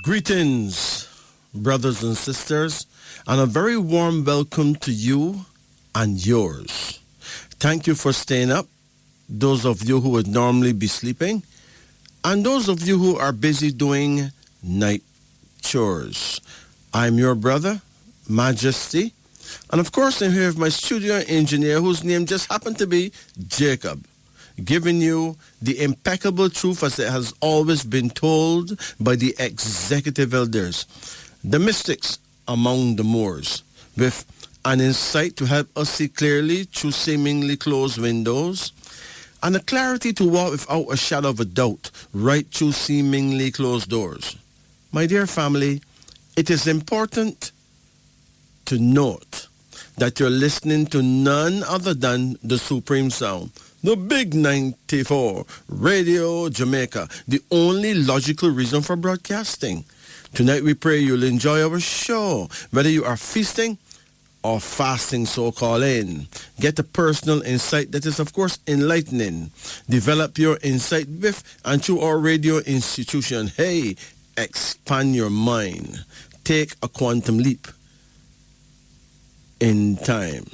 Greetings, brothers and sisters, and a very warm welcome to you and yours. Thank you for staying up, those of you who would normally be sleeping, and those of you who are busy doing night chores. I'm your brother, Majesty, and of course I'm here with my studio engineer whose name just happened to be Jacob, giving you the impeccable truth as it has always been told by the executive elders, the mystics among the Moors, with an insight to help us see clearly through seemingly closed windows, and a clarity to walk without a shadow of a doubt right through seemingly closed doors. My dear family, it is important to note that you're listening to none other than the Supreme Sound, the Big 94, Radio Jamaica, the only logical reason for broadcasting. Tonight we pray you'll enjoy our show, whether you are feasting or fasting, so call in. Get a personal insight that is, of course, enlightening. Develop your insight with and through our radio institution. Hey, expand your mind. Take a quantum leap in time.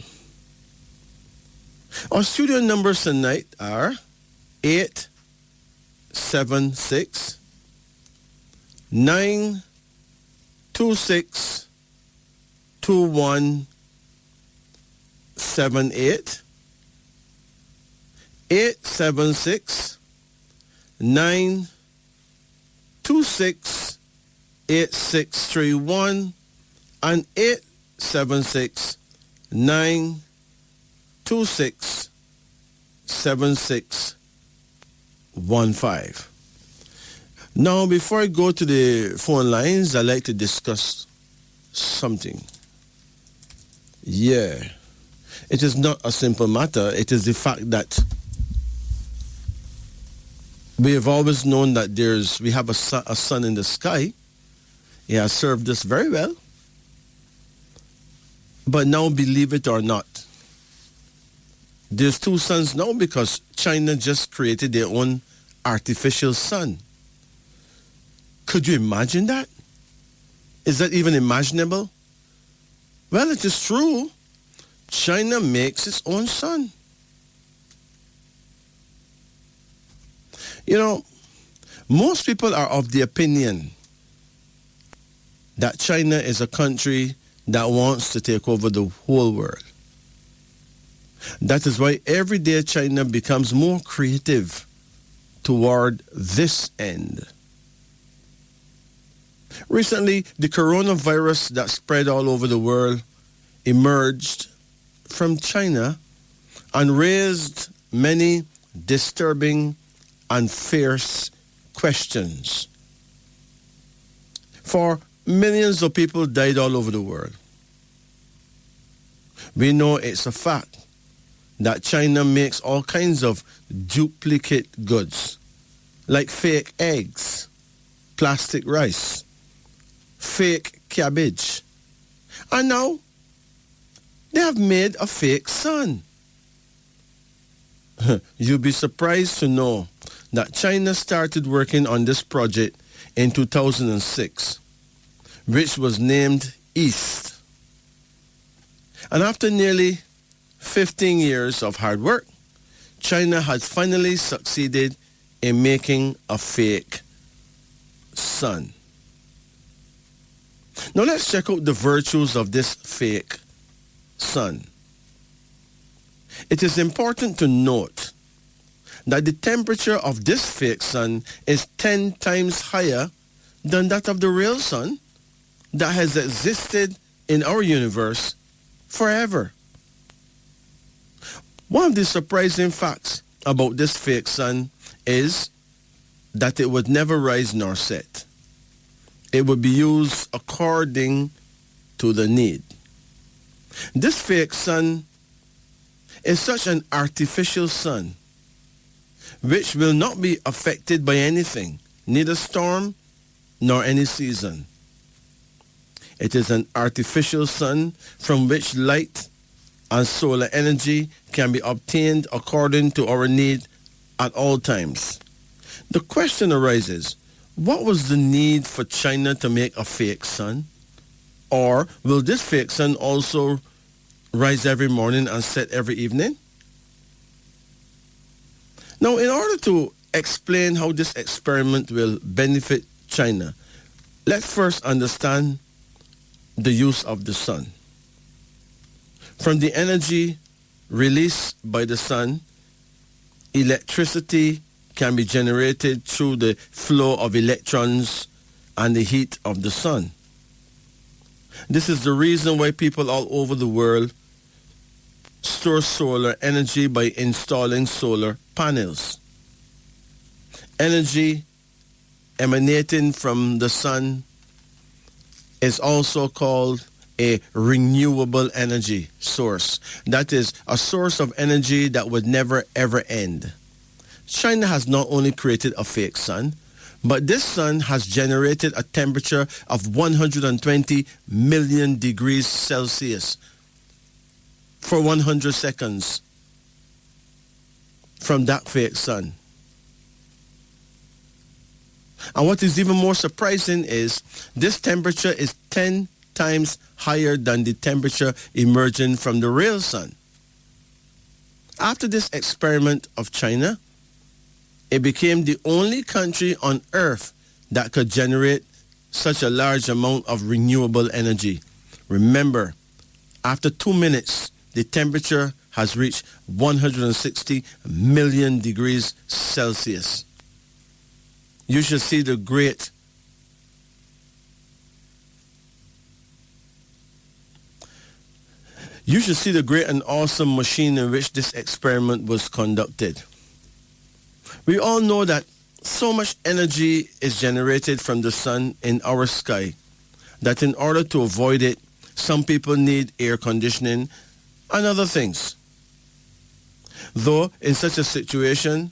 Our studio numbers tonight are 876 926 2178, 876 926 8631 and 876 926 7615. Now, before I go to the phone lines, I'd like to discuss something. Yeah, it is not a simple matter. It is the fact that we have always known that we have a sun in the sky. He has served us very well. But now, believe it or not, there's two suns now because China just created their own artificial sun. Could you imagine that? Is that even imaginable? Well, it is true. China makes its own sun. You know, most people are of the opinion that China is a country that wants to take over the whole world. That is why every day China becomes more creative toward this end. Recently, the coronavirus that spread all over the world emerged from China and raised many disturbing and fierce questions. For millions of people died all over the world. We know it's a fact that China makes all kinds of duplicate goods, like fake eggs, plastic rice, fake cabbage. And now, they have made a fake sun. You'll be surprised to know that China started working on this project in 2006, which was named East. And after nearly 15 years of hard work, China has finally succeeded in making a fake sun. Now let's check out the virtues of this fake sun. It is important to note that the temperature of this fake sun is 10 times higher than that of the real sun that has existed in our universe forever. One of the surprising facts about this fake sun is that it would never rise nor set. It would be used according to the need. This fake sun is such an artificial sun which will not be affected by anything, neither storm nor any season. It is an artificial sun from which light and solar energy can be obtained according to our need at all times. The question arises, What was the need for China to make a fake sun? Or will this fake sun also rise every morning and set every evening? Now, in order to explain how this experiment will benefit China, let's first understand the use of the sun. From the energy released by the sun, electricity can be generated through the flow of electrons and the heat of the sun. This is the reason why people all over the world store solar energy by installing solar panels. Energy emanating from the sun is also called a renewable energy source. That is a source of energy that would never ever end. China has not only created a fake sun, but this sun has generated a temperature of 120 million degrees Celsius for 100 seconds from that fake sun. And what is even more surprising is this temperature is 10 times higher than the temperature emerging from the real sun. After this experiment of China, it became the only country on earth that could generate such a large amount of renewable energy. Remember, after 2 minutes, the temperature has reached 160 million degrees Celsius. You should see the great and awesome machine in which this experiment was conducted. We all know that so much energy is generated from the sun in our sky that in order to avoid it, some people need air conditioning and other things. Though in such a situation,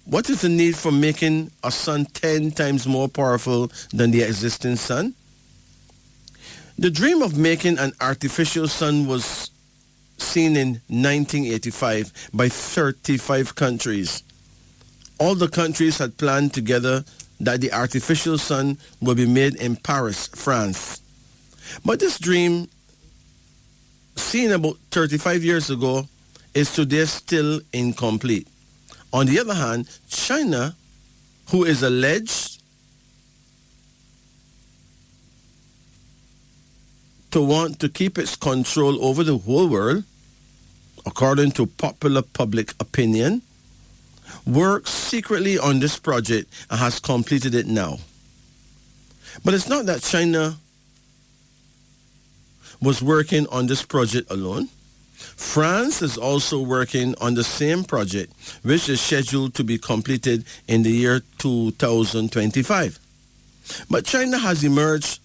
what is the need for making a sun 10 times more powerful than the existing sun? The dream of making an artificial sun was seen in 1985 by 35 countries. All the countries had planned together that the artificial sun will be made in Paris, France. But this dream, seen about 35 years ago, is today still incomplete. On the other hand, China, who is alleged to want to keep its control over the whole world, according to popular public opinion, works secretly on this project and has completed it now. But it's not that China was working on this project alone. France is also working on the same project, which is scheduled to be completed in the year 2025. But China has emerged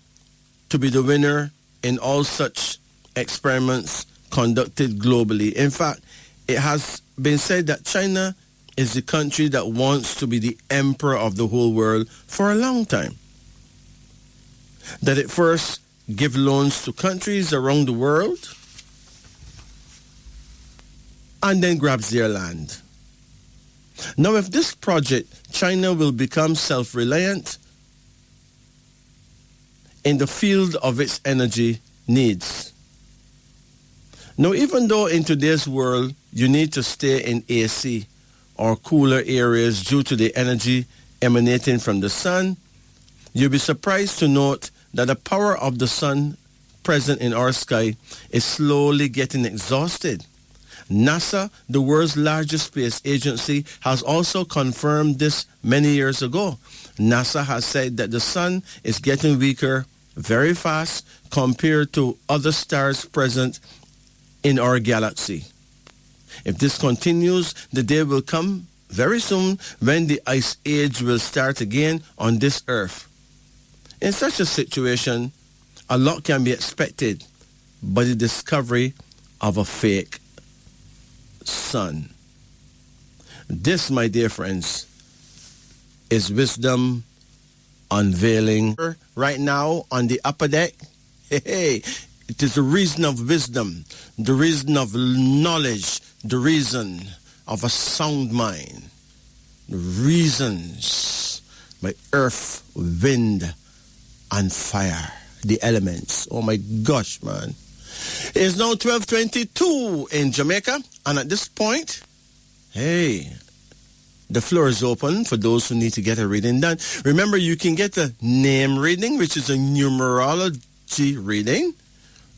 to be the winner in all such experiments conducted globally. In fact, it has been said that China is the country that wants to be the emperor of the whole world for a long time. That it first give loans to countries around the world and then grabs their land. Now, if this project, China will become self-reliant in the field of its energy needs. Now, even though in today's world you need to stay in AC or cooler areas due to the energy emanating from the sun, you'll be surprised to note that the power of the sun present in our sky is slowly getting exhausted. NASA, the world's largest space agency, has also confirmed this many years ago. NASA has said that the sun is getting weaker very fast compared to other stars present in our galaxy. If this continues, the day will come very soon when the ice age will start again on this earth. In such a situation, a lot can be expected by the discovery of a fake sun. This, my dear friends, is wisdom unveiling. Right now on the upper deck, hey, it is the reason of wisdom, the reason of knowledge, the reason of a sound mind, the reasons by earth, wind, and fire. The elements. Oh my gosh, man. It's now 12:22 in Jamaica. And at this point, hey, the floor is open for those who need to get a reading done. Remember, you can get a name reading, which is a numerology reading,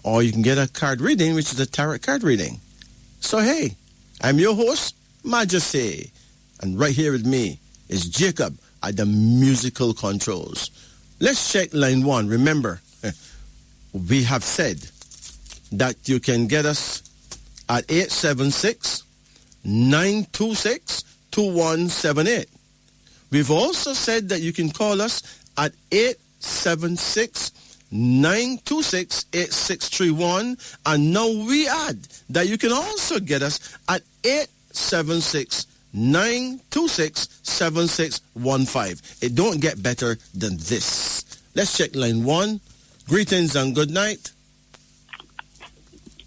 or you can get a card reading, which is a tarot card reading. So, hey, I'm your host, Majesty, and right here with me is Jacob at the musical controls. Let's check line 1. Remember, we have said that you can get us at 876-926-2178. We've also said that you can call us at 876-926-8631. And now we add that you can also get us at 876-926-7615. It don't get better than this. Let's check line 1. Greetings and good night.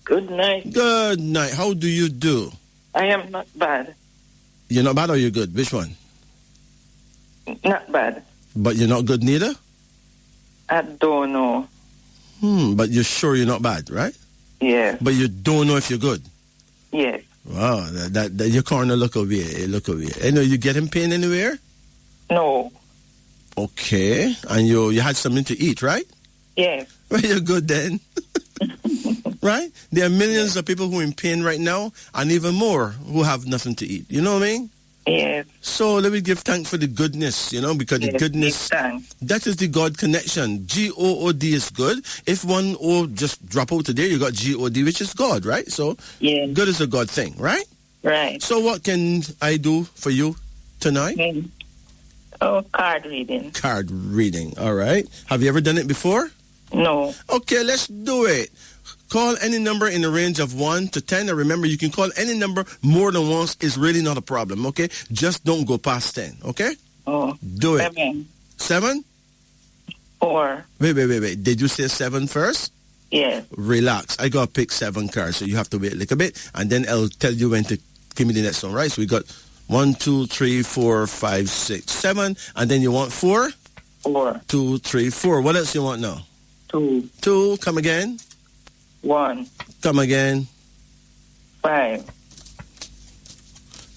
Good night. Good night. How do you do? I am not bad. You're not bad or you're good? Which one? Not bad. But you're not good neither? I don't know. But you're sure you're not bad, right? Yeah. But you don't know if you're good? Yes. Wow, that your corner look over here. Look over here. You know, you getting pain anywhere? No. Okay. And you had something to eat, right? Yes. Well, you're good then. Right? There are millions of people who are in pain right now, and even more who have nothing to eat. You know what I mean? Yes. So let me give thanks for the goodness, you know, because the goodness, that is the God connection. G-O-O-D is good. If one O just drop out today, you got G-O-D, which is God, right? So good is a God thing, right? Right. So what can I do for you tonight? Oh, card reading. Card reading, all right. Have you ever done it before? No. Okay, let's do it. Call any number in the range of 1 to 10. And remember, you can call any number more than once. It's really not a problem, okay? Just don't go past 10, okay? Oh. Do it. 7. 7? 4. Wait. Did you say 7 first? Yes. Relax. I got to pick 7 cards, so you have to wait a little bit. And then I'll tell you when to give me the next one, right? So we got 1, 2, 3, 4, 5, 6, 7. And then you want 4? 4. 2, 3, 4. What else you want now? 2. 2. Come again. 1. Come again. 5.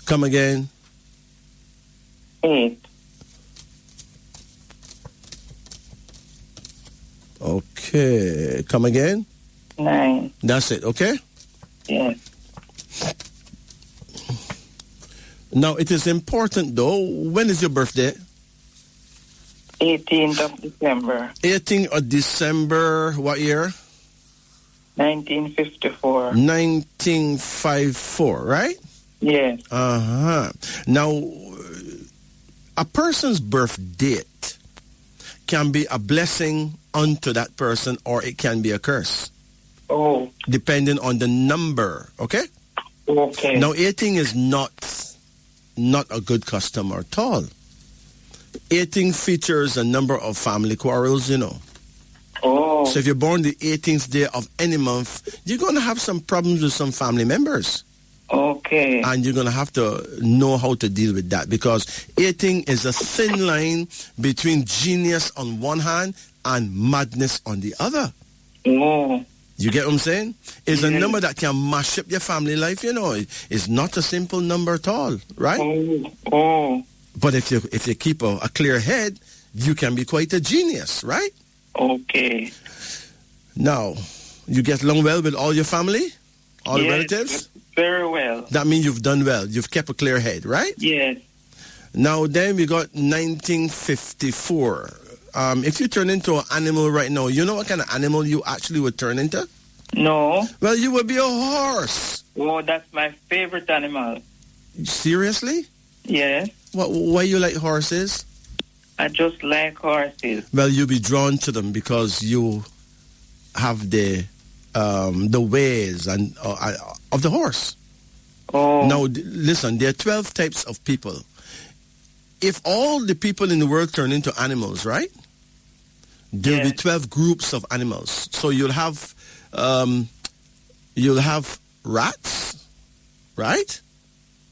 Come again. 8. Okay. Come again. 9. That's it, okay? Yes. Now, it is important, though. When is your birthday? 18th of December. 18th of December, what year? 1954. 1954, right? Yes. Now, a person's birth date can be a blessing unto that person, or it can be a curse. Oh. Depending on the number, okay? Okay. Now, 18 is not a good customer at all. 18 features a number of family quarrels, you know. Oh. So if you're born the 18th day of any month, you're going to have some problems with some family members. Okay. And you're going to have to know how to deal with that, because 18 is a thin line between genius on one hand and madness on the other. Oh. You get what I'm saying? It's a number that can mash up your family life, you know. It's not a simple number at all, right? Oh. But if you keep a clear head, you can be quite a genius, right? Okay. Now, you get along well with all your family? All the relatives? Very well. That means you've done well. You've kept a clear head, right? Yes. Now, then we got 1954. If you turn into an animal right now, you know what kind of animal you actually would turn into? No. Well, you would be a horse. Oh, that's my favorite animal. Seriously? Yes. Why you like horses? I just like horses. Well, you'll be drawn to them because you have the ways and of the horse. Oh. Now, listen, there are 12 types of people. If all the people in the world turn into animals, right? There'll be 12 groups of animals. So you'll have rats, right?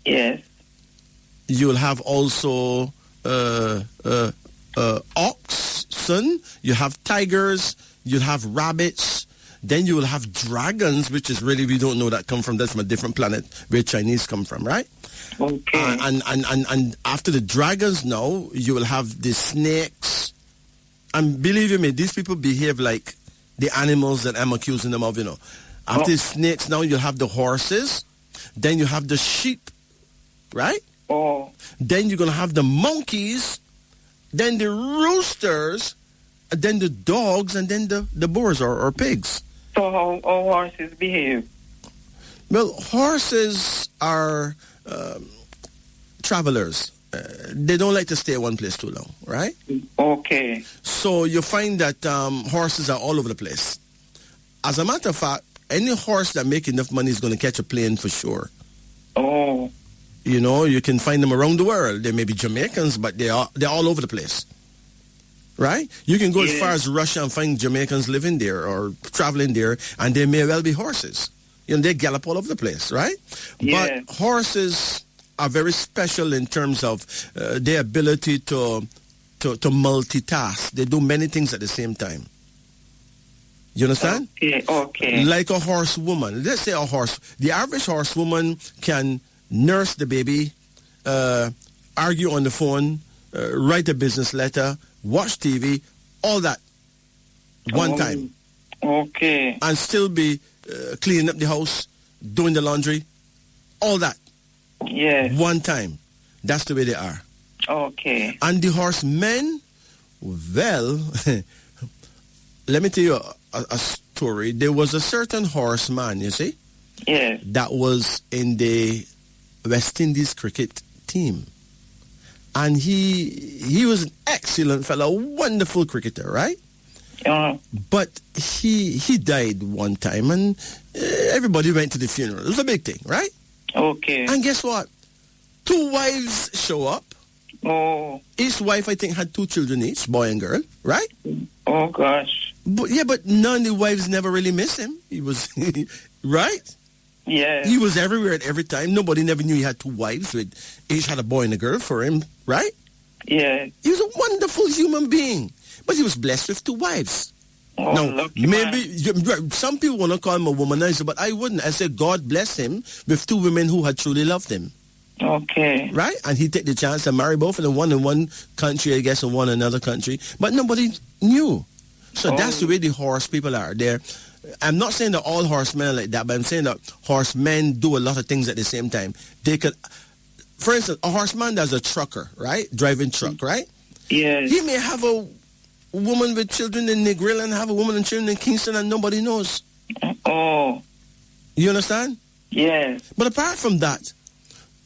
Yes. You'll have also oxen, you have tigers, you have rabbits, then you will have dragons, which is really, we don't know that come from, that's from a different planet where Chinese come from, right? Okay. And after the dragons now, you will have the snakes. And believe me, these people behave like the animals that I'm accusing them of, After the snakes now, you'll have the horses. Then you have the sheep, right? Oh. Then you're going to have the monkeys. Then the roosters. Then the dogs. And then the boars or pigs. So how horses behave? Well, horses are travelers. They don't like to stay in one place too long, right? Okay. So you find that horses are all over the place. As a matter of fact, any horse that make enough money is going to catch a plane for sure. Oh. You can find them around the world. They may be Jamaicans, but they're all over the place. Right? You can go as far as Russia and find Jamaicans living there or traveling there, and they may well be horses. They gallop all over the place, right? Yeah. But horses are very special in terms of their ability to multitask. They do many things at the same time. You understand? Okay. Like a horsewoman. Let's say the average horsewoman can nurse the baby, argue on the phone, write a business letter, watch TV, all that one time. Okay. And still be cleaning up the house, doing the laundry, all that. Yes. One time. That's the way they are. Okay. And the horsemen, well, let me tell you a story. There was a certain horseman, you see, that was in the West Indies cricket team. And he was an excellent fellow, wonderful cricketer, right? But he died one time, and everybody went to the funeral. It was a big thing, right? Okay. And guess what? 2 wives show up. Oh. Each wife, I think, had 2 children each, boy and girl, right? Oh, gosh. But none of the wives never really miss him. He was, right? Yeah. He was everywhere at every time. Nobody never knew he had 2 wives. Each had a boy and a girl for him, right? Yeah. He was a wonderful human being. But he was blessed with 2 wives. Oh, now, maybe some people want to call him a womanizer, but I wouldn't. I said God bless him with 2 women who had truly loved him. Okay. Right? And he take the chance to marry both of them, one in one country, I guess, and one in another country. But nobody knew. So that's the way the horse people are. I'm not saying that all horsemen are like that, but I'm saying that horsemen do a lot of things at the same time. They could, for instance, a horseman that's a trucker, right? Driving truck, right? Yes. He may have a woman with children in Negril and have a woman and children in Kingston and nobody knows. Oh. You understand? Yes. But apart from that,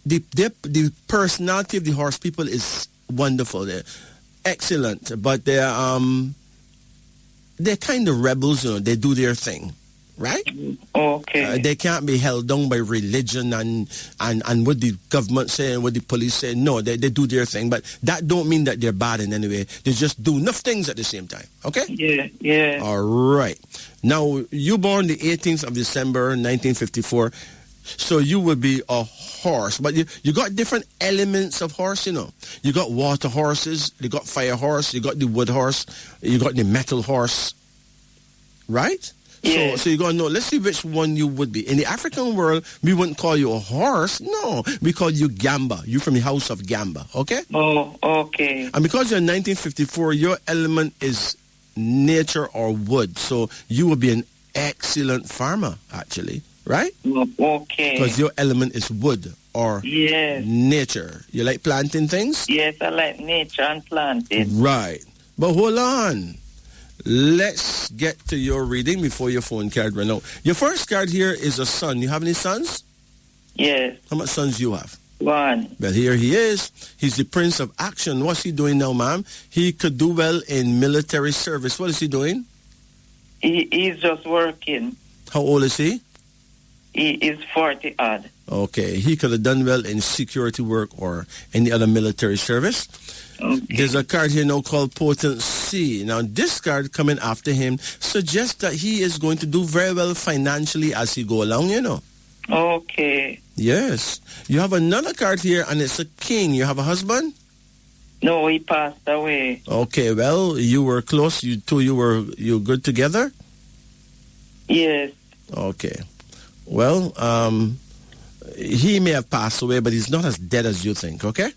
the personality of the horse people is wonderful. They're excellent, but they're kind of rebels. They do their thing, right? Okay. They can't be held down by religion and what the government say and what the police say. No, they do their thing, but that don't mean that they're bad in any way. They just do enough things at the same time. Okay? Yeah. All right. Now, you born the 18th of December, 1954. So you would be a horse, but you got different elements of horse, You got water horses, you got fire horse, you got the wood horse, you got the metal horse, right? Yeah. So you're going to know, let's see which one you would be. In the African world, we wouldn't call you a horse. No, we call you Gamba. You're from the house of Gamba, okay? Oh, okay. And because you're in 1954, your element is nature or wood. So you will be an excellent farmer, actually. Right? Okay. Because your element is wood or nature. You like planting things? Yes, I like nature and planting. Right. But hold on. Let's get to your reading before your phone card run out. Your first card here is a son. You have any sons? Yes. How much sons do you have? 1. Well, here he is. He's the Prince of Action. What's he doing now, ma'am? He could do well in military service. What is he doing? He's just working. How old is he? He is 40 odd. Okay, he could have done well in security work or any other military service. Okay. There's a card here now called Potency. Now, this card coming after him suggests that he is going to do very well financially as he go along, Okay. Yes. You have another card here, and it's a king. You have a husband? No, he passed away. Okay, well, you were close. You were good together? Yes. Okay. Well, he may have passed away, but he's not as dead as you think, okay?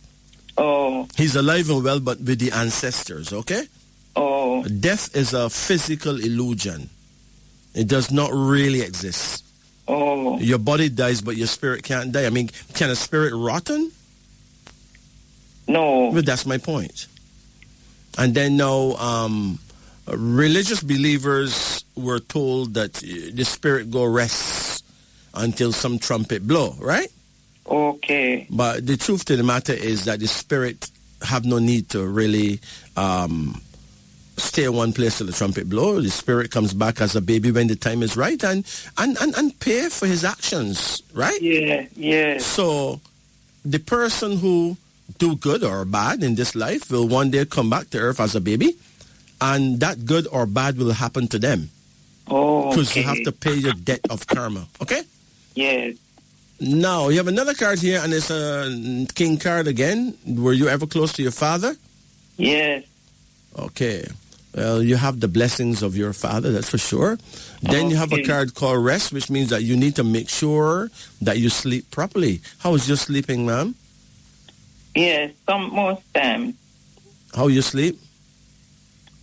Oh. He's alive and well, but with the ancestors, okay? Oh. Death is a physical illusion. It does not really exist. Oh. Your body dies, but your spirit can't die. I mean, can a spirit rotten? No. Well, that's my point. And then now, religious believers were told that the spirit go rest until some trumpet blow, right? Okay. But the truth to the matter is that the spirit have no need to really stay in one place till the trumpet blow. The spirit comes back as a baby when the time is right and pay for his actions, right? Yeah. So the person who do good or bad in this life will one day come back to earth as a baby, and that good or bad will happen to them. Oh, because you have to pay your debt of karma. Okay? Yes. Now, you have another card here, and it's a king card again. Were you ever close to your father? Yes. Okay. Well, you have the blessings of your father, that's for sure. Then you have a card called rest, which means that you need to make sure that you sleep properly. How is your sleeping, ma'am? Yes, most times. How you sleep?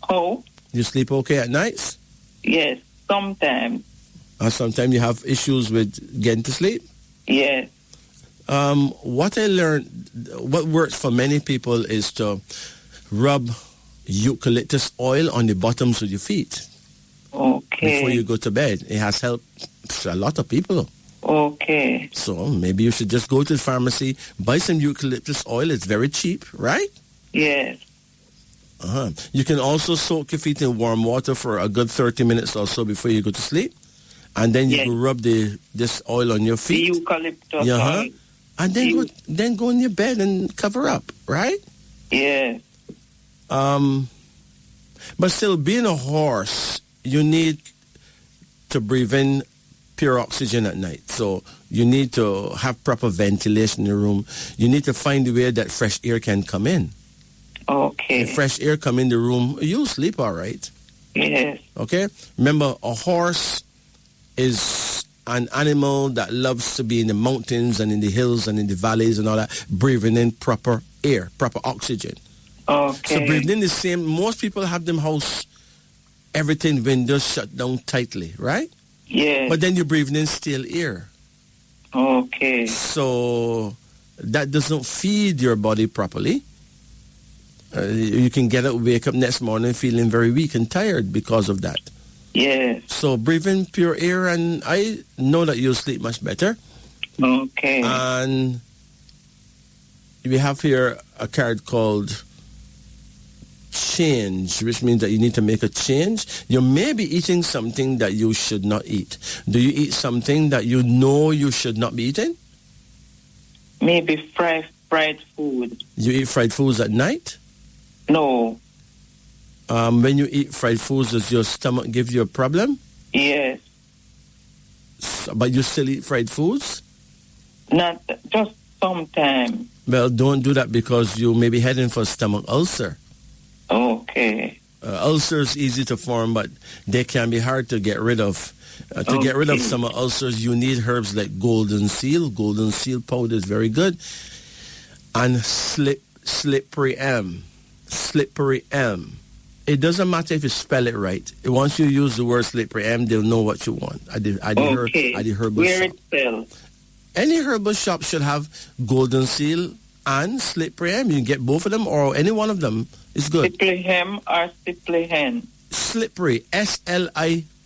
How? You sleep okay at nights? Yes, sometimes. Sometimes you have issues with getting to sleep? Yes. What I learned, what works for many people is to rub eucalyptus oil on the bottoms of your feet. Okay. Before you go to bed. It has helped a lot of people. Okay. So maybe you should just go to the pharmacy, buy some eucalyptus oil. It's very cheap, right? Yes. You can also soak your feet in warm water for a good 30 minutes or so before you go to sleep. And then you can rub this oil on your feet. The eucalyptus oil. And then go in your bed and cover up, right? Yes. But still, being a horse, you need to breathe in pure oxygen at night. So you need to have proper ventilation in the room. You need to find a way that fresh air can come in. Okay. If fresh air come in the room, you'll sleep all right. Yes. Okay? Remember, a horse is an animal that loves to be in the mountains and in the hills and in the valleys and all that, breathing in proper air, proper oxygen. Okay. So breathing in the same, most people have them house, everything windows shut down tightly, right? Yes. But then you're breathing in still air. Okay. So that doesn't feed your body properly. You can wake up next morning feeling very weak and tired because of that. Yes. So breathe in pure air, and I know that you'll sleep much better. Okay. And we have here a card called change, which means that you need to make a change. You may be eating something that you should not eat. Do you eat something that you know you should not be eating? Maybe fried food. You eat fried foods at night? No. When you eat fried foods, does your stomach give you a problem? Yes. But you still eat fried foods? Not just sometimes. Well, don't do that because you may be heading for a stomach ulcer. Okay. Ulcers easy to form, but they can be hard to get rid of. To get rid of stomach ulcers, you need herbs like golden seal. Golden seal powder is very good. And slippery elm. Slippery elm. It doesn't matter if you spell it right. Once you use the word slippery elm, they'll know what you want. At the herbal Where shop. it sells? Any herbal shop should have golden seal and slippery elm. You can get both of them or any one of them. It's good. Slippery hem or slippery hen? Slippery, S-L-I-P-P-E-R-Y,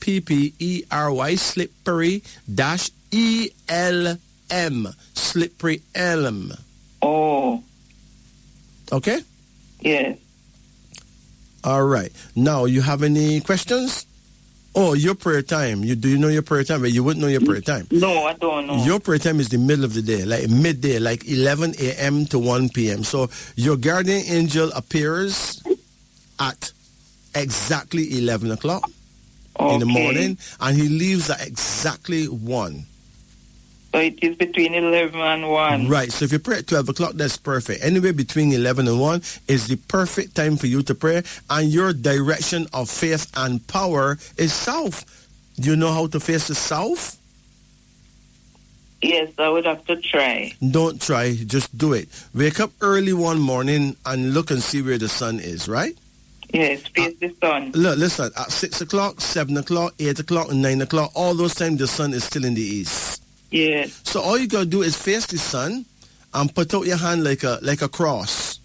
slippery dash E-L-M, slippery elm. Oh. Okay? Yes. All right. Now, you have any questions? Oh, your prayer time. Do you know your prayer time? But you wouldn't know your prayer time. No, I don't know. Your prayer time is the middle of the day, like midday, like 11 a.m. to 1 p.m. So your guardian angel appears at exactly 11 o'clock in the morning, and he leaves at exactly 1. So it is between 11 and 1. Right. So if you pray at 12 o'clock, that's perfect. Anyway, between 11 and 1 is the perfect time for you to pray. And your direction of faith and power is south. Do you know how to face the south? Yes, I would have to try. Don't try. Just do it. Wake up early one morning and look and see where the sun is, right? Yes, face the sun. Look, listen. At 6 o'clock, 7 o'clock, 8 o'clock, and 9 o'clock, all those times the sun is still in the east. Yes. So all you got to do is face the sun and put out your hand like a cross.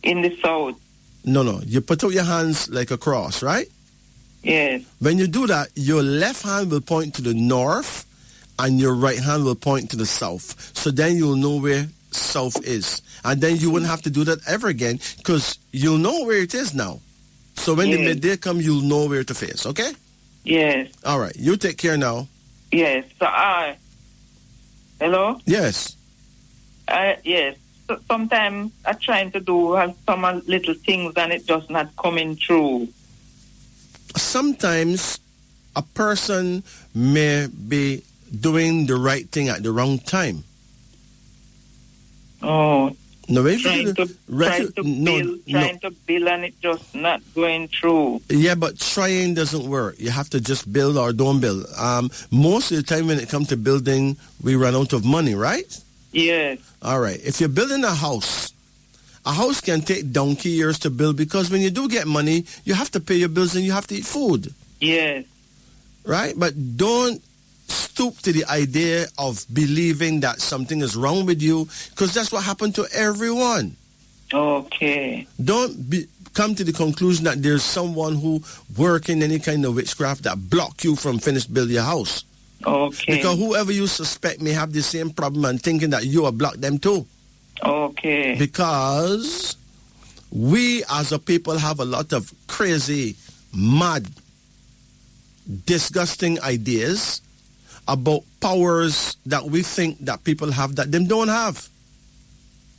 In the south. No. You put out your hands like a cross, right? Yes. When you do that, your left hand will point to the north and your right hand will point to the south. So then you'll know where south is. And then you wouldn't have to do that ever again because you'll know where it is now. So when the midday comes, you'll know where to face, okay? Yes. All right. You take care now. Yes. So hello? Yes. Yes. So sometimes I'm trying to do some little things and it just not coming through. Sometimes a person may be doing the right thing at the wrong time. Oh. No, trying to build and it just not going through. Yeah, but trying doesn't work. You have to just build or don't build. Most of the time when it comes to building, we run out of money, right? Yes. All right. If you're building a house can take donkey years to build because when you do get money, you have to pay your bills and you have to eat food. Yes. Right? But don't stoop to the idea of believing that something is wrong with you because that's what happened to everyone. Okay. Don't come to the conclusion that there's someone who work in any kind of witchcraft that block you from building your house. Okay. Because whoever you suspect may have the same problem and thinking that you are blocked them too. Okay. Because we as a people have a lot of crazy, mad, disgusting ideas about powers that we think that people have that them don't have.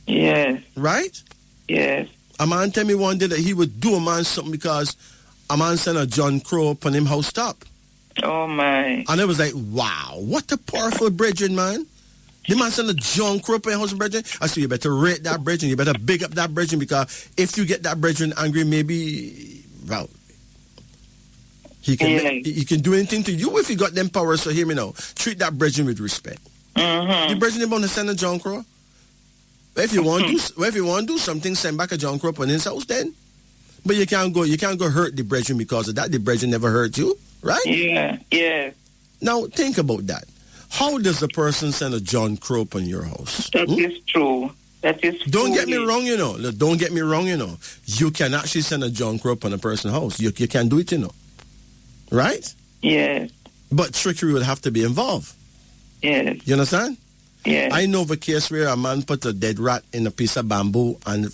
Yes. Right? Yes. A man tell me one day that he would do a man something because a man sent a John Crow upon him house top. Oh my. And it was like, wow, what a powerful brethren, man. The man sent a John Crow upon him house brethren. I said, you better rate that brethren, you better big up that brethren because if you get that brethren angry, maybe, well, he can do anything to you if you got them powers. So hear me now. Treat that brethren with respect. Mm-hmm. The brethren about to send a John Crow. If you want to do something, send back a John Crow on his house then. But you can't go hurt the brethren because of that. The brethren never hurt you, right? Yeah. Yeah. Now think about that. How does a person send a John Crow on your house? That is true. That is true. Don't get me wrong, you know. Don't get me wrong, you know. You can actually send a John Crow on a person's house. You can do it, you know. Right? Yes. But trickery would have to be involved. Yes. You understand? Yes. I know of a case where a man put a dead rat in a piece of bamboo and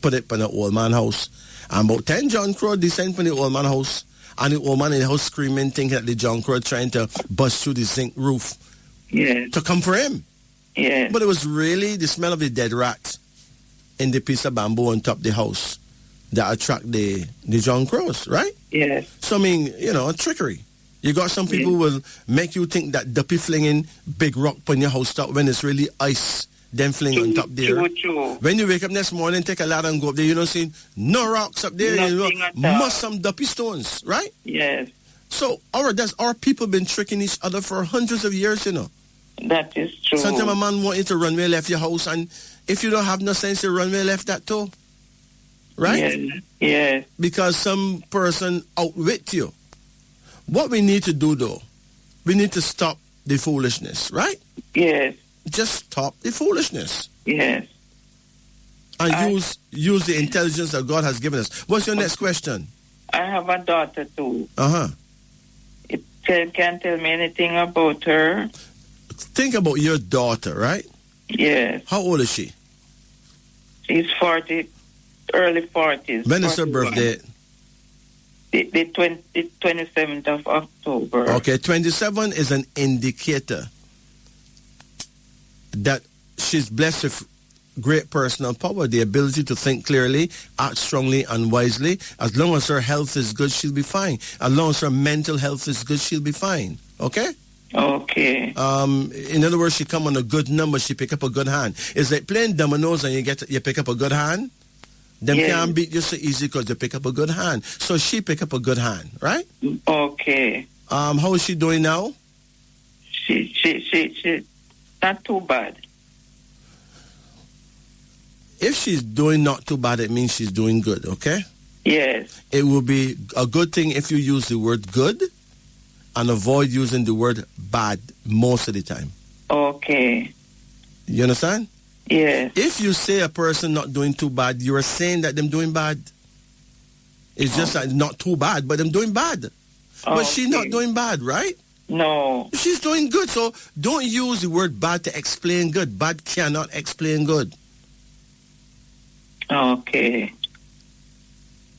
put it in an old man's house. And about 10 John Crow descend from the old man's house. And the old man in the house screaming, thinking that the John Crow trying to bust through the zinc roof. Yes. To come for him. Yes. But it was really the smell of the dead rat in the piece of bamboo on top of the house that attract the John Crows, right? Yes. So, I mean, you know, trickery. You got some people will make you think that duppy flinging big rock on your house top when it's really ice, then fling on top there. True. When you wake up next morning, take a ladder and go up there, you don't see no rocks up there. Nothing you know, must some duppy stones, right? Yes. So, our people been tricking each other for hundreds of years, you know. That is true. Sometimes a man want you to run away left your house, and if you don't have no sense, you run away left that too. Right? Yes. Yes. Because some person outwit you. What we need to do, though, we need to stop the foolishness, right? Yes. Just stop the foolishness. Yes. And use the intelligence that God has given us. What's your next question? I have a daughter, too. Uh-huh. Can't tell me anything about her. Think about your daughter, right? Yes. How old is she? She's 40, early 40s. When is her birthday? The 27th of October. Okay, 27 is an indicator that she's blessed with great personal power, the ability to think clearly, act strongly and wisely. As long as her health is good, she'll be fine. As long as her mental health is good, she'll be fine. Okay? Okay. In other words, she come on a good number, she pick up a good hand. It's like playing dominoes and you pick up a good hand. Them can't beat you so easy because you pick up a good hand. So she pick up a good hand, right? Okay. How is she doing now? She not too bad. If she's doing not too bad, it means she's doing good, okay? Yes. It will be a good thing if you use the word good and avoid using the word bad most of the time. Okay. You understand? Yes. If you say a person not doing too bad, you are saying that them doing bad. It's just that not too bad, but them doing bad. But she's not doing bad, right? No. She's doing good. So don't use the word bad to explain good. Bad cannot explain good. Okay.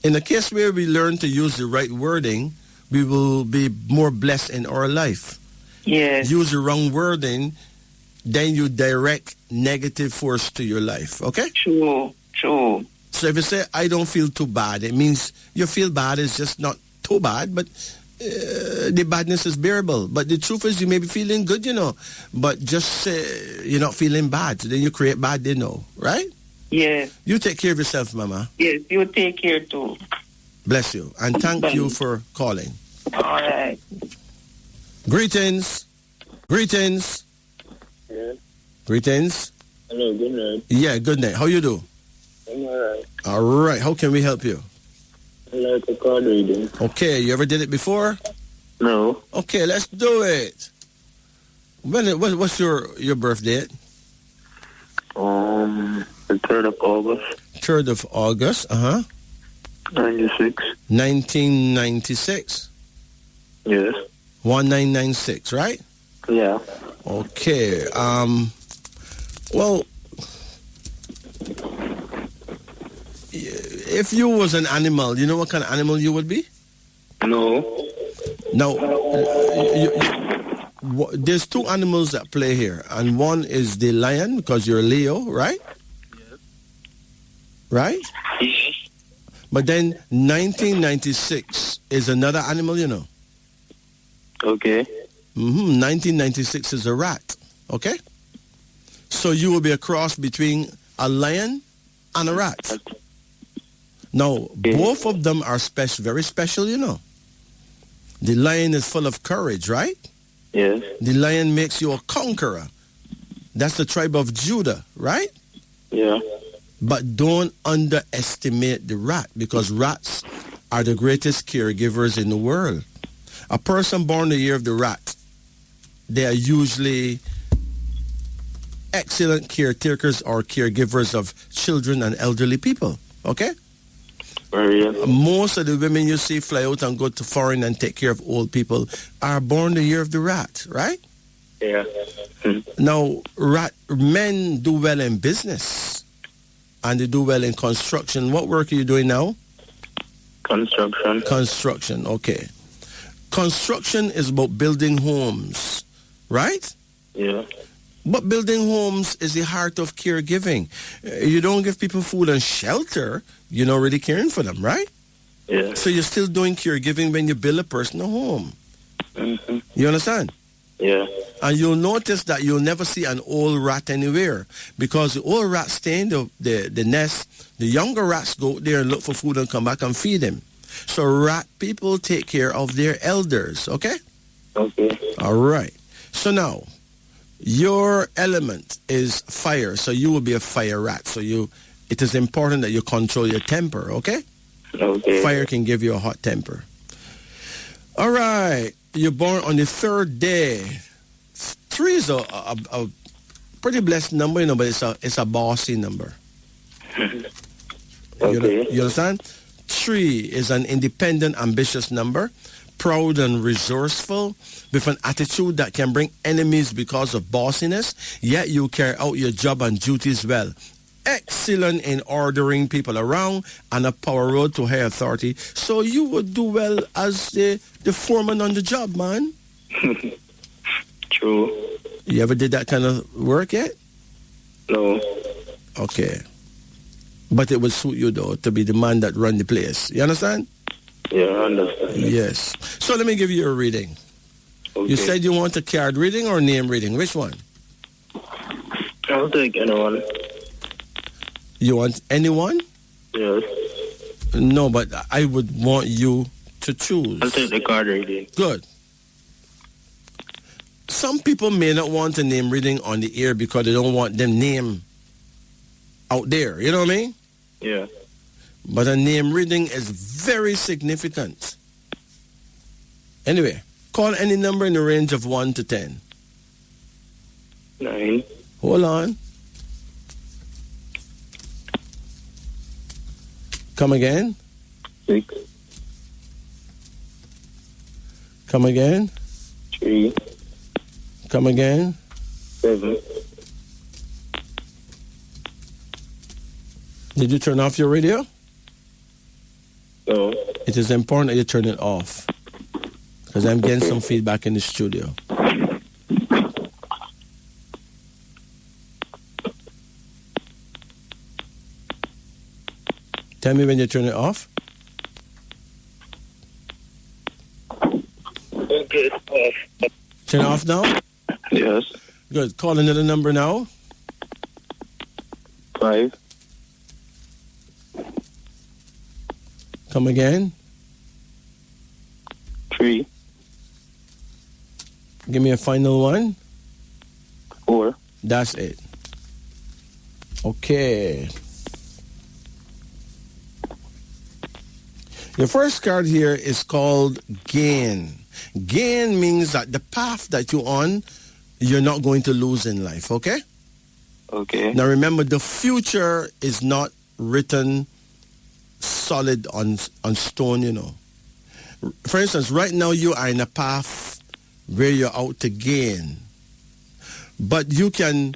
In the case where we learn to use the right wording, we will be more blessed in our life. Yes. Use the wrong wording, then you direct negative force to your life, okay? True. So if you say, I don't feel too bad, it means you feel bad, it's just not too bad, but the badness is bearable. But the truth is you may be feeling good, but just say you're not feeling bad. So then you create bad, right? Yes. You take care of yourself, Mama. Yes, you take care too. Bless you. And thank you for calling. All right. Greetings. Yeah. Greetings. Hello, good night. Yeah, good night. How you do? I'm alright. All right. How can we help you? I like a card reading. Okay. You ever did it before? No. Okay, let's do it. What's your birth date? The 3rd of August. 3rd of August. 96. 1996. Yes. 1996, right? Yeah. Okay. Well, if you was an animal, you know what kind of animal you would be? No. Now, there's two animals that play here, and one is the lion, because you're Leo, right? Yes. Right? Yes. But then 1996 is another animal, Okay. 1996 is a rat, okay? So you will be a cross between a lion and a rat. Now, both of them are very special, The lion is full of courage, right? Yes. The lion makes you a conqueror. That's the tribe of Judah, right? Yeah. But don't underestimate the rat, because rats are the greatest caregivers in the world. A person born the year of the rat, they are usually excellent caretakers or caregivers of children and elderly people, okay? Most of the women you see fly out and go to foreign and take care of old people are born the year of the rat, right? Yeah. Now, men do well in business and they do well in construction. What work are you doing now? Construction. Construction, okay. Construction is about building homes, right? Yeah. But building homes is the heart of caregiving. You don't give people food and shelter, you're not really caring for them, right? Yeah. So you're still doing caregiving when you build a personal home. Mm-hmm. You understand? Yeah. And you'll notice that you'll never see an old rat anywhere, because the old rats stay in the nest. The younger rats go there and look for food and come back and feed them. So rat people take care of their elders, okay? Okay. All right. So now, your element is fire, so you will be a fire rat. So it is important that you control your temper, okay? Okay. Fire can give you a hot temper. All right. You're born on the 3rd day. 3 is a pretty blessed number, but it's a bossy number. Okay. You understand? 3 is an independent, ambitious number, proud and resourceful, with an attitude that can bring enemies because of bossiness, yet you carry out your job and duties well. Excellent in ordering people around and a power road to higher authority. So you would do well as the foreman on the job, man. True. You ever did that kind of work yet? No. Okay. But it would suit you, though, to be the man that run the place. You understand? Yeah, I understand. Yes. So let me give you a reading. Okay. You said you want a card reading or name reading? Which one? I'll take anyone. You want anyone? Yes. No, but I would want you to choose. I'll take the card reading. Good. Some people may not want a name reading on the air because they don't want them name out there. You know what I mean? Yeah. But a name reading is very significant. Anyway, call any number in the range of 1 to 10. 9. Hold on. Come again. 6. Come again. 3. Come again. 7. Did you turn off your radio? No. It is important that you turn it off. Because I'm getting some feedback in the studio. Tell me when you turn it off. Okay. Off. Turn it off now? Yes. Good. Call another number now. 5. Come again. 3. Give me a final one. 4. That's it. Okay. Your first card here is called gain. Gain means that the path that you're on, you're not going to lose in life, okay? Okay. Now remember, the future is not written solid on stone, you know. For instance, right now you are in a path where you're out to gain. But you can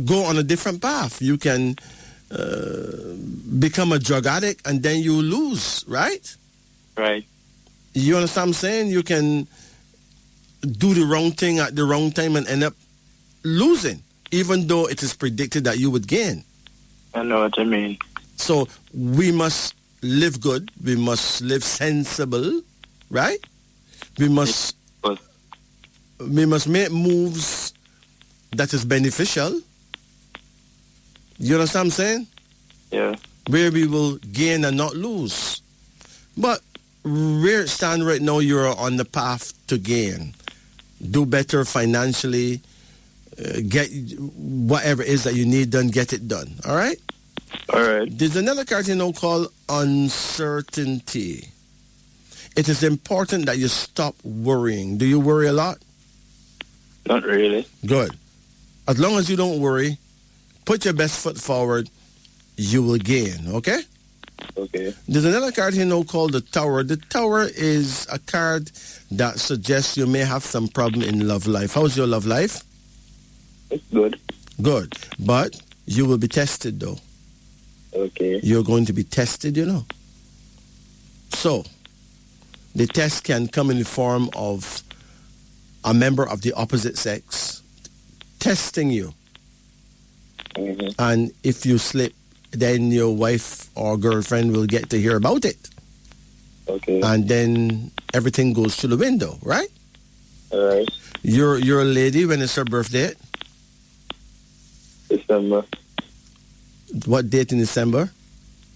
go on a different path. You can become a drug addict and then you lose, right? Right. You understand what I'm saying? You can do the wrong thing at the wrong time and end up losing, even though it is predicted that you would gain. I know what you mean. So we must live good. We must live sensible, right? We must make moves that is beneficial. You understand what I'm saying? Yeah. Where we will gain and not lose. But where it stands right now, you're on the path to gain. Do better financially. Get whatever it is that you need done, get it done. All right? All right. There's another card called uncertainty. It is important that you stop worrying. Do you worry a lot? Not really. Good. As long as you don't worry, put your best foot forward, you will gain, okay? Okay. There's another card called the Tower. The Tower is a card that suggests you may have some problem in love life. How's your love life? It's good. Good. But you will be tested, though. Okay. You're going to be tested, you know. So, the test can come in the form of a member of the opposite sex testing you. Mm-hmm. And if you slip, then your wife or girlfriend will get to hear about it. Okay. And then everything goes through the window, right? All right. You're a lady. When is her birthday? December. What date in December?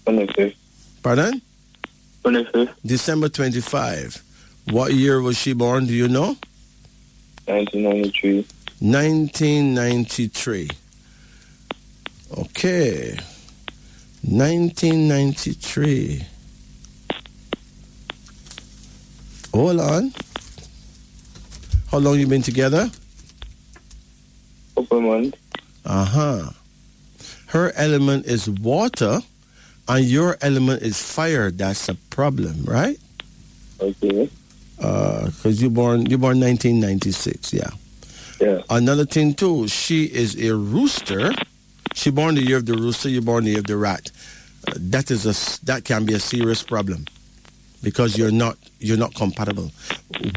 25th. Pardon? 25th. December 25. What year was she born? Do you know? 1993. 1993. Okay. 1993. Hold on. How long you been together? Couple months. Uh-huh. Her element is water and your element is fire. That's a problem, right? Okay. Because you born 1996, yeah. Yeah. Another thing too, she is a rooster. She born the year of the rooster, you born the year of the rat. That can be a serious problem because you're not compatible.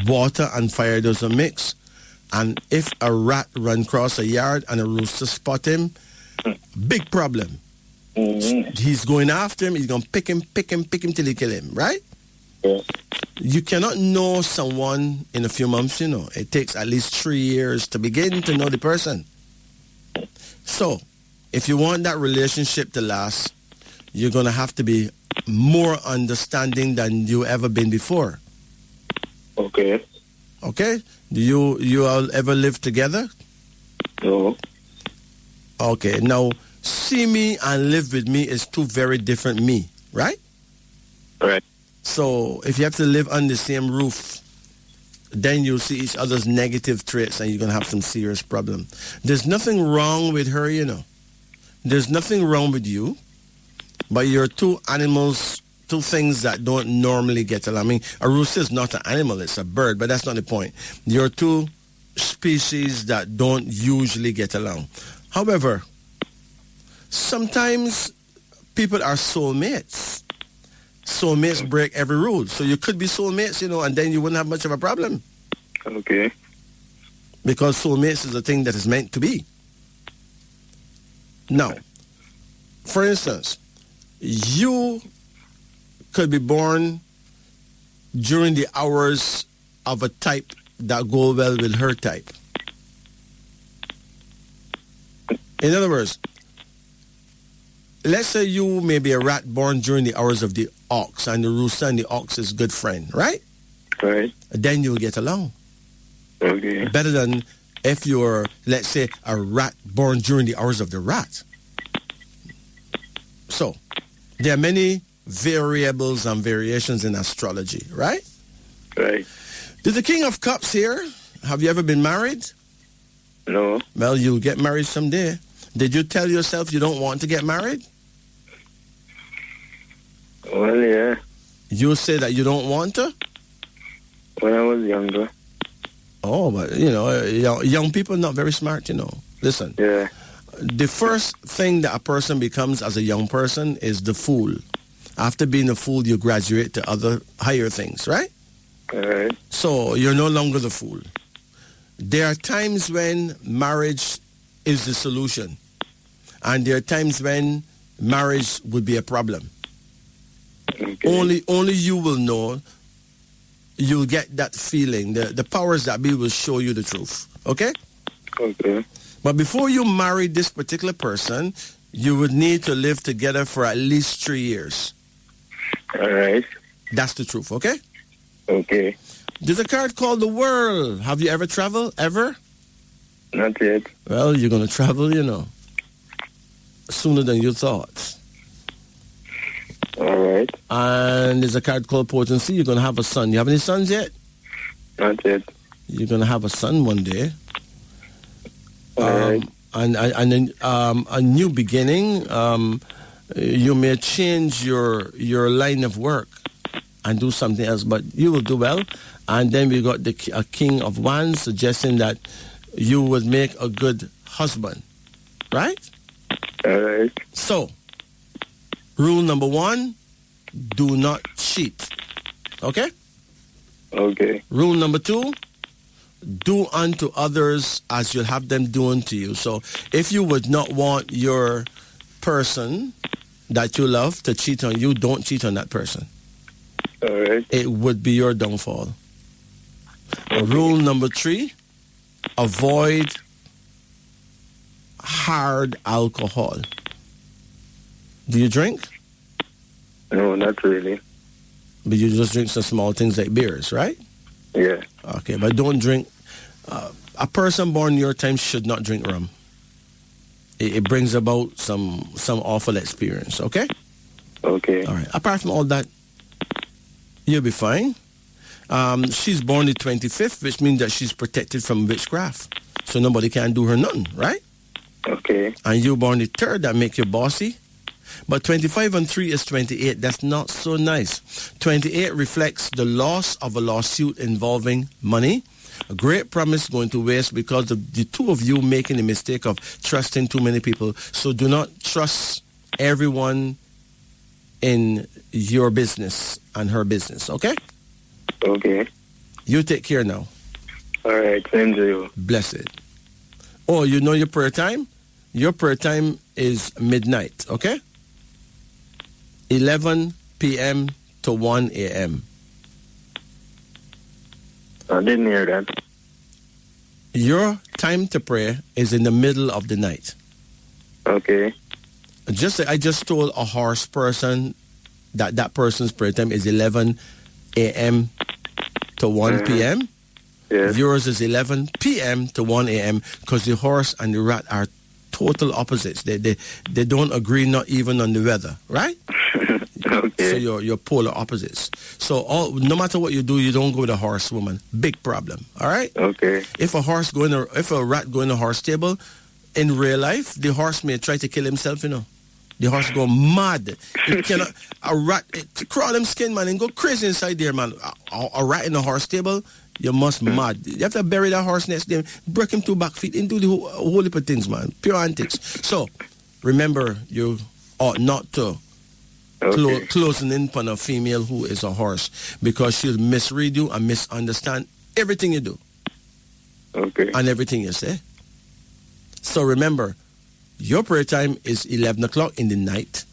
Water and fire doesn't mix. And if a rat run across a yard and a rooster spot him, big problem. Mm-hmm. He's going after him. He's going to pick him till he kill him, right? Yeah. You cannot know someone in a few months, you know. It takes at least 3 years to begin to know the person. So, if you want that relationship to last, you're going to have to be more understanding than you ever been before. Okay. Okay? Do you all ever live together? No. Okay. Now, see me and live with me is two very different me, right? Right. So, if you have to live under the same roof, then you'll see each other's negative traits and you're going to have some serious problem. There's nothing wrong with her, you know. There's nothing wrong with you, but you're two animals, two things that don't normally get along. I mean, a rooster is not an animal, it's a bird, but that's not the point. You're two species that don't usually get along. However, sometimes people are soulmates. Soulmates break every rule. So you could be soulmates, you know, and then you wouldn't have much of a problem. Okay. Because soulmates is a thing that is meant to be. Now, for instance, you could be born during the hours of a type that go well with her type. In other words, let's say you may be a rat born during the hours of the ox, and the rooster and the ox is good friend, right? Right. Then you'll get along. Okay. Better than if you're, let's say, a rat born during the hours of the rat. So, there are many variables and variations in astrology, right? Right. There's the King of Cups here. Have you ever been married? No. Well, you'll get married someday. Did you tell yourself you don't want to get married? Well, yeah. You say that you don't want to? When I was younger. Oh, but, you know, young people are not very smart, you know. Listen. Yeah. The first thing that a person becomes as a young person is the fool. After being a fool, you graduate to other higher things, right? All right. So you're no longer the fool. There are times when marriage is the solution. And there are times when marriage would be a problem. Okay. Only you will know. You'll get that feeling. The powers that be will show you the truth. Okay? Okay. But before you marry this particular person, you would need to live together for at least 3 years. All right. That's the truth, okay? Okay. There's a card called the World. Have you ever traveled? Ever? Not yet. Well, you're going to travel, you know, sooner than you thought. All right. And there's a card called Potency. You're going to have a son. You have any sons yet? Not yet. You're going to have a son one day. All right. And a new beginning. You may change your line of work and do something else, but you will do well. And then we got a King of Wands suggesting that you would make a good husband, right? All right. So, rule number 1, do not cheat, okay? Okay. Rule number 2, do unto others as you'll have them do unto you. So, if you would not want your person that you love to cheat on you, don't cheat on that person. All right. It would be your downfall. Okay. Rule number 3, avoid hard alcohol. Do you drink? No, not really. But you just drink some small things like beers, right? Yeah. Okay, but don't drink. A person born in your time should not drink rum. It brings about some awful experience, okay? Okay. All right. Apart from all that, you'll be fine. She's born the 25th, which means that she's protected from witchcraft. So nobody can do her nothing, right? Okay. And you born the 3rd, that make you bossy. But 25 and 3 is 28. That's not so nice. 28 reflects the loss of a lawsuit involving money. A great promise going to waste because of the two of you making the mistake of trusting too many people. So do not trust everyone in your business and her business, okay? Okay. You take care now. All right. Same to you. Blessed. Oh, you know your prayer time? Your prayer time is midnight, okay? 11 p.m. to 1 a.m. I didn't hear that. Your time to pray is in the middle of the night. Okay. I just told a horse person that person's prayer time is 11 a.m. to 1 p.m. Yes. Yours is 11 p.m. to 1 a.m. because the horse and the rat are total opposites. They don't agree, not even on the weather, right? Okay. So you're polar opposites. So no matter what you do, you don't go with a horse, woman. Big problem. All right. Okay. If a rat go in a horse stable, in real life, the horse may try to kill himself. You know, the horse go mad. It cannot. A rat crawl him skin, man, and go crazy inside there, man. A rat in a horse stable, you must mad. You have to bury that horse next day, break him 2 back feet, and do the whole heap of things, man. Pure antics. So remember, you ought not to. Closing in upon a female who is a horse because she'll misread you and misunderstand everything you do. Okay. And everything you say. So remember, your prayer time is 11 o'clock in the night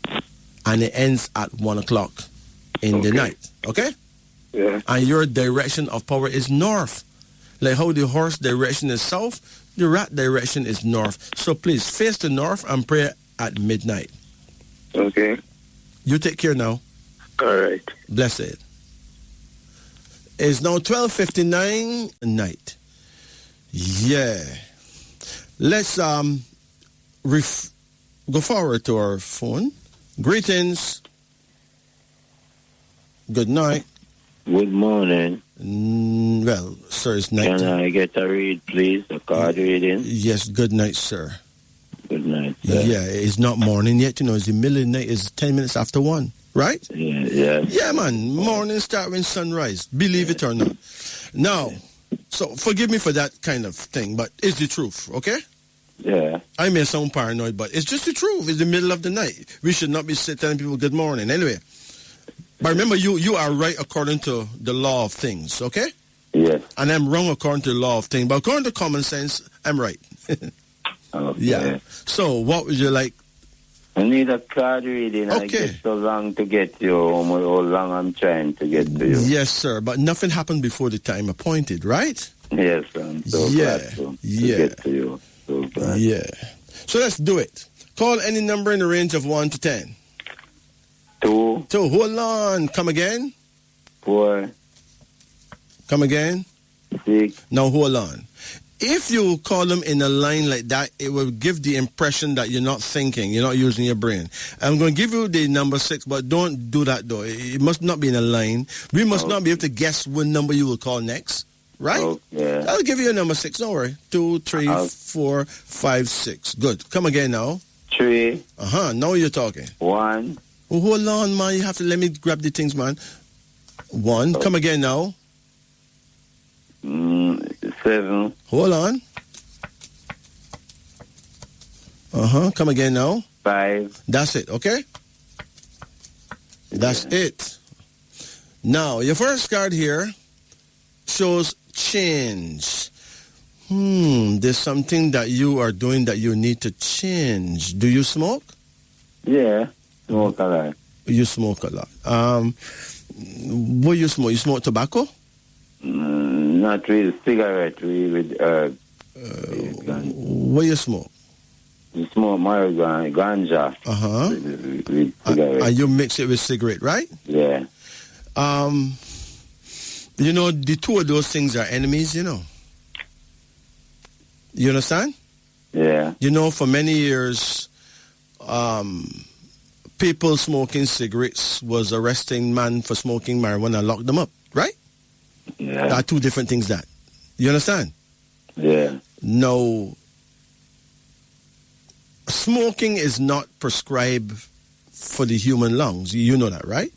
and it ends at 1 o'clock in the night. Okay? Yeah. And your direction of power is north. Like how the horse direction is south, the rat direction is north. So please face the north and pray at midnight. Okay. You take care now. All right. Blessed. It's now 12:59 at night. Yeah. Let's go forward to our phone. Greetings. Good night. Good morning. Well, sir, it's night. Can I get a read, please? A card reading? Yes, good night, sir. Good night, sir. Yeah, it's not morning yet. You know, it's the middle of the night. It's 10 minutes after 1, right? Yeah. Yeah, man. Morning start when sunrise. Believe it or not. Now, so forgive me for that kind of thing, but it's the truth, okay? Yeah. I may sound paranoid, but it's just the truth. It's the middle of the night. We should not be telling people good morning. Anyway, but remember, you are right according to the law of things, okay? Yes. And I'm wrong according to the law of things, but according to common sense, I'm right. Okay. Yeah. So, what would you like? I need a card reading. Okay. I get so long to get you. How long I'm trying to get to you. Yes, sir. But nothing happened before the time appointed, right? Yes, I'm so glad to get to you. So glad. Yeah. So let's do it. Call any number in the range of 1 to 10. 2. 2. Hold on. Come again. 4. Come again. 6. Now hold on. If you call them in a line like that, it will give the impression that you're not thinking, you're not using your brain. I'm going to give you the number 6, but don't do that though. It must not be in a line. We must not be able to guess what number you will call next, right? Okay. I'll give you a number 6. Don't worry. 2, 3, 4, 5, 6. Good. Come again now. 3. Now you're talking. 1. Oh, hold on, man. You have to let me grab the things, man. 1. Come again now. 7. Hold on. Come again now. 5. That's it, okay? That's it. Now, your first card here shows change. There's something that you are doing that you need to change. Do you smoke? Yeah, smoke a lot. You smoke a lot. What you smoke? You smoke tobacco? Not really. Cigarette, with herb. What you smoke? You smoke marijuana, ganja. With cigarette. And you mix it with cigarette, right? Yeah. You know, the two of those things are enemies, you know. You understand? Yeah. You know, for many years, people smoking cigarettes was arresting man for smoking marijuana and locked them up, right? Yeah. There are two different things that. You understand? Yeah. No. Smoking is not prescribed for the human lungs. You know that, right?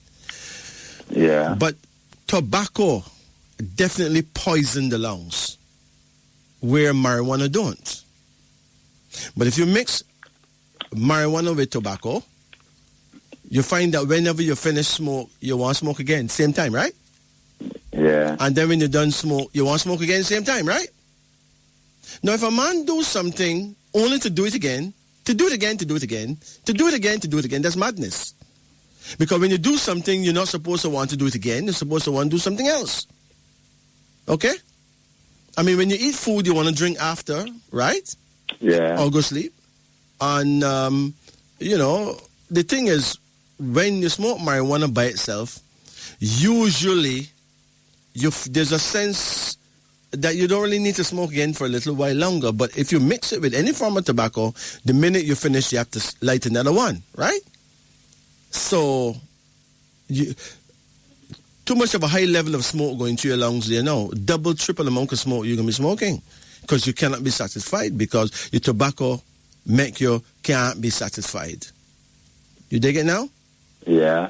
Yeah. But tobacco definitely poison the lungs, where marijuana don't. But if you mix marijuana with tobacco, you find that whenever you finish smoke, you want to smoke again, same time, right? Yeah. And then when you're done smoke, you want to smoke again, same time, right? Now, if a man do something only to do it again, to do it again, to do it again, to do it again, to do it again, that's madness. Because when you do something, you're not supposed to want to do it again. You're supposed to want to do something else. Okay? I mean, when you eat food, you want to drink after, right? Yeah. Or go sleep. And, the thing is, when you smoke marijuana by itself, usually there's a sense that you don't really need to smoke again for a little while longer. But if you mix it with any form of tobacco, the minute you finish, you have to light another one, right? So, too much of a high level of smoke going through your lungs, double, triple amount of smoke you're going to be smoking, because you cannot be satisfied, because your tobacco make you can't be satisfied. You dig it now? Yeah.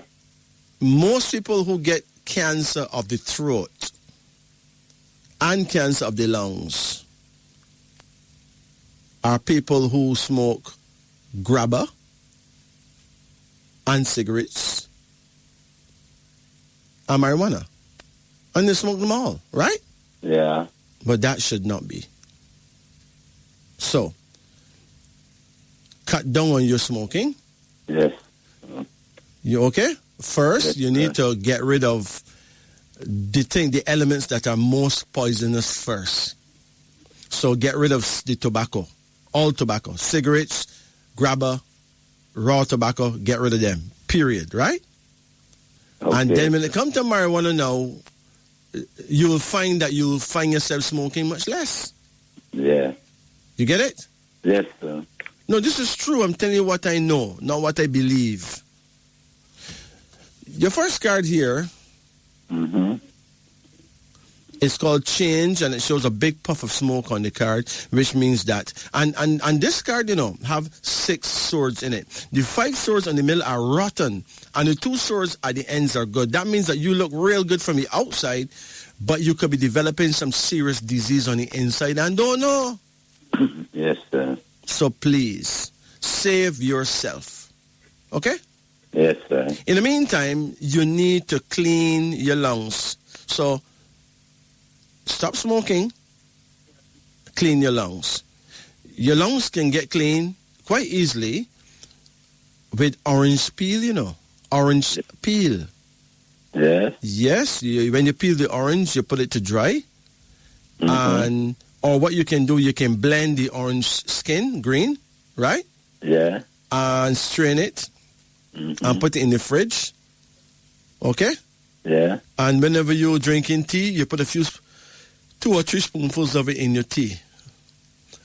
Most people who get cancer of the throat and cancer of the lungs are people who smoke grabber and cigarettes and marijuana. And they smoke them all, right? Yeah. But that should not be. So, cut down on your smoking. Yes. You okay? First, Yes, you need to get rid of the elements that are most poisonous first. So get rid of the tobacco, all tobacco, cigarettes, grabber, raw tobacco, get rid of them, period, right? Okay. And then when it comes to marijuana now, you'll find yourself smoking much less. Yeah. You get it? Yes, sir. No, this is true. I'm telling you what I know, not what I believe. Your first card here is called Change, and it shows a big puff of smoke on the card, which means that. And this card, have 6 swords in it. The 5 swords on the middle are rotten, and the 2 swords at the ends are good. That means that you look real good from the outside, but you could be developing some serious disease on the inside and don't know. Yes, sir. So please, save yourself. Okay? Yes, sir. In the meantime, you need to clean your lungs. So, stop smoking, clean your lungs. Your lungs can get clean quite easily with orange peel, Orange peel. Yes. Yes, when you peel the orange, you put it to dry. Or what you can do, you can blend the orange skin, green, right? Yeah. And strain it. And put it in the fridge. Okay? Yeah. And whenever you're drinking tea, you put 2 or 3 spoonfuls of it in your tea.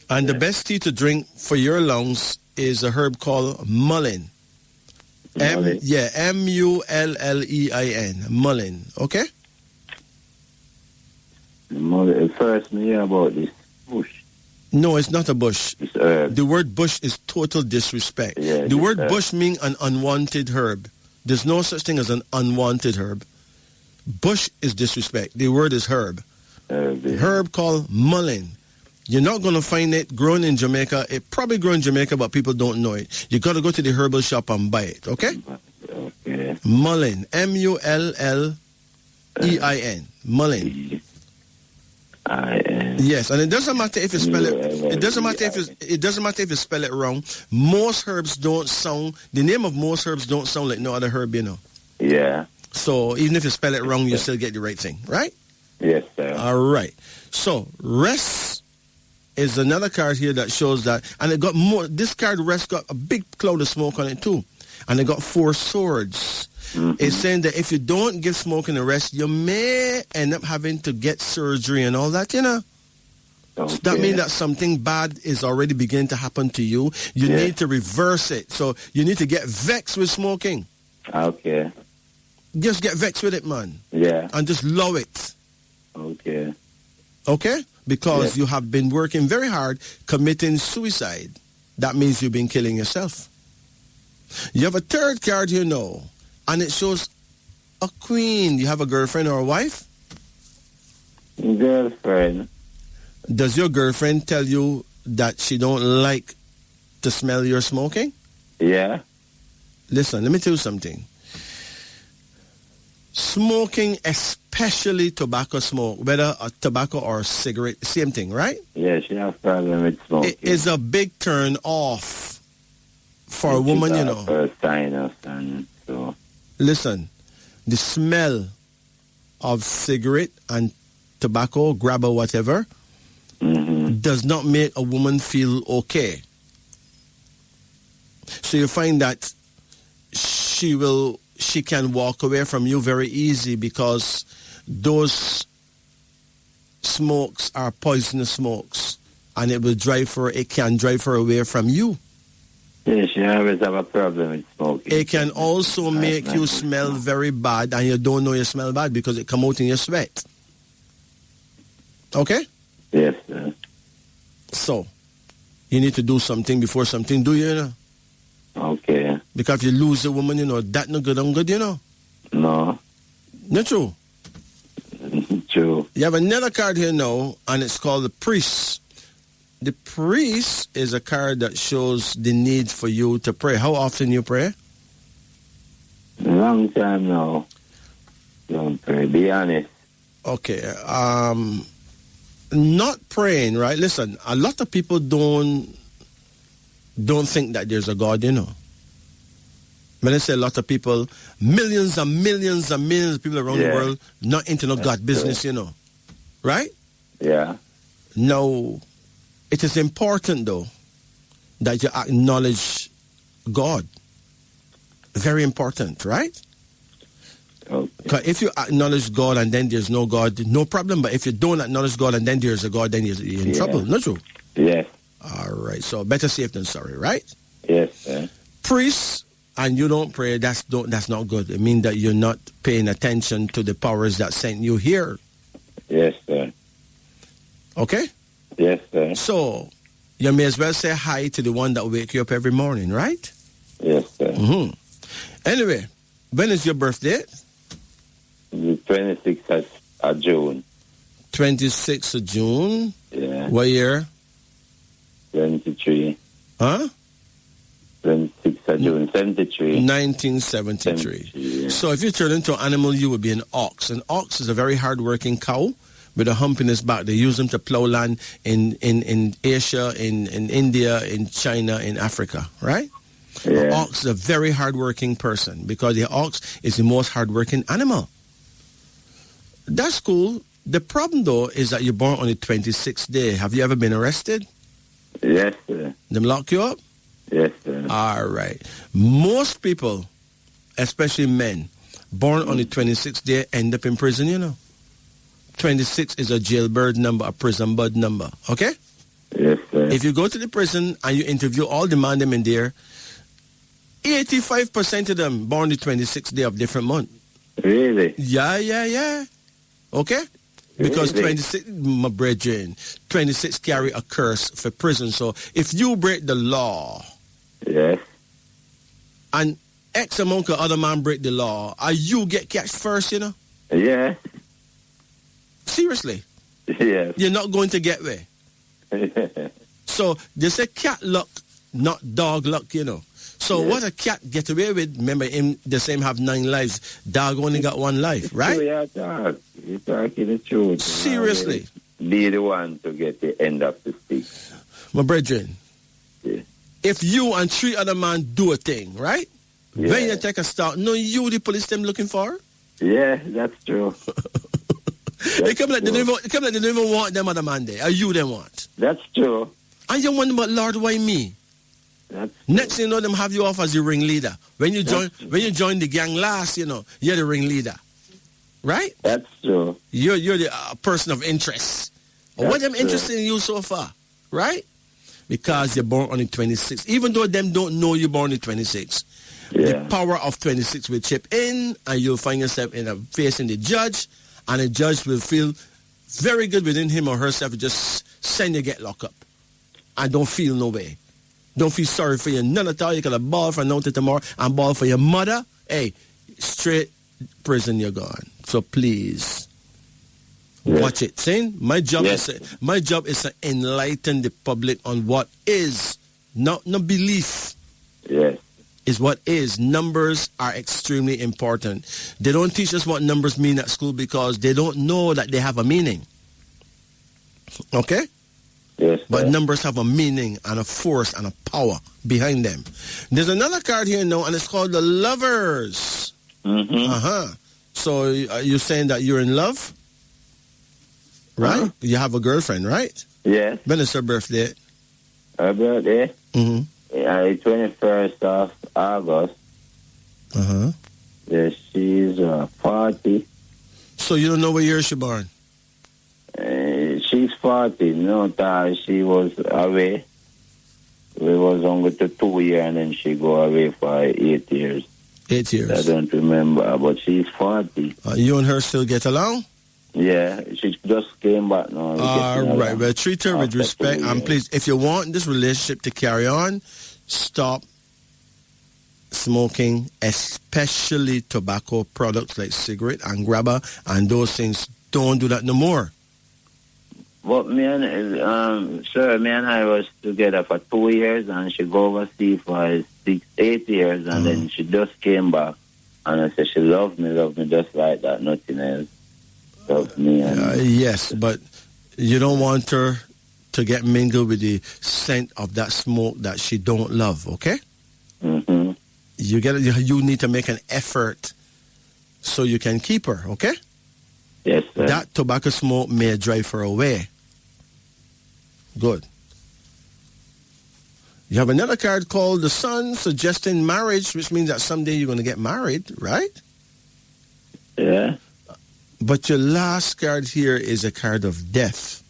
And the best tea to drink for your lungs is a herb called mullein. Mullein. M-U-L-L-E-I-N. Mullein. Okay? First, me hear about this bush. No, it's not a bush. It's herb. The word bush is total disrespect. Yeah, the word herb. bush means an unwanted herb. There's no such thing as an unwanted herb. Bush is disrespect. The word is herb. Herb called mullein. You're not going to find it grown in Jamaica. It probably grown in Jamaica, but people don't know it. You got to go to the herbal shop and buy it, okay? Okay. Mullein. M-U-L-L-E-I-N. Mullein. I-N. Yes, and it doesn't matter if you spell it. It doesn't matter if you spell it wrong. Most herbs don't sound. The name of most herbs don't sound like no other herb, Yeah. So even if you spell it wrong, you still get the right thing, right? Yes, sir. All right. So rest is another card here that shows that, and it got more. This card rest got a big cloud of smoke on it too, and it got 4 swords. It's saying that if you don't give smoking a rest, you may end up having to get surgery and all that, Okay. So that means that something bad is already beginning to happen to you. You need to reverse it. So you need to get vexed with smoking. Okay. Just get vexed with it, man. Yeah. And just love it. Okay. Okay? Because you have been working very hard committing suicide. That means you've been killing yourself. You have a third card, and it shows a queen. You have a girlfriend or a wife? Girlfriend. Does your girlfriend tell you that she don't like to smell your smoking? Yeah. Listen, let me tell you something. Smoking, especially tobacco smoke, whether a tobacco or a cigarette, same thing, right? Yeah, she has problem with smoking. It is a big turn off for a woman, For sinus and so. Listen, the smell of cigarette and tobacco, grab or whatever, does not make a woman feel okay. So you find that she can walk away from you very easy because those smokes are poisonous smokes, and it can drive her away from you. Yeah, she always have a problem with smoking. It can also make you smell very bad, and you don't know you smell bad because it come out in your sweat. Okay? Yes, sir. So, you need to do something before something do, you know? Okay. Because if you lose a woman, you know, that no good, I'm good, you know? No. Not true. True. You have another card here now, and it's called the Priest. The Priest is a card that shows the need for you to pray. How often you pray? Long time now. Don't pray. Be honest. Okay. Not praying, right? Listen, a lot of people don't think that there's a God, you know. When I say a lot of people, millions and millions and millions of people around the world not into no God business, you know. Right? Yeah. Now, it is important, though, that you acknowledge God. Very important, right? Okay. Because if you acknowledge God and then there's no God, no problem. But if you don't acknowledge God and then there's a God, then you're in trouble. Not true? Yes. All right. So better safe than sorry, right? Yes, sir. Priests and you don't pray, that's not good. It means that you're not paying attention to the powers that sent you here. Yes, sir. Okay? Yes, sir. So you may as well say hi to the one that wake you up every morning, right? Yes, sir. Mm-hmm. Anyway, when is your birthday? The 26th of June. 26th of June. Yeah. What year? 23. Huh? 26th of June, 73. 1973. Yeah. So if you turn into an animal, you would be an ox. An ox is a very hard-working cow with a hump in his back. They use them to plow land in Asia, in India, in China, in Africa, right? Yeah. An ox is a very hard-working person because the ox is the most hard-working animal. That's cool. The problem, though, is that you're born on the 26th day. Have you ever been arrested? Yes, sir. Them lock you up? Yes, sir. All right. Most people, especially men, born on the 26th day end up in prison, you know. 26 is a jailbird number, a prison bird number, okay? Yes, sir. If you go to the prison and you interview all the men them in there, 85% of them born the 26th day of different month. Really? Yeah. Okay? Because Really? 26, my brethren, 26 carry a curse for prison. So if you break the law, Yes. and X amount of other man break the law, you get catch first, you know? Yes. Seriously. Yes. You're not going to get away. So they say cat luck, not dog luck, you know. So Yes. what a cat get away with, remember him, the same have 9 lives. Dog only got 1 life, right? You're talking the truth. Seriously. Be the one to get the end of the stick. My brethren, Yeah. if you and 3 other men do a thing, right? Yeah. When you take a start, no, you the police them looking for? Yeah, that's true. They come like they don't even want them other man there. Or you them want. That's true. And you wonder, but Lord, why me? That's Next thing you know, them have you off as the ringleader. When you join the gang last, you know, you're the ringleader. Right? That's true. You're the person of interest. What them interested in you so far? Right? Because you're born on the 26th. Even though them don't know you're born on the 26th. Yeah. The power of 26 will chip in and you'll find yourself facing the judge, and the judge will feel very good within him or herself to just send you get locked up. And don't feel no way. Don't feel sorry for you. None at all. You got a ball for now to tomorrow and ball for your mother. Hey, straight prison you're gone. So please watch it. See? My job is to enlighten the public on what is, not belief. Yes. Is what is. Numbers are extremely important. They don't teach us what numbers mean at school because they don't know that they have a meaning. Okay? Yes. But sir. numbers have a meaning and a force and a power behind them. There's another card here now, and it's called the Lovers. Mm-hmm. So you're saying that you're in love? right? Huh? You have a girlfriend, right? Yes. When is her birthday? Her birthday? Mm-hmm. Yeah, 21st of August. Uh-huh. Yes, she's 40. So you don't know what year she born? She's 40. No, she was away. We was only to 2 years and then she go away for 8 years. 8 years. I don't remember, but she's 40. You and her still get along? Yeah, she just came back now. All right. Well, treat her with After respect. 2 And years. please, if you want this relationship to carry on, stop smoking, especially tobacco products like cigarette and grabber and those things. Don't do that no more. But me and I was together for 2 years and she go overseas for 8 years and then she just came back and I said she loved me just like that, nothing else. Loved me. And Yes, but you don't want her to get mingled with the scent of that smoke that she don't love, okay? Mm-hmm. You need to make an effort so you can keep her, okay? Yes, sir. That tobacco smoke may drive her away. Good. You have another card called the Sun, suggesting marriage, which means that someday you're going to get married, right? Yeah. But your last card here is a card of death.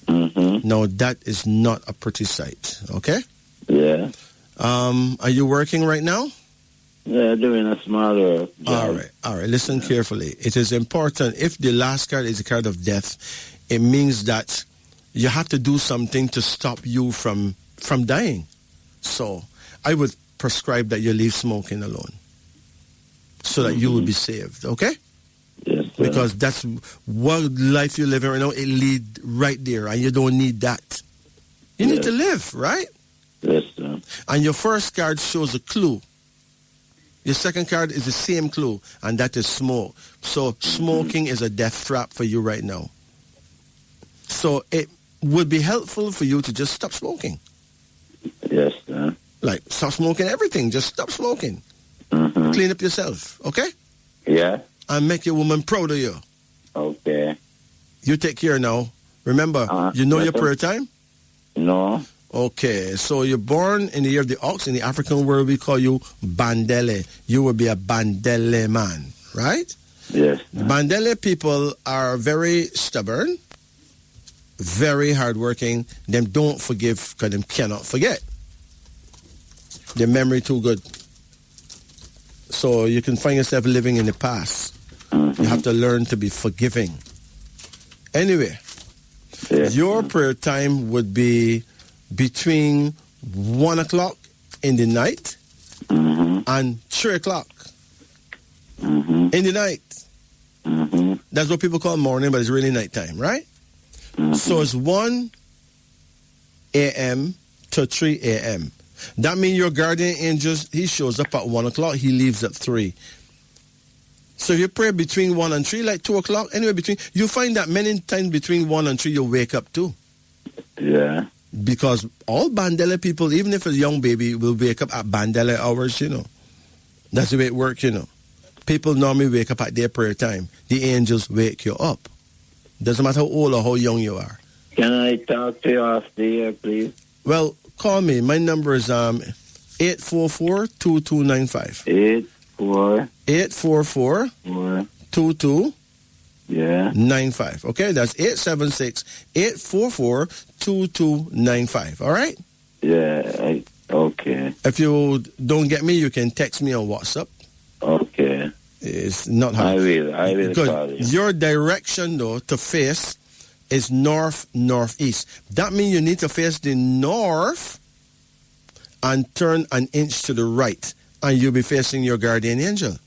Mm-hmm. Now, that is not a pretty sight, okay? Yeah. Are you working right now? Yeah, doing a small work job. All right. Listen carefully. It is important. If the last card is a card of death, it means that you have to do something to stop you from dying. So I would prescribe that you leave smoking alone so that you will be saved, okay? Yes, sir. Because that's what life you're living right now. It lead right there, and you don't need that. You need to live, right? Yes, sir. And your first card shows a clue. Your second card is the same clue, and that is smoke. So smoking is a death trap for you right now. So it would be helpful for you to just stop smoking. Yes, sir. Like, stop smoking everything. Just stop smoking. Mm-hmm. Clean up yourself, okay? Yeah. And make your woman proud of you. Okay. You take care now. Remember, you know your prayer time? No. Okay, so you're born in the year of the ox. In the African world, we call you Bandele. You will be a Bandele man, right? Yes. Bandele people are very stubborn, very hardworking. Them don't forgive because them cannot forget. Their memory too good. So you can find yourself living in the past. You have to learn to be forgiving. Anyway, your prayer time would be between 1 o'clock in the night and 3 o'clock in the night. That's what people call morning, but it's really nighttime, right? So it's 1 a.m. to 3 a.m. That means your guardian angel, he shows up at 1 o'clock, he leaves at 3. So if you pray between 1 and 3, like 2 o'clock, anywhere between, you find that many times between 1 and 3, you'll wake up too. Yeah. Because all Bandele people, even if it's a young baby, will wake up at Bandele hours, you know. That's the way it works, you know. People normally wake up at their prayer time. The angels wake you up. Doesn't matter how old or how young you are. Can I talk to you off the air, please? Well, call me. My number is 844-2295. 844-2295. Yeah. 95. Okay, that's 876-844-2295. All right? Yeah. Okay. If you don't get me, you can text me on WhatsApp. Okay. It's not hard. I will Good. call you. Your direction, though, to face is north-northeast. That means you need to face the north and turn an inch to the right, and you'll be facing your guardian angel.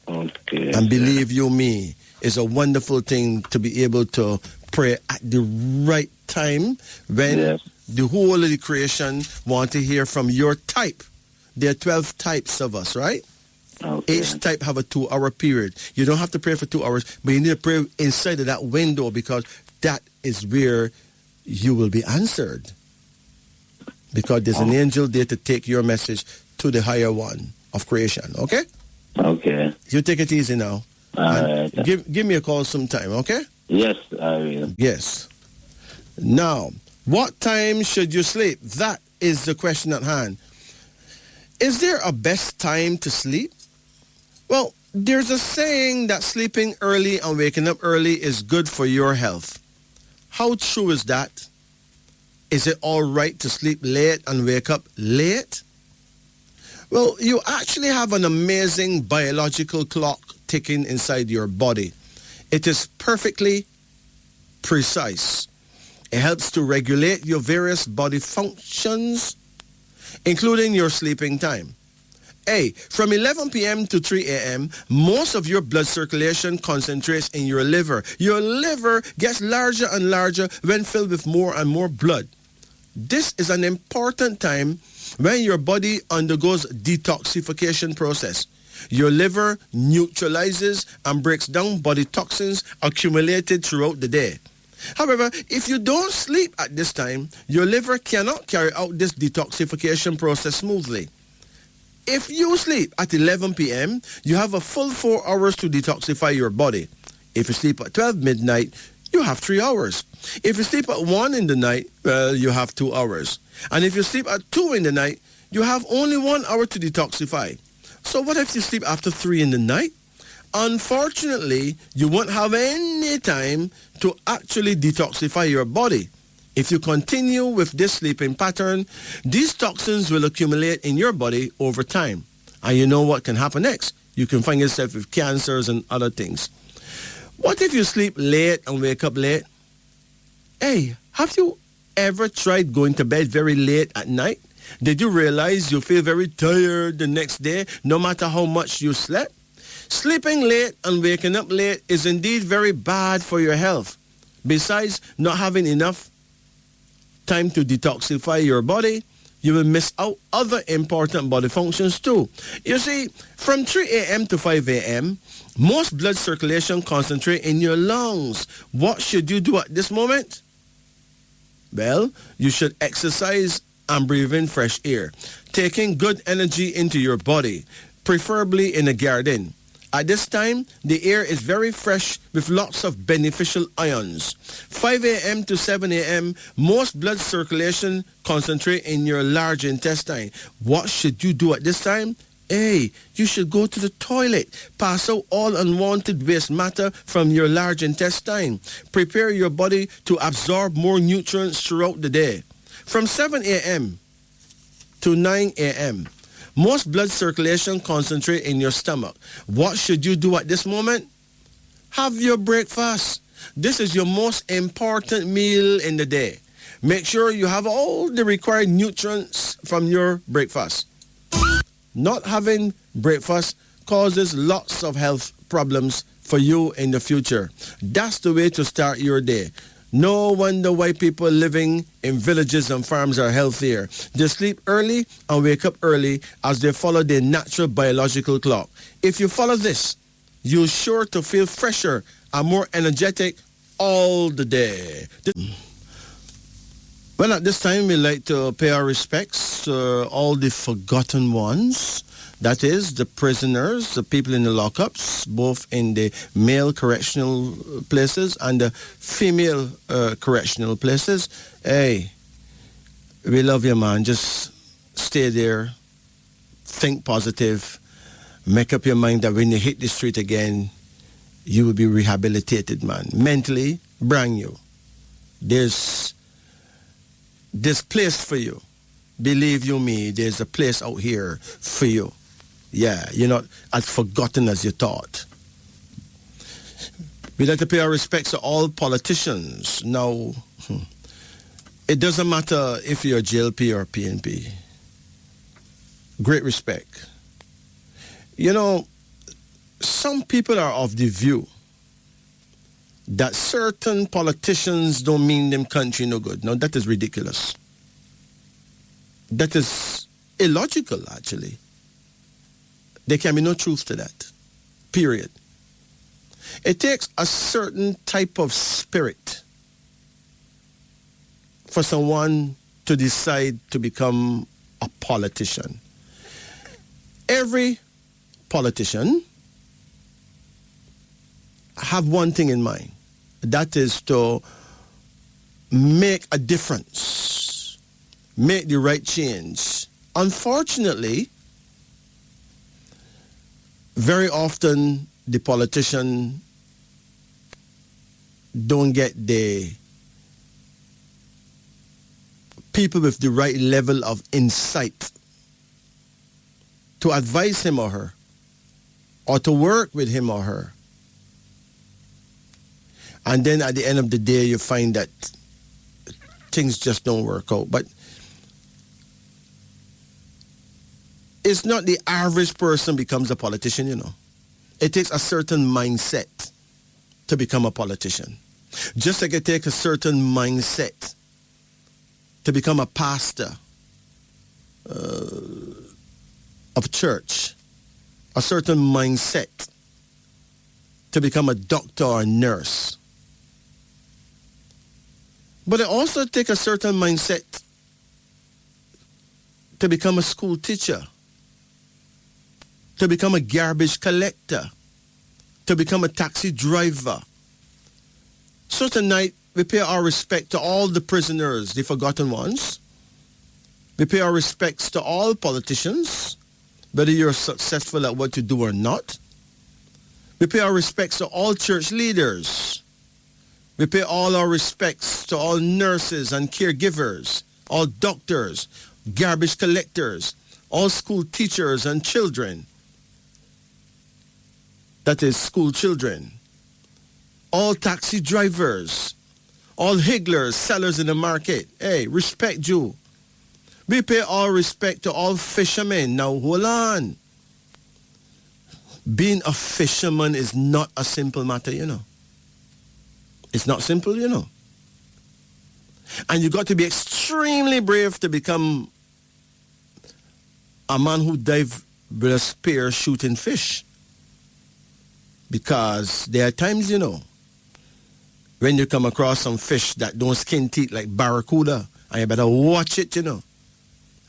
Okay. And believe you me, it's a wonderful thing to be able to pray at the right time when the whole of the creation want to hear from your type. There are 12 types of us, right? Okay. Each type have a 2-hour period. You don't have to pray for 2 hours, but you need to pray inside of that window because that is where you will be answered. Because there's an angel there to take your message to the higher one of creation, okay? Okay. You take it easy now. All right. Give me a call sometime, okay? Yes, I will. Yes. Now, what time should you sleep? That is the question at hand. Is there a best time to sleep? Well, there's a saying that sleeping early and waking up early is good for your health. How true is that? Is it all right to sleep late and wake up late? Well, you actually have an amazing biological clock ticking inside your body. It is perfectly precise. It helps to regulate your various body functions, including your sleeping time. From 11 p.m. to 3 a.m., most of your blood circulation concentrates in your liver. Your liver gets larger and larger when filled with more and more blood. This is an important time when your body undergoes detoxification process. Your liver neutralizes and breaks down body toxins accumulated throughout the day. However, if you don't sleep at this time, your liver cannot carry out this detoxification process smoothly. If you sleep at 11 p.m., you have a full 4 hours to detoxify your body. If you sleep at 12 midnight, you have 3 hours. If you sleep at 1 in the night, well, you have 2 hours. And if you sleep at 2 in the night, you have only 1 hour to detoxify. So what if you sleep after 3 in the night? Unfortunately, you won't have any time to actually detoxify your body. If you continue with this sleeping pattern, these toxins will accumulate in your body over time. And you know what can happen next? You can find yourself with cancers and other things. What if you sleep late and wake up late? Have you ever tried going to bed very late at night? Did you realize you feel very tired the next day, no matter how much you slept? Sleeping late and waking up late is indeed very bad for your health. Besides not having enough time to detoxify your body, you will miss out other important body functions too. You see, from 3 a.m. to 5 a.m., most blood circulation concentrate in your lungs. What should you do at this moment? Well, you should exercise and breathe in fresh air, taking good energy into your body, preferably in a garden. At this time, the air is very fresh with lots of beneficial ions. 5 a.m. to 7 a.m., most blood circulation concentrate in your large intestine. What should you do at this time? You should go to the toilet. Pass out all unwanted waste matter from your large intestine. Prepare your body to absorb more nutrients throughout the day. From 7 a.m. to 9 a.m., most blood circulation concentrate in your stomach. What should you do at this moment? Have your breakfast. This is your most important meal in the day. Make sure you have all the required nutrients from your breakfast. Not having breakfast causes lots of health problems for you in the future. That's the way to start your day. No wonder why people living in villages and farms are healthier. They sleep early and wake up early as they follow their natural biological clock. If you follow this, you're sure to feel fresher and more energetic all the day. Well, at this time, we'd like to pay our respects to all the forgotten ones. That is, the prisoners, the people in the lockups, both in the male correctional places and the female correctional places. Hey, we love you, man. Just stay there. Think positive. Make up your mind that when you hit the street again, you will be rehabilitated, man. Mentally, brand new. There's place for you. Believe you me, there's a place out here for you. Yeah, you're not as forgotten as you thought. We'd like to pay our respects to all politicians. Now, it doesn't matter if you're JLP or PNP. Great respect. You know, some people are of the view that certain politicians don't mean them country no good. Now, that is ridiculous. That is illogical, actually. There can be no truth to that. Period. It takes a certain type of spirit for someone to decide to become a politician. Every politician have one thing in mind. That is to make a difference, make the right change. Unfortunately, very often the politician don't get the people with the right level of insight to advise him or her, or to work with him or her. And then at the end of the day, you find that things just don't work out. But it's not the average person becomes a politician, you know. It takes a certain mindset to become a politician. Just like it takes a certain mindset to become a pastor of church, a certain mindset to become a doctor or a nurse. But it also takes a certain mindset to become a school teacher, to become a garbage collector, to become a taxi driver. So tonight, we pay our respect to all the prisoners, the forgotten ones. We pay our respects to all politicians, whether you're successful at what you do or not. We pay our respects to all church leaders. We pay all our respects to all nurses and caregivers, all doctors, garbage collectors, all school teachers and children. That is, school children. All taxi drivers, all higglers, sellers in the market. Hey, respect you. We pay all respect to all fishermen. Now, hold on. Being a fisherman is not a simple matter, you know. It's not simple, you know. And you got to be extremely brave to become a man who dives with a spear shooting fish. Because there are times, you know, when you come across some fish that don't skin teeth like barracuda, and you better watch it, you know.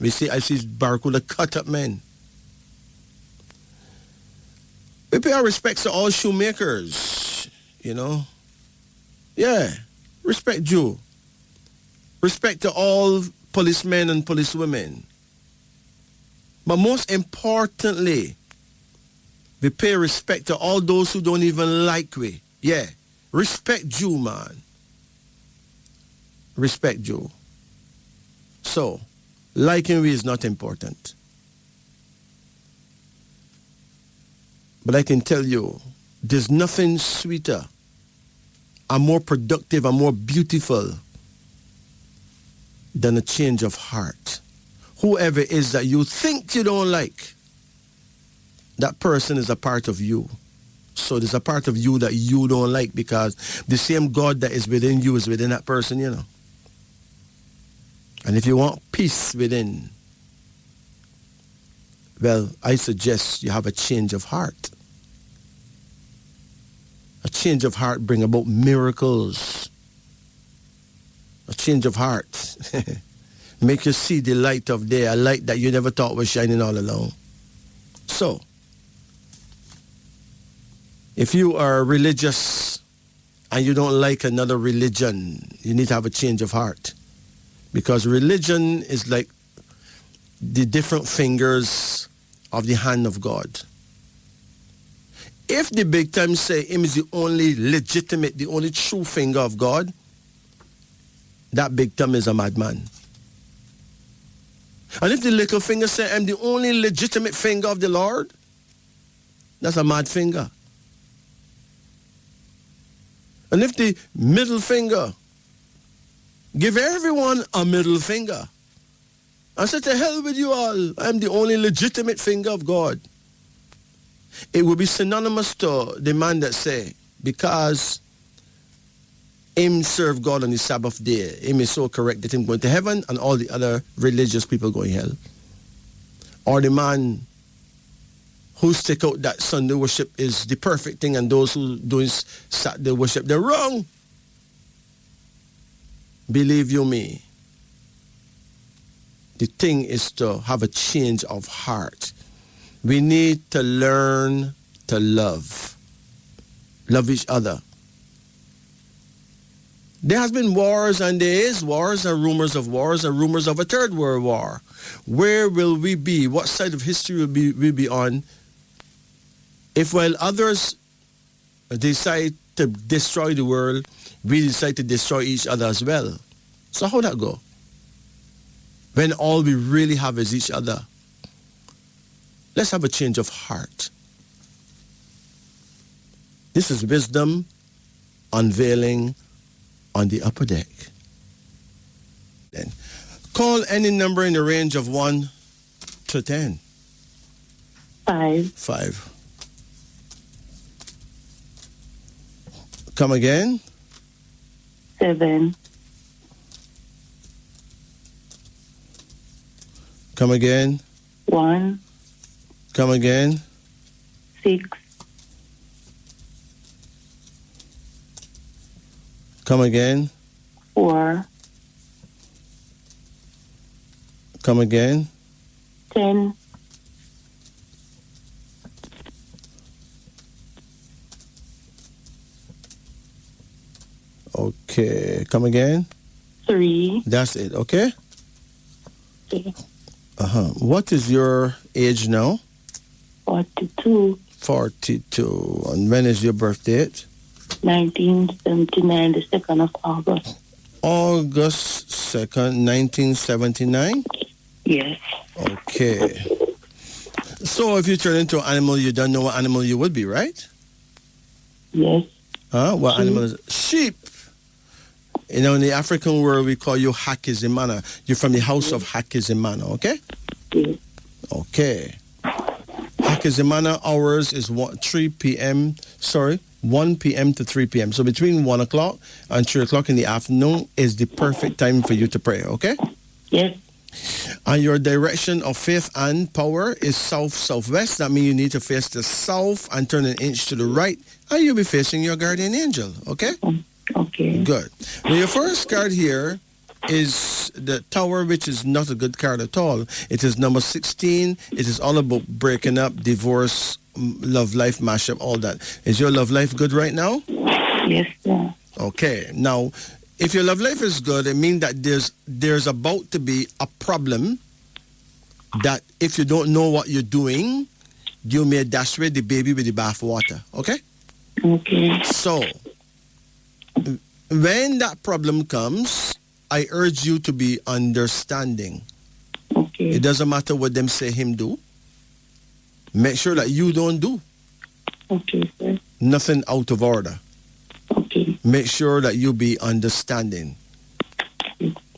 I see barracuda cut up men. We pay our respects to all shoemakers, you know. Yeah, respect you. Respect to all policemen and policewomen. But most importantly, we pay respect to all those who don't even like we. Yeah, respect you, man. Respect you. So, liking we is not important. But I can tell you, there's nothing sweeter and more productive and more beautiful than a change of heart. Whoever it is that you think you don't like, that person is a part of you. So there's a part of you that you don't like because the same God that is within you is within that person, you know. And if you want peace within, well, I suggest you have a change of heart. A change of heart bring about miracles. A change of heart make you see the light of day, a light that you never thought was shining all along. So, if you are religious and you don't like another religion, you need to have a change of heart. Because religion is like the different fingers of the hand of God. If the big time say him is the only legitimate, the only true finger of God, that big time is a madman. And if the little finger say I'm the only legitimate finger of the Lord, that's a mad finger. And if the middle finger give everyone a middle finger and say to hell with you all, I'm the only legitimate finger of God, it will be synonymous to the man that say, because him serve God on the Sabbath day, him is so correct that him going to heaven and all the other religious people going hell. Or the man who stick out that Sunday worship is the perfect thing and those who doing Saturday worship, they're wrong. Believe you me, the thing is to have a change of heart. We need to learn to love. Love each other. There has been wars, and there is wars and rumors of a third world war. Where will we be? What side of history will we be on if while others decide to destroy the world, we decide to destroy each other as well? So how that go? When all we really have is each other. Let's have a change of heart. This is wisdom unveiling on the upper deck. Then call any number in the range of 1 to 10. 5. 5. Come again. 7. Come again. 1. Come again. 6. Come again. 4. Come again. 10. Okay. Come again. 3. That's it. Okay. Okay. What is your age now? 42. 42. And when is your birth date? 1979, the 2nd of August. August 2nd, 1979? Yes. Okay. So if you turn into an animal, you don't know what animal you would be, right? Yes. What Sheep. animal is it? Sheep. You know, in the African world, we call you Hakizimana. You're from the house of Hakizimana, okay? Yes. Okay. Hakizimana hours is 1 p.m. to 3 p.m. So between 1 o'clock and 3 o'clock in the afternoon is the perfect time for you to pray, okay? Yes. And your direction of faith and power is south-southwest. That means you need to face the south and turn an inch to the right, and you'll be facing your guardian angel, okay? Okay. Good. Now, your first card here is the Tower, which is not a good card at all. It is number 16. It is all about breaking up, divorce, love life, mashup, all that. Is your love life good right now? Yes, sir. Okay. Now, if your love life is good, it means that there's about to be a problem that if you don't know what you're doing, you may dash away the baby with the bath water. Okay? Okay. So, when that problem comes, I urge you to be understanding. Okay. It doesn't matter what them say him do. Make sure that you don't do Okay, sir. nothing out of order. Okay. Make sure that you be understanding.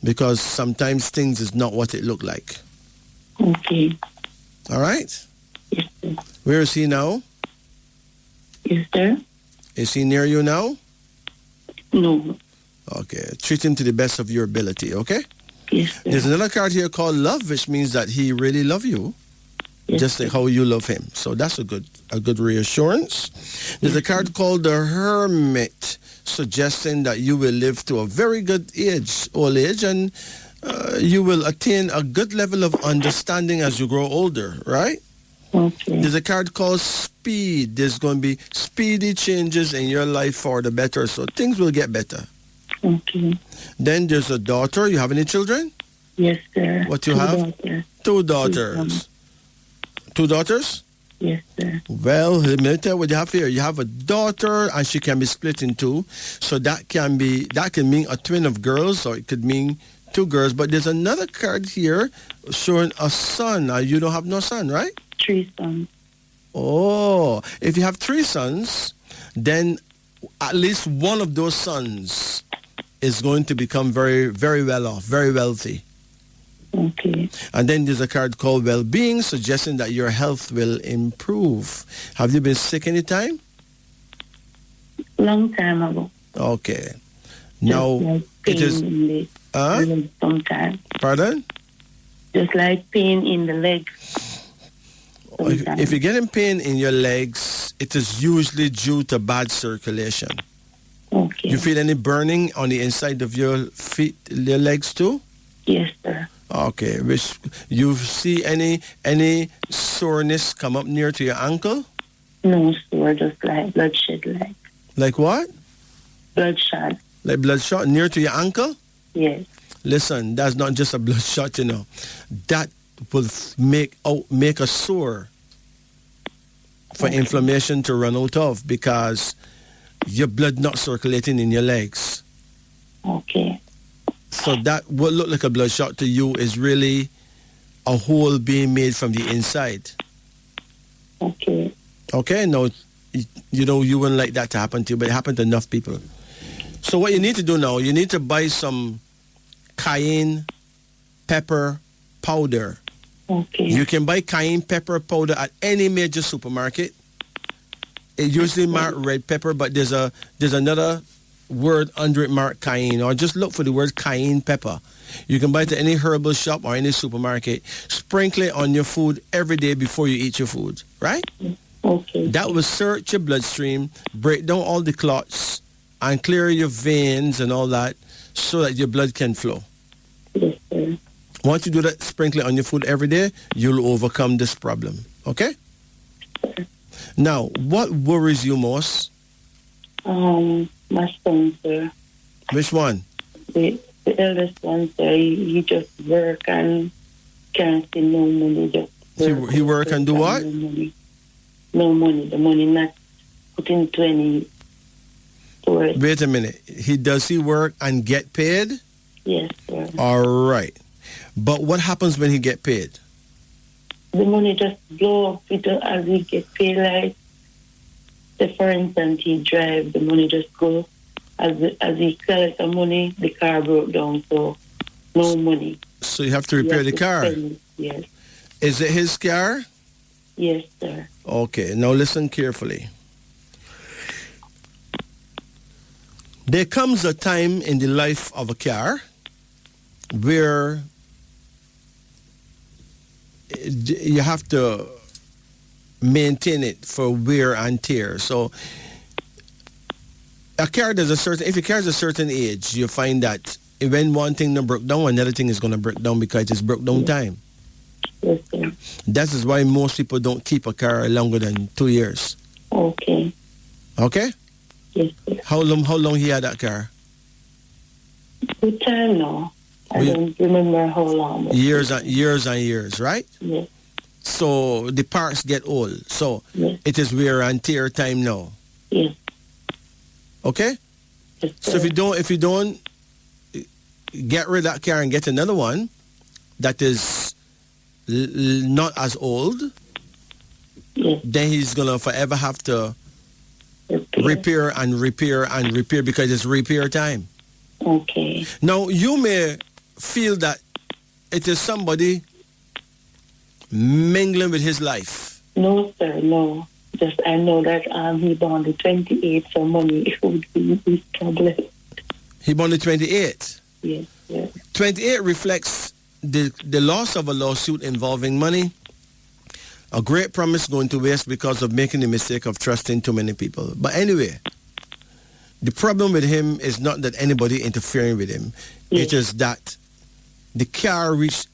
Because sometimes things is not what it look like. Okay. All right? Yes, sir. Where is he now? Yes, sir. Is he near you now? No. Okay. Treat him to the best of your ability, okay? Yes, sir. There's another card here called love, which means that he really love you. Yes, Just like how you love him. So that's a good reassurance. There's a card called the Hermit, suggesting that you will live to a very good old age, and you will attain a good level of understanding as you grow older, right? Okay. There's a card called Speed. There's going to be speedy changes in your life for the better, so things will get better. Okay. Then there's a daughter. You have any children? Yes, sir. What you 2 have? daughters. 2 daughters. 2 daughters? Yes, sir. Well, let me tell you what you have here. You have a daughter, and she can be split in 2. So that can mean a twin of girls, or it could mean 2 girls. But there's another card here showing a son. Now, you don't have no son, right? 3 sons. Oh, if you have 3 sons, then at least one of those sons is going to become very, very well off, very wealthy. Okay. And then there's a card called well-being, suggesting that your health will improve. Have you been sick any time? Long time ago. Okay. Just Now, like it pain is... in the leg sometimes. Pardon? Just like pain in the leg. If you're getting pain in your legs, it is usually due to bad circulation. Okay. You feel any burning on the inside of your feet, your legs too? Yes, sir. Okay. You see any soreness come up near to your ankle? No, sir. Just like bloodshed, like. Like what? Bloodshot. Like bloodshot near to your ankle? Yes. Listen, that's not just a bloodshot, you know. That will make a sore for inflammation to run out of because your blood not circulating in your legs. Okay. So that what look like a bloodshot to you is really a hole being made from the inside. Okay. Okay, no, you know, you wouldn't like that to happen to you, but it happened to enough people. So what you need to do now, you need to buy some cayenne pepper powder. Okay. You can buy cayenne pepper powder at any major supermarket. It usually marked red pepper, but there's another word under it marked cayenne, or just look for the word cayenne pepper. You can buy it at any herbal shop or any supermarket. Sprinkle it on your food every day before you eat your food, right? Okay. That will search your bloodstream, break down all the clots, and clear your veins and all that so that your blood can flow. Yes, sir. Once you do that, sprinkle it on your food every day, you'll overcome this problem, okay? Now, what worries you most? My son, sir. Which one? The eldest one, sir, he just work and can't see no money. Just He work and do what? No money. No money. The money not put into any storage. Wait a minute. Does he work and get paid? Yes, sir. All right. But what happens when he get paid? The money just blow up as he get paid. Like, say for instance, he drive, the money just go. As he collect the money, the car broke down, so no money. So you have to repair the car? Yes. Is it his car? Yes, sir. Okay, now listen carefully. There comes a time in the life of a car where you have to maintain it for wear and tear. So a car if a car is a certain age, you find that when one thing not broke down, another thing is going to break down because it's broke down time. Yes, sir. That is why most people don't keep a car longer than 2 years. Okay. Okay? Yes, sir. How long he had that car? Good time now. I don't remember how long. Years and years, right? Yes. So the parts get old. So Yes. it is wear and tear time now. Yes. Okay? Yes, So if you don't get rid of that car and get another one that is not as old, yes, then he's gonna forever have to repair. repair because it's repair time. Okay. Now you may feel that it is somebody mingling with his life. No, sir, no. Just I know that he born the 28, so money would be his problem. He born the 28. Yes, yes. 28 reflects the loss of a lawsuit involving money, a great promise going to waste because of making the mistake of trusting too many people. But anyway, the problem with him is not that anybody interfering with him. Yes. It is that the car reached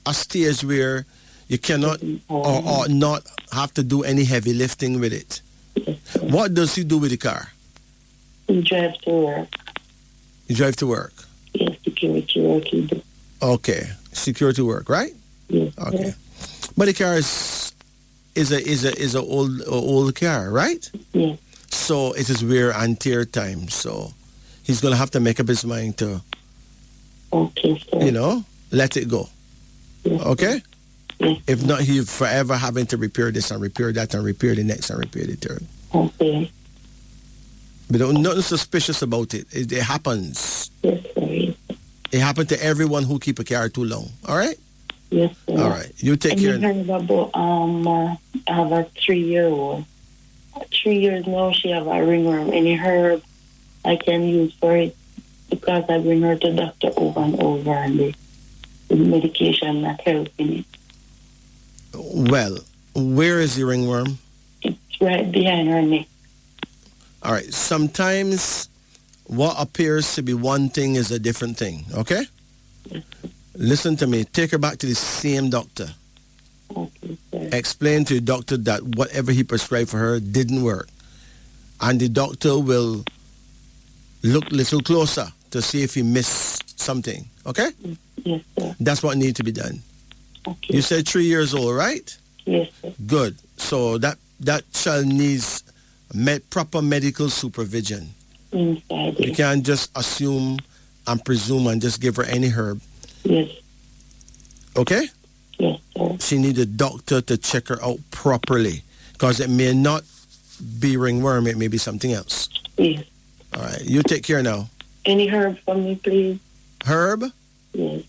a stage where you cannot or not have to do any heavy lifting with it. Yes, sir. What does he do with the car? He drives to work. He drives to work. Yes, security work he do. Okay, security work, right? Yes. Okay, but the car is a old car, right? Yes. So it is wear and tear time. So he's gonna have to make up his mind to, Okay, sir. let it go. Yes. Okay. Yes. If not, he's forever having to repair this and repair that and repair the next and repair the third. Okay. But nothing suspicious about it. It happens. Yes, sir. Yes. It happened to everyone who keep a car too long. All right? Yes, sir. All right. You take And care. you heard about I have a 3-year-old. 3 years now she have a ringworm. Any herb I can use for it because I bring her to doctor over and over and the medication not helping it. Well, where is the ringworm? It's right behind her neck. All right. Sometimes what appears to be one thing is a different thing. Okay? Listen to me. Take her back to the same doctor. Okay, sir. Explain to the doctor that whatever he prescribed for her didn't work. And the doctor will look a little closer to see if he missed something. Okay? Yes, sir. That's what needs to be done. Okay. You said 3 years old, right? Yes, sir. Good. So that child needs proper medical supervision. Inside. You can't just assume and presume and just give her any herb. Yes. Okay? Yes, sir. She needs a doctor to check her out properly, because it may not be ringworm, it may be something else. Yes. All right. You take care now. Any herb for me, please? Herb? Yes.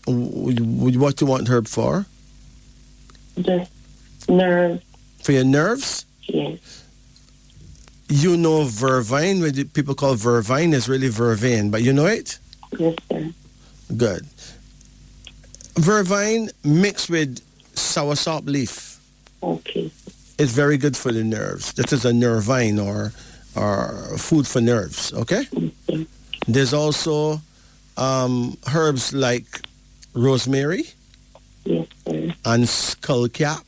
What you want herb for? The nerve. For your nerves? Yes. You know vervine, what people call vervine is really vervain, but you know it? Yes, sir. Good. Vervine mixed with soursop leaf. Okay. It's very good for the nerves. That is a nervine or food for nerves, okay? Okay. There's also herbs like rosemary Yes, sir. and skullcap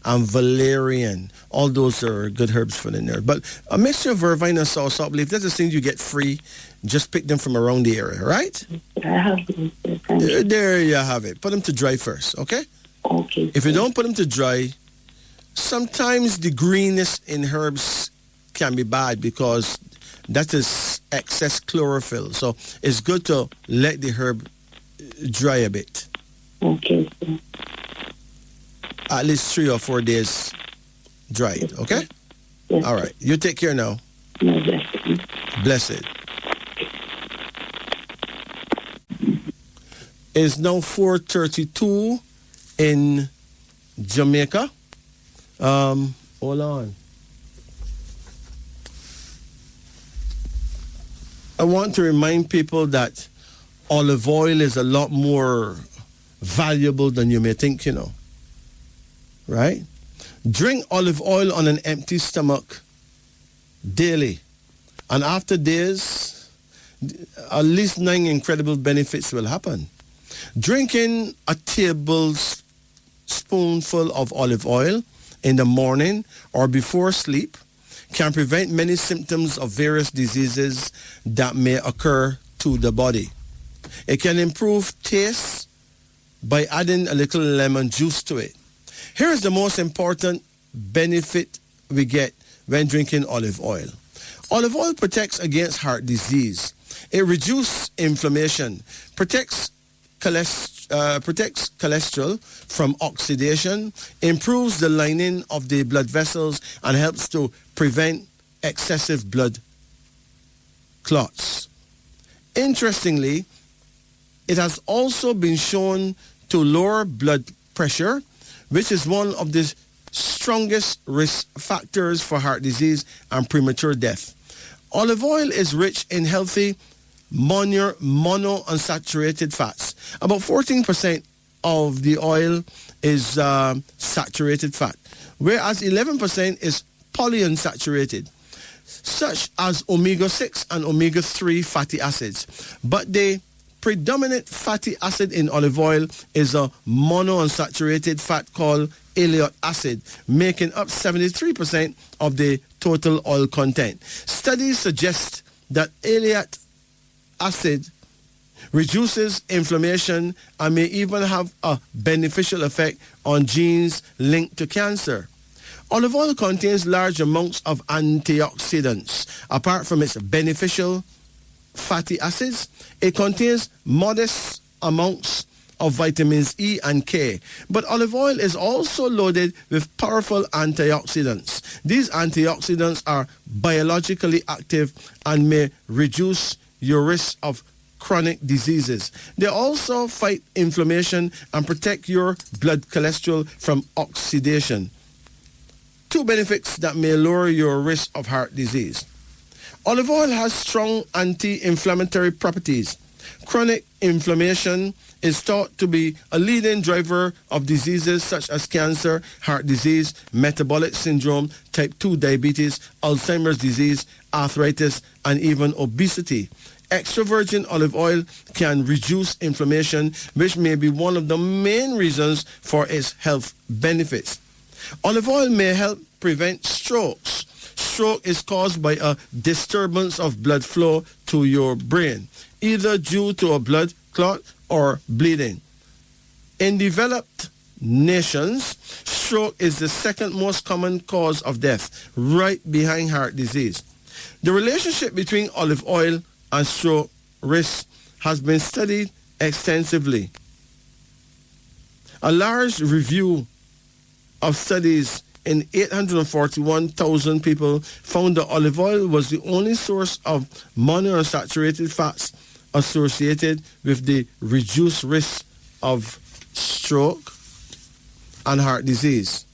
and valerian. All those are good herbs for the nerve. But a mixture of vervine and soursop leaf, that's the things you get free. Just pick them from around the area, right? I have them, sir. Thank you. There you have it. Put them to dry first, okay? Okay. If you sir. don't put them to dry, sometimes the greenness in herbs can be bad because that is excess chlorophyll. So it's good to let the herb dry a bit. Okay, sir. At least 3 or 4 days dried, okay? Yes, All right. You take care now. No, blessing. Blessed. It's now 4:32 in Jamaica. Hold on. I want to remind people that olive oil is a lot more valuable than you may think, you know. Right? Drink olive oil on an empty stomach daily. And after days, at least 9 incredible benefits will happen. Drinking a tablespoonful of olive oil in the morning or before sleep can prevent many symptoms of various diseases that may occur to the body. It can improve taste by adding a little lemon juice to it. Here is the most important benefit we get when drinking olive oil. Olive oil protects against heart disease. It reduces inflammation, protects cholesterol from oxidation, improves the lining of the blood vessels, and helps to prevent excessive blood clots. Interestingly, it has also been shown to lower blood pressure, which is one of the strongest risk factors for heart disease and premature death. Olive oil is rich in healthy monounsaturated fats. About 14% of the oil is saturated fat, whereas 11% is polyunsaturated, such as omega-6 and omega-3 fatty acids. But the predominant fatty acid in olive oil is a monounsaturated fat called aleoic acid, making up 73% of the total oil content. Studies suggest that aleoic acid reduces inflammation and may even have a beneficial effect on genes linked to cancer. Olive oil contains large amounts of antioxidants. Apart from its beneficial fatty acids, it contains modest amounts of vitamins E and K. But olive oil is also loaded with powerful antioxidants. These antioxidants are biologically active and may reduce your risk of chronic diseases. They also fight inflammation and protect your blood cholesterol from oxidation. 2 benefits that may lower your risk of heart disease. Olive oil has strong anti-inflammatory properties. Chronic inflammation is thought to be a leading driver of diseases such as cancer, heart disease, metabolic syndrome, type 2 diabetes, Alzheimer's disease, arthritis, and even obesity. Extra virgin olive oil can reduce inflammation, which may be one of the main reasons for its health benefits. Olive oil may help prevent strokes. stroke is caused by a disturbance of blood flow to your brain, either due to a blood clot or bleeding. In developed nations, stroke is the second most common cause of death, right behind heart disease. The relationship between olive oil and stroke risk has been studied extensively. A large review of studies in 841,000 people found that olive oil was the only source of monounsaturated fats associated with the reduced risk of stroke and heart disease.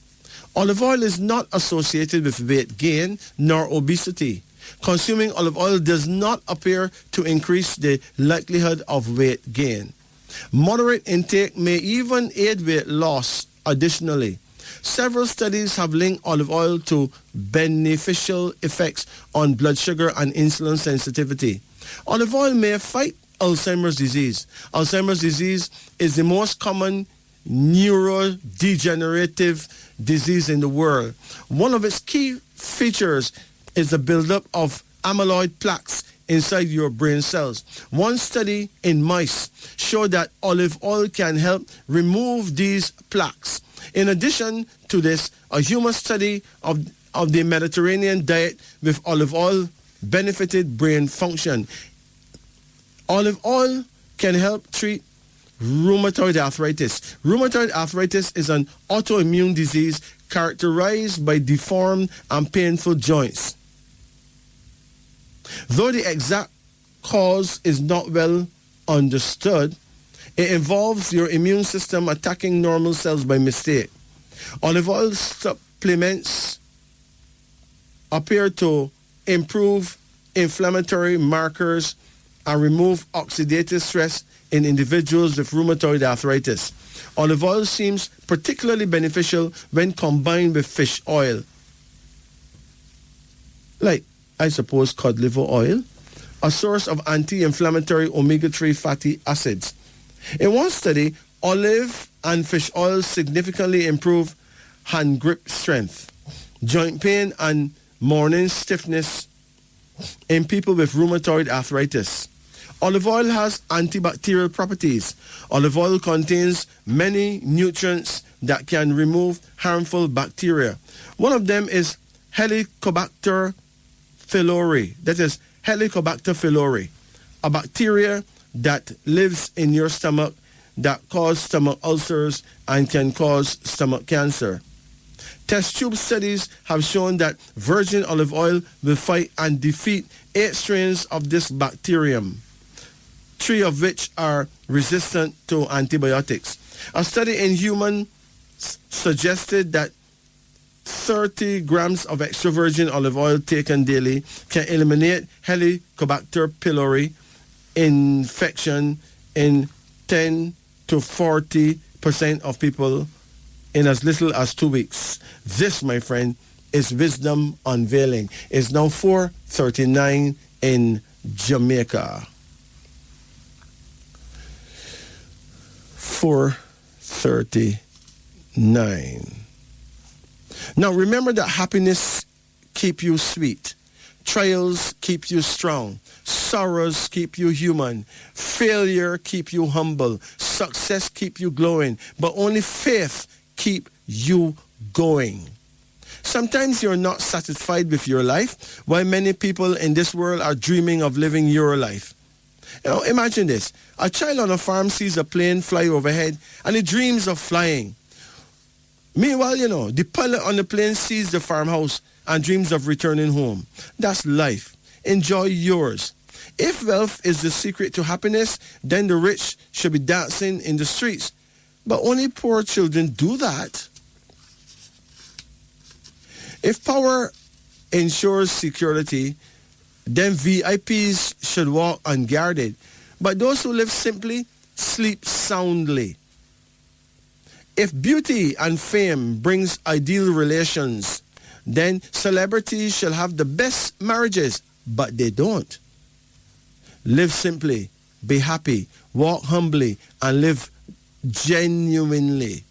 Olive oil is not associated with weight gain nor obesity. Consuming olive oil does not appear to increase the likelihood of weight gain. Moderate intake may even aid weight loss additionally. Several studies have linked olive oil to beneficial effects on blood sugar and insulin sensitivity. Olive oil may fight Alzheimer's disease. Alzheimer's disease is the most common neurodegenerative disease in the world. One of its key features is the buildup of amyloid plaques inside your brain cells. One study in mice showed that olive oil can help remove these plaques. In addition to this, a human study of the Mediterranean diet with olive oil benefited brain function. Olive oil can help treat rheumatoid arthritis. Rheumatoid arthritis is an autoimmune disease characterized by deformed and painful joints. Though the exact cause is not well understood, it involves your immune system attacking normal cells by mistake. Olive oil supplements appear to improve inflammatory markers and remove oxidative stress in individuals with rheumatoid arthritis. Olive oil seems particularly beneficial when combined with fish oil, like, I suppose, cod liver oil, a source of anti-inflammatory omega-3 fatty acids. In one study, olive and fish oil significantly improve hand grip strength, joint pain, and morning stiffness in people with rheumatoid arthritis. Olive oil has antibacterial properties. Olive oil contains many nutrients that can remove harmful bacteria. One of them is Helicobacter pylori, that is Helicobacter pylori, a bacteria that lives in your stomach that cause stomach ulcers and can cause stomach cancer. Test tube studies have shown that virgin olive oil will fight and defeat 8 strains of this bacterium, 3 of which are resistant to antibiotics. A study in humans suggested that 30 grams of extra virgin olive oil taken daily can eliminate Helicobacter pylori infection in 10 to 40% of people in as little as 2 weeks. This, my friend, is Wisdom Unveiling. It's now 4:39 in Jamaica. 4:39. Now remember that happiness keep you sweet. Trials keep you strong. Sorrows keep you human. Failure keep you humble. Success keep you glowing. But only faith keep you going. Sometimes you're not satisfied with your life, while many people in this world are dreaming of living your life. You know, imagine this. A child on a farm sees a plane fly overhead and he dreams of flying. Meanwhile, the pilot on the plane sees the farmhouse and dreams of returning home. That's life. Enjoy yours. If wealth is the secret to happiness, then the rich should be dancing in the streets. But only poor children do that. If power ensures security, then VIPs should walk unguarded. But those who live simply sleep soundly. If beauty and fame brings ideal relations, then celebrities shall have the best marriages, but they don't. Live simply, be happy, walk humbly, and live genuinely.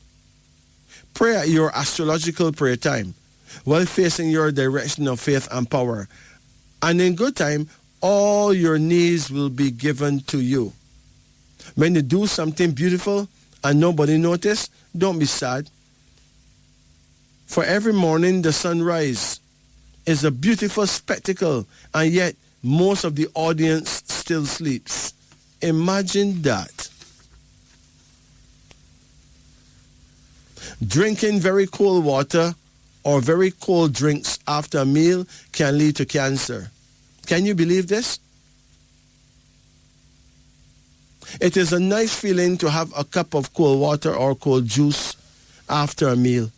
Pray at your astrological prayer time. while facing your direction of faith and power. And in good time, all your needs will be given to you. When you do something beautiful and nobody notice, don't be sad. For every morning the sunrise is a beautiful spectacle, and yet most of the audience still sleeps. Imagine that. Drinking very cold water or very cold drinks after a meal can lead to cancer. Can you believe this? It is a nice feeling to have a cup of cold water or cold juice after a meal.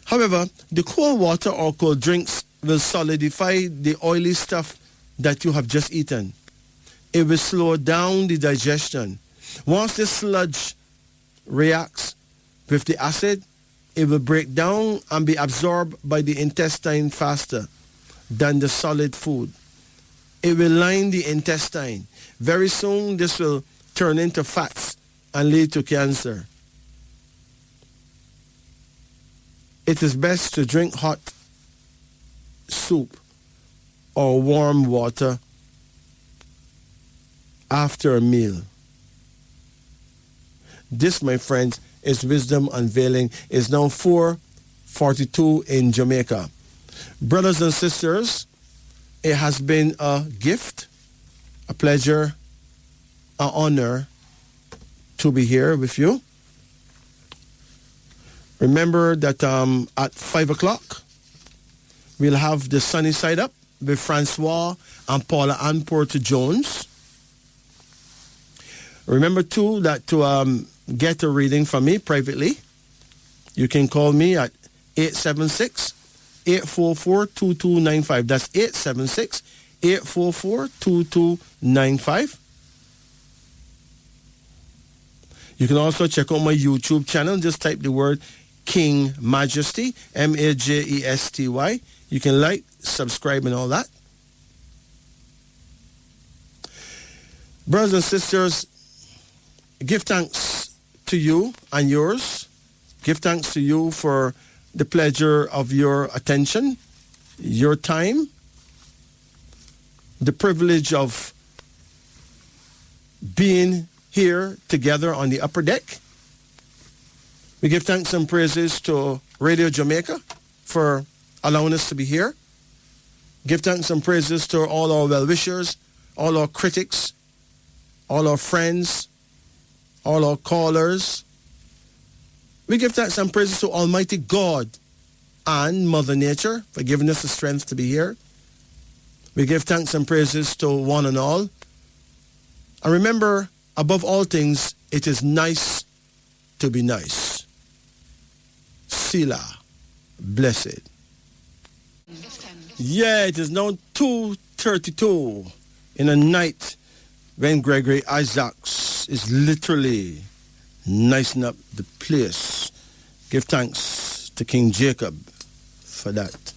However, the cold water or cold drinks will solidify the oily stuff that you have just eaten. It will slow down the digestion. Once the sludge reacts with the acid, it will break down and be absorbed by the intestine faster than the solid food. It will line the intestine. Very soon, this will turn into fats and lead to cancer. It is best to drink hot soup or warm water after a meal. This, my friends, is Wisdom Unveiling. It's now 4:42 in Jamaica. Brothers and sisters, it has been a gift, a pleasure, an honor to be here with you. Remember that at 5 o'clock, we'll have the Sunny Side Up with Francois and Paula Ann Porter-Jones. Remember, too, that to get a reading from me privately, you can call me at 876-844-2295. That's 876-844-2295. You can also check out my YouTube channel. Just type the word King Majesty, Majesty. You can like, subscribe, and all that. Brothers and sisters, give thanks to you and yours. Give thanks to you for the pleasure of your attention, your time, the privilege of being here together on the upper deck. We give thanks and praises to Radio Jamaica for allowing us to be here. Give thanks and praises to all our well-wishers, all our critics, all our friends, all our callers. We give thanks and praises to Almighty God and Mother Nature for giving us the strength to be here. We give thanks and praises to one and all. And remember, above all things, it is nice to be nice. Selah, blessed. Yeah, it is now 2:32 in a night when Gregory Isaacs is literally nicing up the place. Give thanks to King Jacob for that.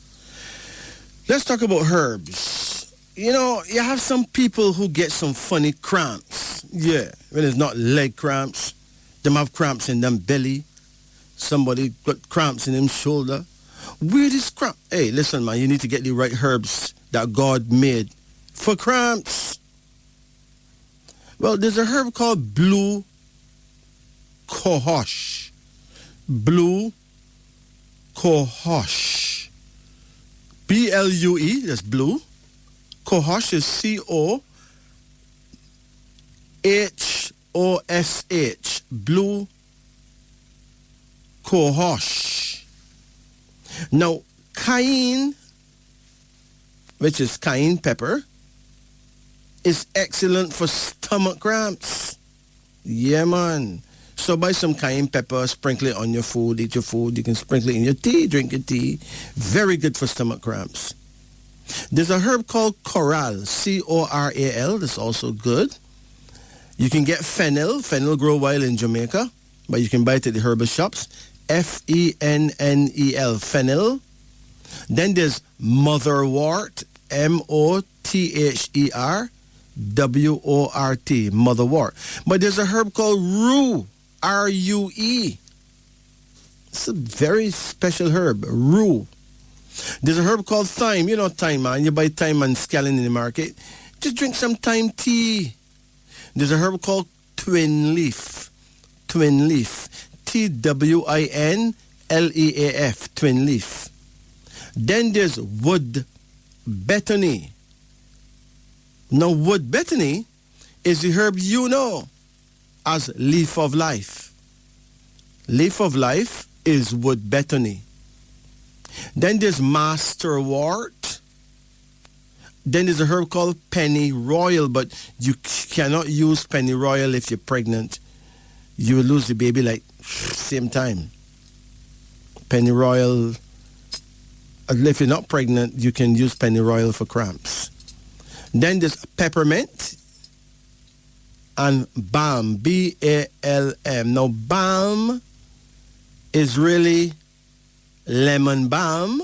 Let's talk about herbs. You know, you have some people who get some funny cramps. Yeah, when it's not leg cramps, them have cramps in them belly. Somebody got cramps in them shoulder. Weirdest cramp. Hey, listen, man, you need to get the right herbs that God made for cramps. Well, there's a herb called blue cohosh. Blue cohosh. B-L-U-E, that's blue. Cohosh is C-O-H-O-S-H. Blue cohosh. Now, cayenne, which is cayenne pepper, is excellent for stomach cramps. Yeah, man. So buy some cayenne pepper, sprinkle it on your food, eat your food. You can sprinkle it in your tea, drink your tea. Very good for stomach cramps. There's a herb called coral, C-O-R-A-L. That's also good. You can get fennel. Fennel grow wild in Jamaica, but you can buy it at the herbal shops. F-E-N-N-E-L, fennel. Then there's motherwort, M-O-T-H-E-R-W-O-R-T, motherwort. But there's a herb called rue, R-U-E. It's a very special herb, rue. There's a herb called thyme. You know thyme, man. You buy thyme and scallion in the market. Just drink some thyme tea. There's a herb called twin leaf. Twin leaf. TWINLEAF. Twin leaf. Then there's wood betony. Now, wood betony is the herb you know as leaf of life. Leaf of life is wood betony. Then there's masterwort. Then there's a herb called pennyroyal, but you cannot use pennyroyal if you're pregnant. You will lose the baby like same time. Pennyroyal, if you're not pregnant, you can use pennyroyal for cramps. Then there's peppermint and balm, BALM. Now, balm is really lemon balm,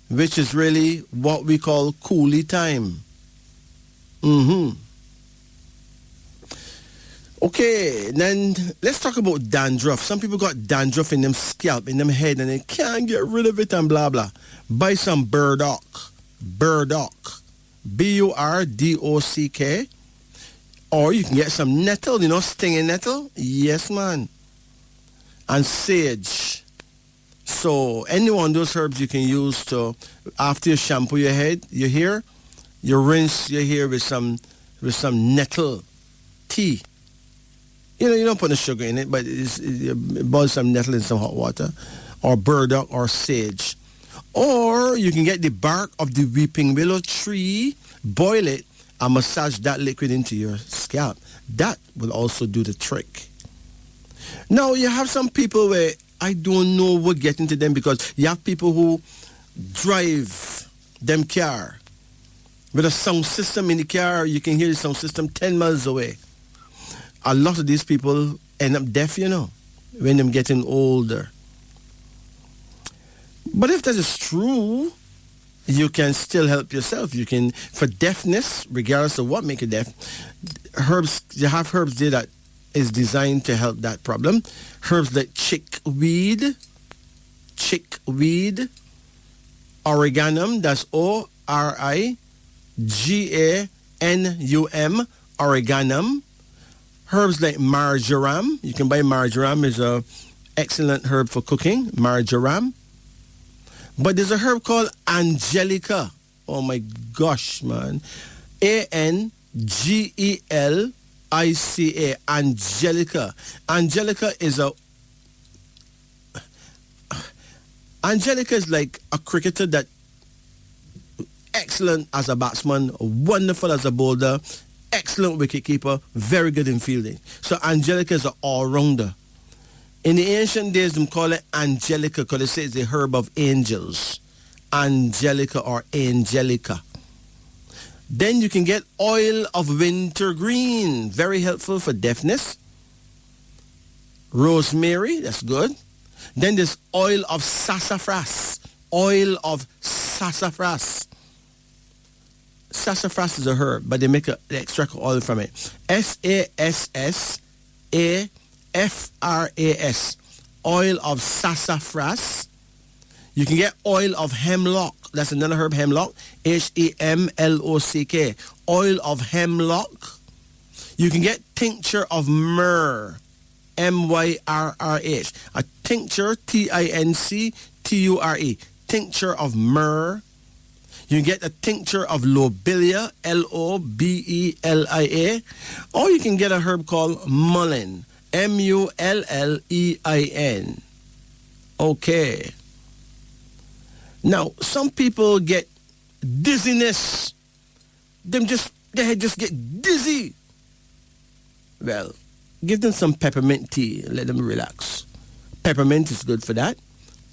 which is really what we call coolie thyme. Okay, then let's talk about dandruff. Some people got dandruff in them scalp, in them head, and they can't get rid of it and blah, blah. Buy some burdock. Burdock. BURDOCK. Or you can get some nettle, you know, stinging nettle. Yes, man. And sage. So any one of those herbs you can use to, after you shampoo your head, your hair, you rinse your hair with some nettle tea. You know, you don't put the sugar in it, but you boil some nettle in some hot water, or burdock or sage. Or you can get the bark of the weeping willow tree, boil it, and massage that liquid into your scalp. That will also do the trick. Now, you have some people where I don't know what get into them, because you have people who drive them car with a sound system in the car. You can hear the sound system 10 miles away. A lot of these people end up deaf, you know, when they're getting older. But if that is true, you can still help yourself. You can, for deafness, regardless of what make you deaf, herbs, you have herbs there that is designed to help that problem. Herbs like chickweed, oreganum, that's ORIGANUM, oreganum. Herbs like marjoram, you can buy marjoram, is a excellent herb for cooking, marjoram. But there's a herb called angelica. Oh my gosh, man. ANGELICA, angelica. Angelica is like a cricketer that excellent as a batsman, wonderful as a bowler, excellent wicketkeeper, very good in fielding. So angelica is an all-rounder. In the ancient days, they call it angelica because they say it's the herb of angels. Angelica or angelica. Then you can get oil of wintergreen, very helpful for deafness. Rosemary, that's good. Then there's oil of sassafras. Oil of sassafras. Sassafras is a herb, but they make an extract of oil from it. SASSAFRAS. Oil of sassafras. You can get oil of hemlock. That's another herb, hemlock. HEMLOCK. Oil of hemlock. You can get tincture of myrrh. MYRRH. A tincture, TINCTURE. Tincture of myrrh. You can get a tincture of lobelia, LOBELIA. Or you can get a herb called mullein, MULLEIN. Okay. Now, some people get dizziness. Their head just get dizzy. Well, give them some peppermint tea. Let them relax. Peppermint is good for that.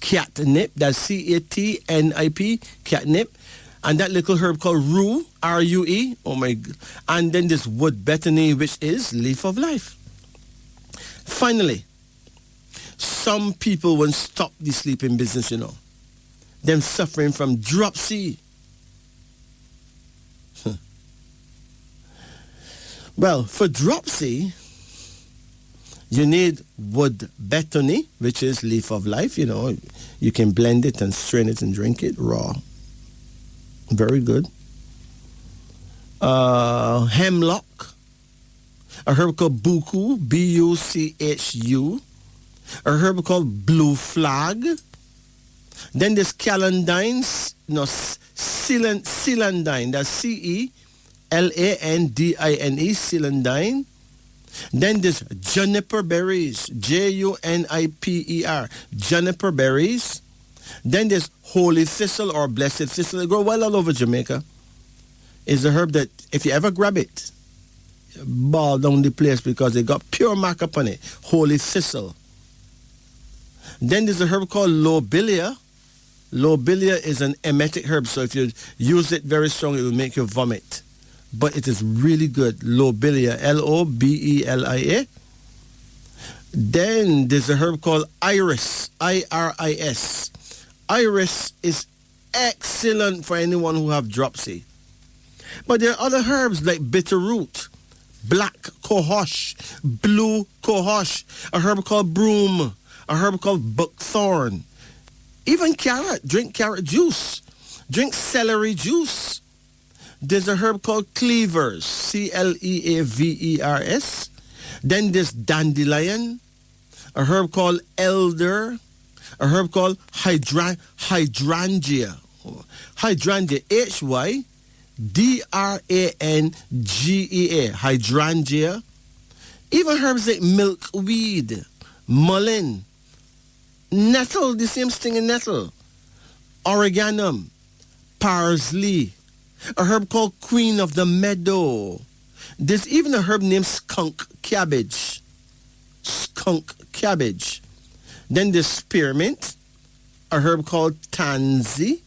Catnip, that's CATNIP, catnip. And that little herb called rue, RUE. Oh my God. And then this wood betony, which is leaf of life. Finally, some people won't stop the sleeping business, you know. Them suffering from dropsy. Well, for dropsy, You need wood betony, which is leaf of life. You know, you can blend it and strain it and drink it raw. Very good. Hemlock, a herb called buku, B-U-C-H-U, a herb called blue flag. Then there's celandine, celandine, that's C-E-L-A-N-D-I-N-E, celandine. Then there's juniper berries, J-U-N-I-P-E-R, juniper berries. Then there's holy thistle or blessed thistle. They grow well all over Jamaica. It's a herb that if you ever grab it, ball down the place because they got pure markup on it. Holy thistle. Then there's a herb called lobelia. Lobelia is an emetic herb, so if you use it very strong, it will make you vomit. But it is really good. Lobelia, L-O-B-E-L-I-A. Then there's a herb called iris, I-R-I-S. Iris is excellent for anyone who have dropsy. But there are other herbs like bitterroot, black cohosh, blue cohosh, a herb called broom, a herb called buckthorn. Even carrot, drink carrot juice. Drink celery juice. There's a herb called cleavers, C-L-E-A-V-E-R-S. Then there's dandelion, a herb called elder, a herb called hydrangea. Hydrangea, H-Y-D-R-A-N-G-E-A, hydrangea. Even herbs like milkweed, mullein, nettle, the same thing in nettle, oreganum, parsley, a herb called queen of the meadow. There's even a herb named skunk cabbage. Skunk cabbage. Then there's spearmint, a herb called tansy,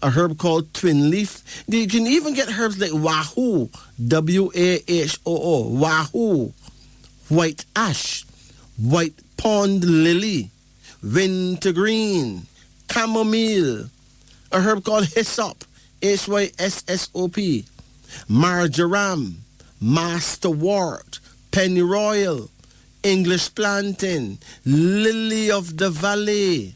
a herb called twin leaf. You can even get herbs like wahoo, W-A-H-O-O, wahoo, white ash, white pond lily, wintergreen, chamomile, a herb called hyssop, H-Y-S-S-O-P, marjoram, masterwort, pennyroyal, English plantain, lily of the valley.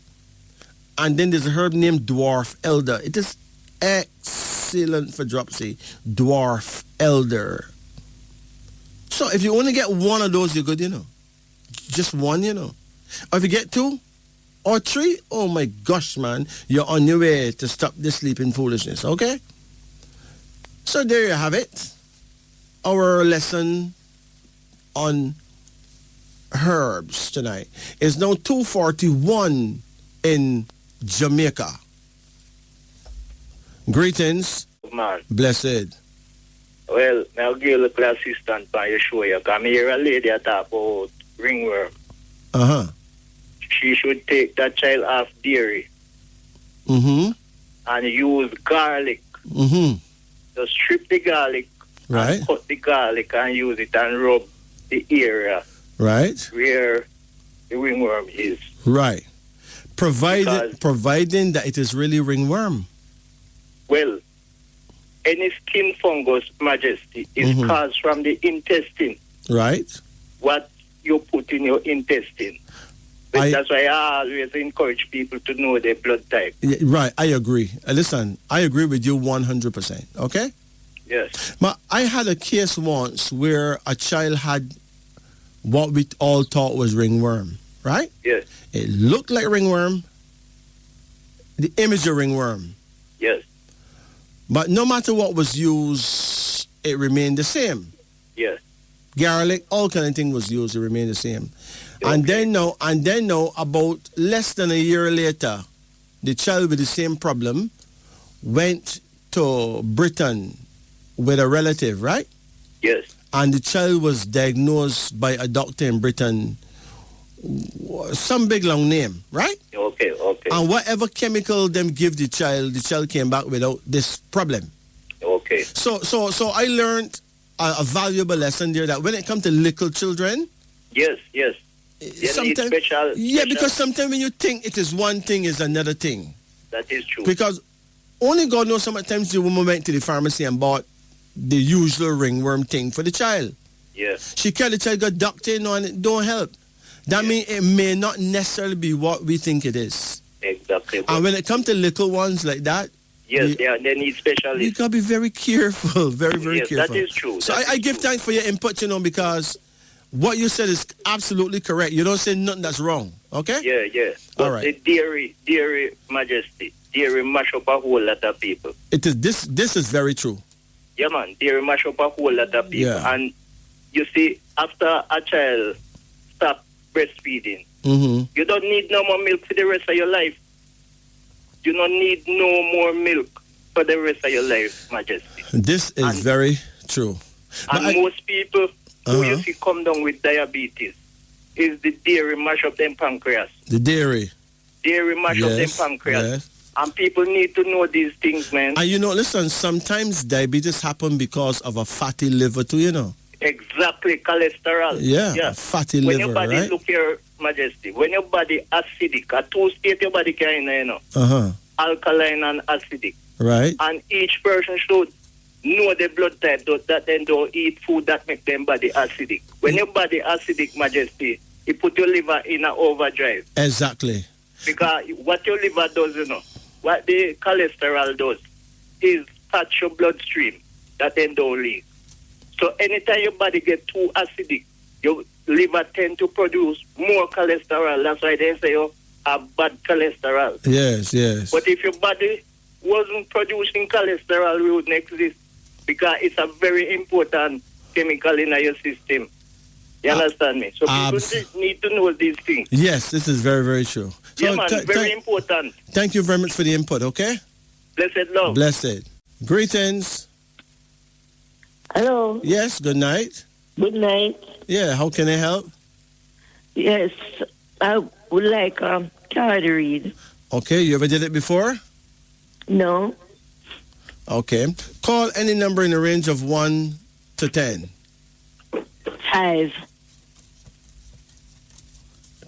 And then there's a herb named dwarf elder. It is excellent for dropsy, dwarf elder. So if you only get one of those, you're good, you know. Just one, you know. Or if you get two or three, oh my gosh, man, you're on your way to stop this sleeping foolishness, okay? So there you have it. Our lesson on herbs tonight is now 2:41 in Jamaica. Greetings. Man. Blessed. Well, now give you a little assistant by your show. You come here a lady that talk about ringworm. Uh-huh. She should take that child off dairy. Mm-hmm. And use garlic. Mm-hmm. Just strip the garlic. Right. And cut the garlic and use it and rub the area. Right. Where the ringworm is. Right. Providing that it is really ringworm. Well, any skin fungus, Majesty, is caused from the intestine. Right. What you put in your intestine. But that's why I always encourage people to know their blood type. Yeah, right, I agree. Listen, I agree with you 100%, okay? Yes. But I had a case once where a child had what we all thought was ringworm, right? Yes. It looked like ringworm, the image of ringworm. Yes. But no matter what was used, it remained the same. Yes. Garlic, all kind of thing was used, it remained the same. Okay. And then now, about less than a year later, the child with the same problem went to Britain with a relative, right? Yes. And the child was diagnosed by a doctor in Britain, some big long name, right? Okay. And whatever chemical them give the child came back without this problem. Okay. So I learned a valuable lesson there that when it comes to little children, yes. Sometimes, because sometimes when you think it is one thing, is another thing. That is true. Because only God knows how many times the woman went to the pharmacy and bought the usual ringworm thing for the child. Yeah. She carry the child, got doctor, and it don't help. That means it may not necessarily be what we think it is. Exactly. And when it comes to little ones like that, yes, they need specialists. You gotta be very careful, very, very careful. That is true. So I give thanks for your input, because what you said is absolutely correct. You don't say nothing that's wrong, okay? Yeah. But all right. The dairy Majesty, dairy mash up a whole lot of people. It is this is very true. Yeah, man, dairy mash up a whole lot of people. Yeah. And you see, after a child stop breastfeeding, you don't need no more milk for the rest of your life. You don't need no more milk for the rest of your life, Majesty. This is very true. And most people who you see come down with diabetes is the dairy mash up them pancreas. The dairy. Dairy mash up them pancreas. Yes. And people need to know these things, man. And listen, sometimes diabetes happen because of a fatty liver too, Exactly, cholesterol. Yeah. Fatty liver, when your body, right? look here, Majesty, when your body acidic, a two state your body can, alkaline and acidic. Right. And each person should know the blood type that then don't eat food that make them body acidic. When your body acidic, Majesty, it put your liver in an overdrive. Exactly. Because what your liver does, what the cholesterol does is touch your bloodstream that then don't leave. So anytime your body get too acidic, your liver tend to produce more cholesterol. That's why they say you have bad cholesterol. Yes. But if your body wasn't producing cholesterol, it wouldn't exist, because it's a very important chemical in your system. You understand me? So people need to know these things. Yes, this is very, very true. So yeah, man, very important. Thank you very much for the input, okay? Blessed love. Blessed. Greetings. Hello. Yes, good night. Good night. Yeah, how can I help? Yes, I would like card to read. Okay, you ever did it before? No. Okay. Call any number in the range of 1 to 10. 5.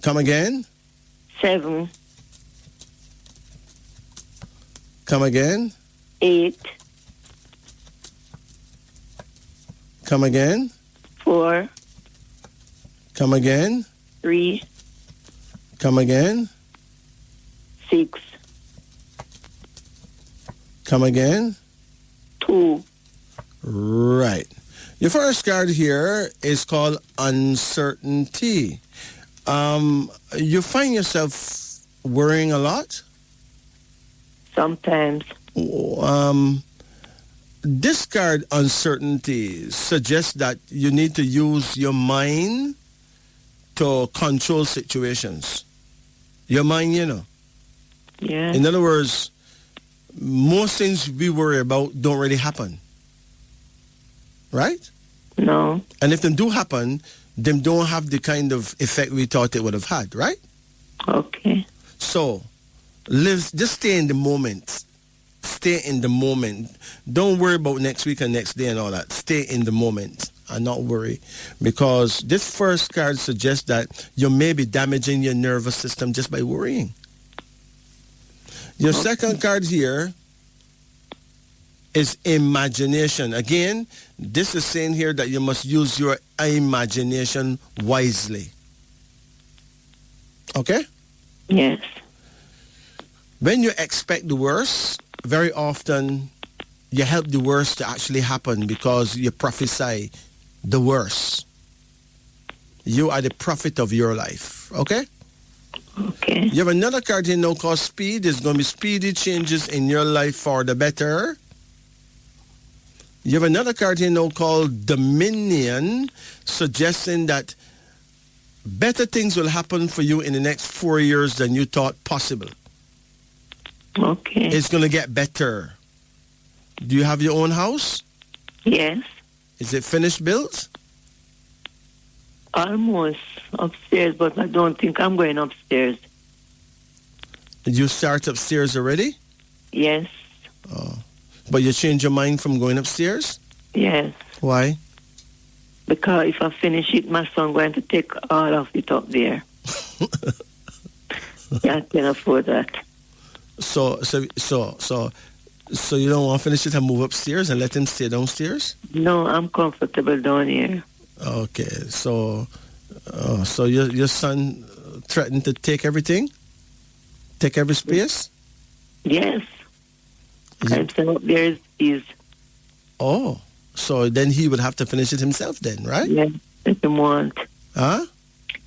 Come again? 7. Come again? 8. Come again? 4. Come again? 3. Come again? 6. Come again? 2. Right. Your first card here is called uncertainty. You find yourself worrying a lot? Sometimes. This card, uncertainty, suggests that you need to use your mind to control situations. Your mind, Yeah. In other words, most things we worry about don't really happen. Right? No. And if them do happen, them don't have the kind of effect we thought it would have had, right? Okay. So, just stay in the moment. Stay in the moment. Don't worry about next week and next day and all that. Stay in the moment and not worry. Because this first card suggests that you may be damaging your nervous system just by worrying. Your second card here is imagination. Again, this is saying here that you must use your imagination wisely. Okay? Yes. When you expect the worst, very often you help the worst to actually happen because you prophesy the worst. You are the prophet of your life. Okay? Okay. You have another card here now called speed. There's going to be speedy changes in your life for the better. You have another card here now called Dominion, suggesting that better things will happen for you in the next 4 years than you thought possible. Okay. It's going to get better. Do you have your own house? Yes. Is it finished built? Almost upstairs, but I don't think I'm going upstairs. Did you start upstairs already? Yes. Oh. But you changed your mind from going upstairs? Yes. Why? Because if I finish it, my son going to take all of it up there. I can't afford that. So you don't want to finish it and move upstairs and let him stay downstairs? No, I'm comfortable down here. Okay, so your son threatened to take everything, take every space. Yes. I'm saying up there is. Oh, so then he would have to finish it himself, then, right? Yes, if you want. Huh?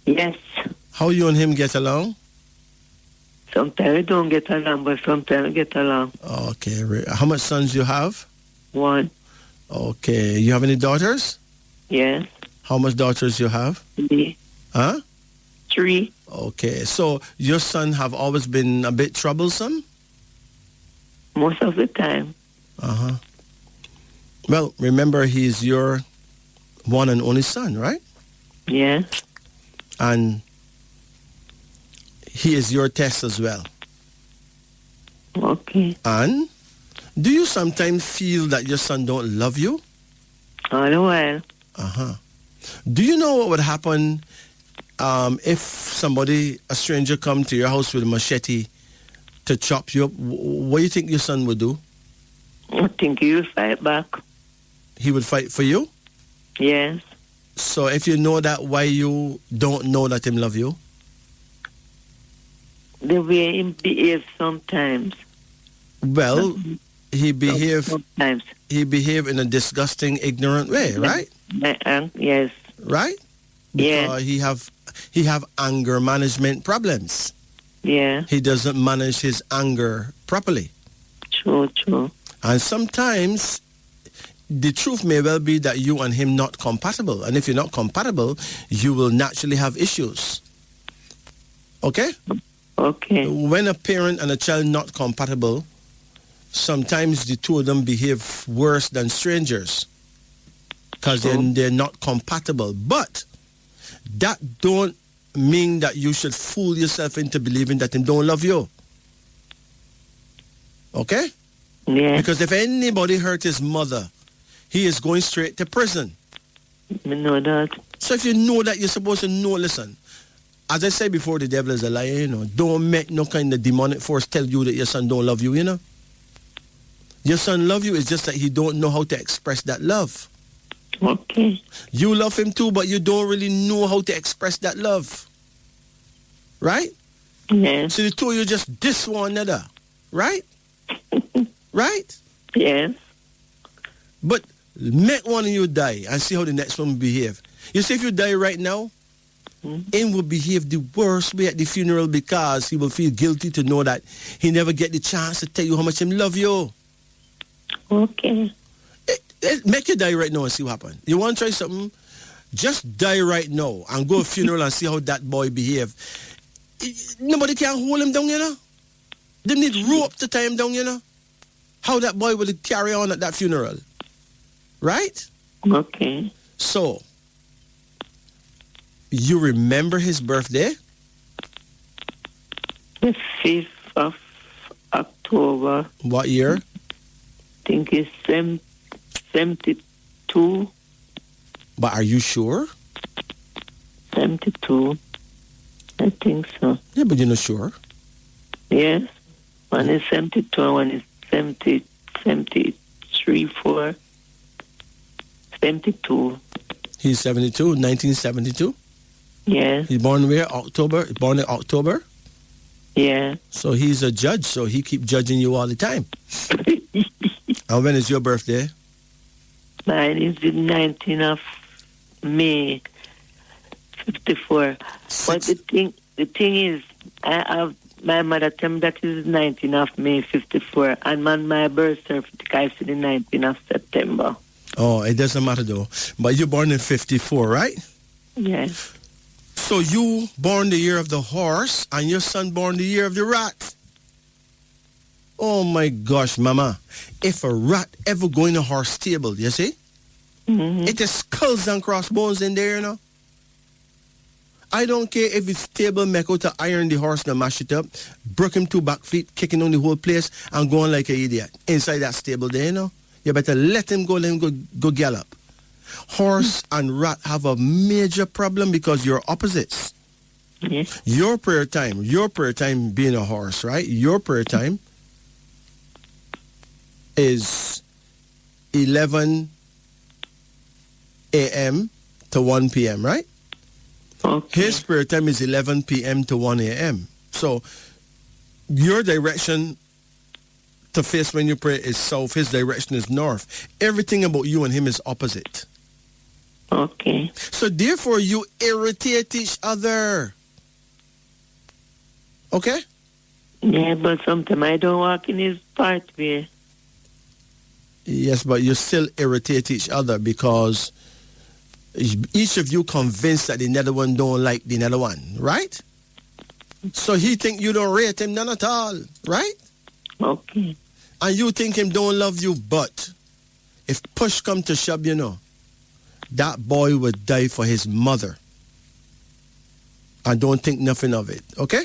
Yes. How you and him get along? Sometimes we don't get along, but sometimes we get along. Okay. How much sons you have? One. Okay. You have any daughters? Yes. How much daughters you have? 3. Huh? 3. Okay. So your son have always been a bit troublesome? Most of the time. Uh-huh. Well, remember, he's your one and only son, right? Yes. And he is your test as well. Okay. And do you sometimes feel that your son don't love you? All the while. Uh-huh. Do you know what would happen if a stranger come to your house with a machete to chop you up? What do you think your son would do? I think he will fight back. He would fight for you? Yes. So if you know that, why you don't know that him love you? The way he behaves sometimes. Well, he behave sometimes. He behave in a disgusting, ignorant way, right? Yes. Right? Yeah. Because he have anger management problems. Yeah. He doesn't manage his anger properly. True. And sometimes the truth may well be that you and him not compatible. And if you're not compatible, you will naturally have issues. Okay? Okay. When a parent and a child not compatible, sometimes the two of them behave worse than strangers because they're not compatible. But that don't mean that you should fool yourself into believing that him don't love you. Okay? Yeah. Because if anybody hurt his mother, he is going straight to prison. I know that. So if you know that, you're supposed to know, listen, as I said before, the devil is a liar, you know. Don't make no kind of demonic force tell you that your son don't love you, you know. Your son love you, it's just that he don't know how to express that love. Okay. You love him too, but you don't really know how to express that love. Right? Yeah. So the two of you just diss one another. Right? Right? Yes. But make one of you die and see how the next one behave. You see, if you die right now, him will behave the worst way at the funeral because he will feel guilty to know that he never get the chance to tell you how much him love you. Okay. Make you die right now and see what happens. You want to try something? Just die right now and go to a funeral and see how that boy behave. Nobody can hold him down, you know. They need rope to tie him down, you know. How that boy will carry on at that funeral. Right? Okay. So, you remember his birthday? The 5th of October. What year? I think it's 72. But are you sure? 72. I think so. Yeah, but you're not sure. Yes. One is 72, one is 70, 73, 4. 72. He's 72, 1972? Yes. He's born where? October? Born in October? Yeah. So he's a judge, so he keep judging you all the time. And when is your birthday? Mine is the 19th of May, 54. But the thing is, my mother tell me that is the 19th of May, 54, and my birth certificate is the 19th of September. Oh, it doesn't matter though. But you're born in 54, right? Yes. So you born the year of the horse, and your son born the year of the rat. Oh my gosh, Mama. If a rat ever go in a horse stable, you see? Mm-hmm. It is skulls and crossbones in there, you know? I don't care if it's stable Mecco to iron the horse and mash it up, broke him 2 back feet, kicking on the whole place, and going like an idiot inside that stable there, you know? You better let him go gallop. Horse and rat have a major problem because you're opposites. Yes. Your prayer time being a horse, right? Your prayer time is 11 a.m. to 1 p.m., right? Okay. His prayer time is 11 p.m. to 1 a.m. So your direction to face when you pray is south. His direction is north. Everything about you and him is opposite. Okay. So therefore, you irritate each other. Okay? Yeah, but sometimes I don't walk in his pathway. Yes, but you still irritate each other because each of you convinced that the other one don't like the other one, right? So he think you don't rate him none at all, right? Okay. And you think him don't love you, but if push come to shove, you know, that boy would die for his mother. And don't think nothing of it, okay?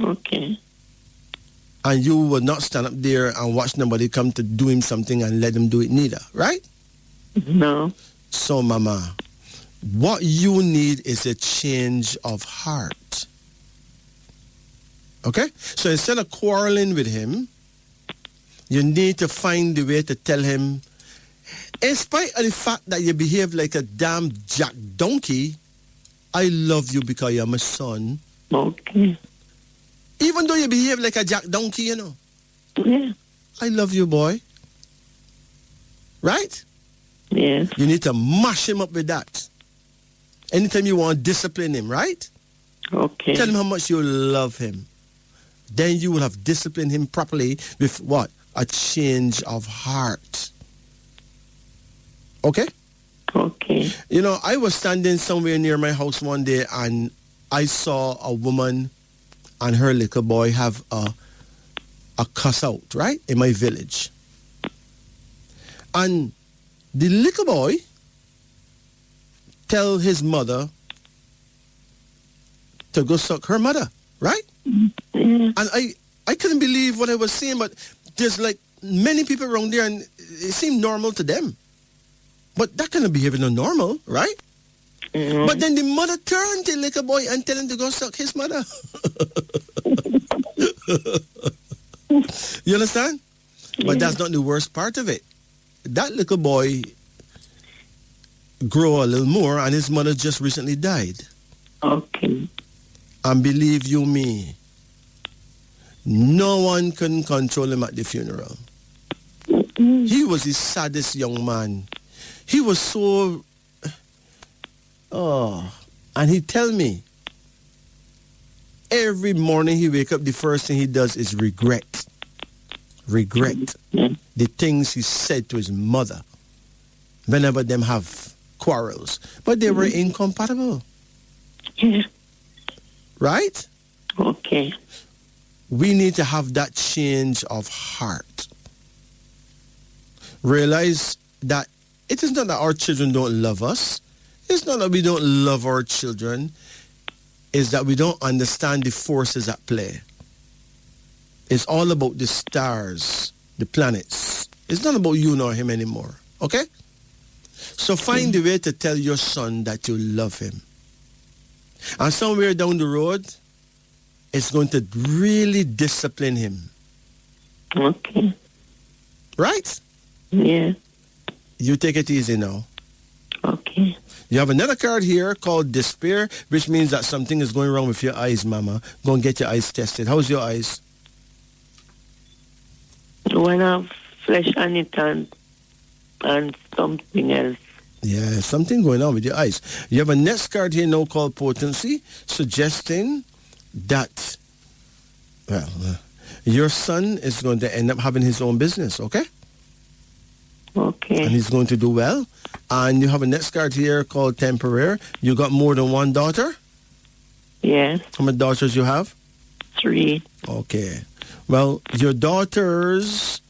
Okay. And you will not stand up there and watch nobody come to do him something and let him do it neither, right? No. So, Mama, what you need is a change of heart. Okay? So instead of quarreling with him, you need to find the way to tell him, in spite of the fact that you behave like a damn jack donkey, I love you because you're my son. Okay. Even though you behave like a jack donkey, you know. Yeah. I love you, boy. Right? Yes. You need to mash him up with that. Anytime you want to discipline him, right? Okay. Tell him how much you love him. Then you will have disciplined him properly with what? A change of heart. Okay? Okay. You know, I was standing somewhere near my house one day and I saw a woman and her little boy have a cuss out, right? In my village. And the little boy tell his mother to go suck her mother, right? Yeah. And I couldn't believe what I was seeing, but there's like many people around there and it seemed normal to them. But that kind of behavior is not normal, right? Mm-hmm. But then the mother turned to the little boy and tell him to go suck his mother. You understand? But that's not the worst part of it. That little boy grew a little more and his mother just recently died. Okay. And believe you me, no one couldn't control him at the funeral. Mm-hmm. He was the saddest young man. He was so... Oh, and he tell me, every morning he wake up, the first thing he does is regret. Regret the things he said to his mother whenever them have quarrels. But they were incompatible. Yeah. Right? Okay. We need to have that change of heart. Realize that it is not that our children don't love us. It's not that we don't love our children. It's that we don't understand the forces at play. It's all about the stars, the planets. It's not about you nor him anymore. Okay? So find a way to tell your son that you love him. And somewhere down the road, it's going to really discipline him. Okay. Right? Yeah. You take it easy now. Okay. You have another card here called despair, which means that something is going wrong with your eyes, Mama. Go and get your eyes tested. How's your eyes? When I have flesh on it and something else. Yeah, something going on with your eyes. You have a next card here now called potency, suggesting that, well, your son is going to end up having his own business, okay? Okay. And he's going to do well. And you have a next card here called temporary. You got more than one daughter? Yes. How many daughters you have? 3. Okay. Well, your daughters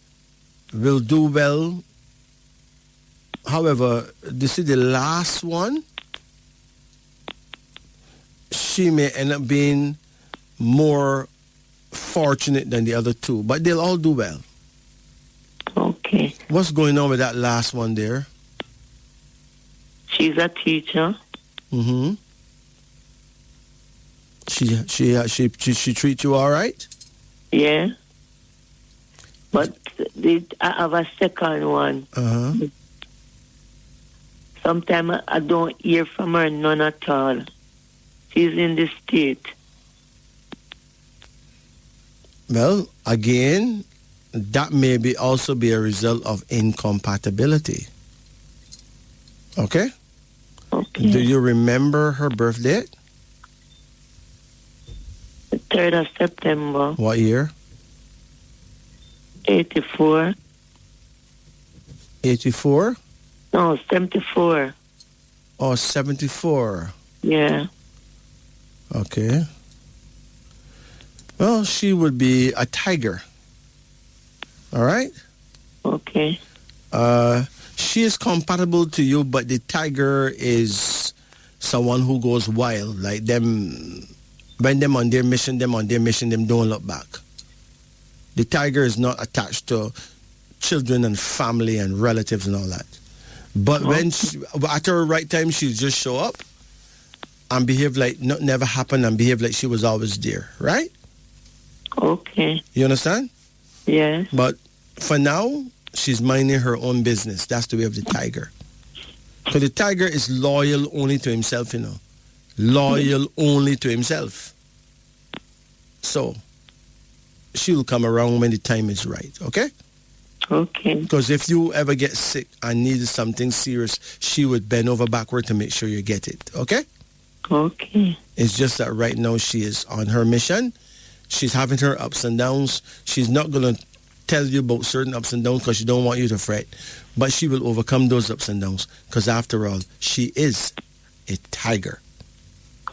will do well. However, this is the last one. She may end up being more fortunate than the other 2, but they'll all do well. Okay. What's going on with that last one there? She's a teacher. Mm-hmm. She treats you all right? Yeah. But I have a second one. Uh-huh. Sometimes I don't hear from her none at all. She's in the state. Well, again, that may be also be a result of incompatibility. Okay? Okay. Do you remember her birth date? The 3rd of September, What year? 84. 84 No, 74. or 74? Yeah. Okay. Well, she would be a tiger. All right? Okay. She is compatible to you, but the tiger is someone who goes wild. Like them, when them on their mission, them don't look back. The tiger is not attached to children and family and relatives and all that. But when she, at her right time, she'll just show up and behave like nothing never happened and behave like she was always there, right? Okay. You understand? Yes. But for now, she's minding her own business. That's the way of the tiger. So the tiger is loyal only to himself, you know. Loyal only to himself. So she'll come around when the time is right, okay? Okay. Because if you ever get sick and needed something serious, she would bend over backward to make sure you get it, okay? Okay. It's just that right now she is on her mission. She's having her ups and downs. She's not going to tell you about certain ups and downs because she don't want you to fret. But she will overcome those ups and downs because after all, she is a tiger.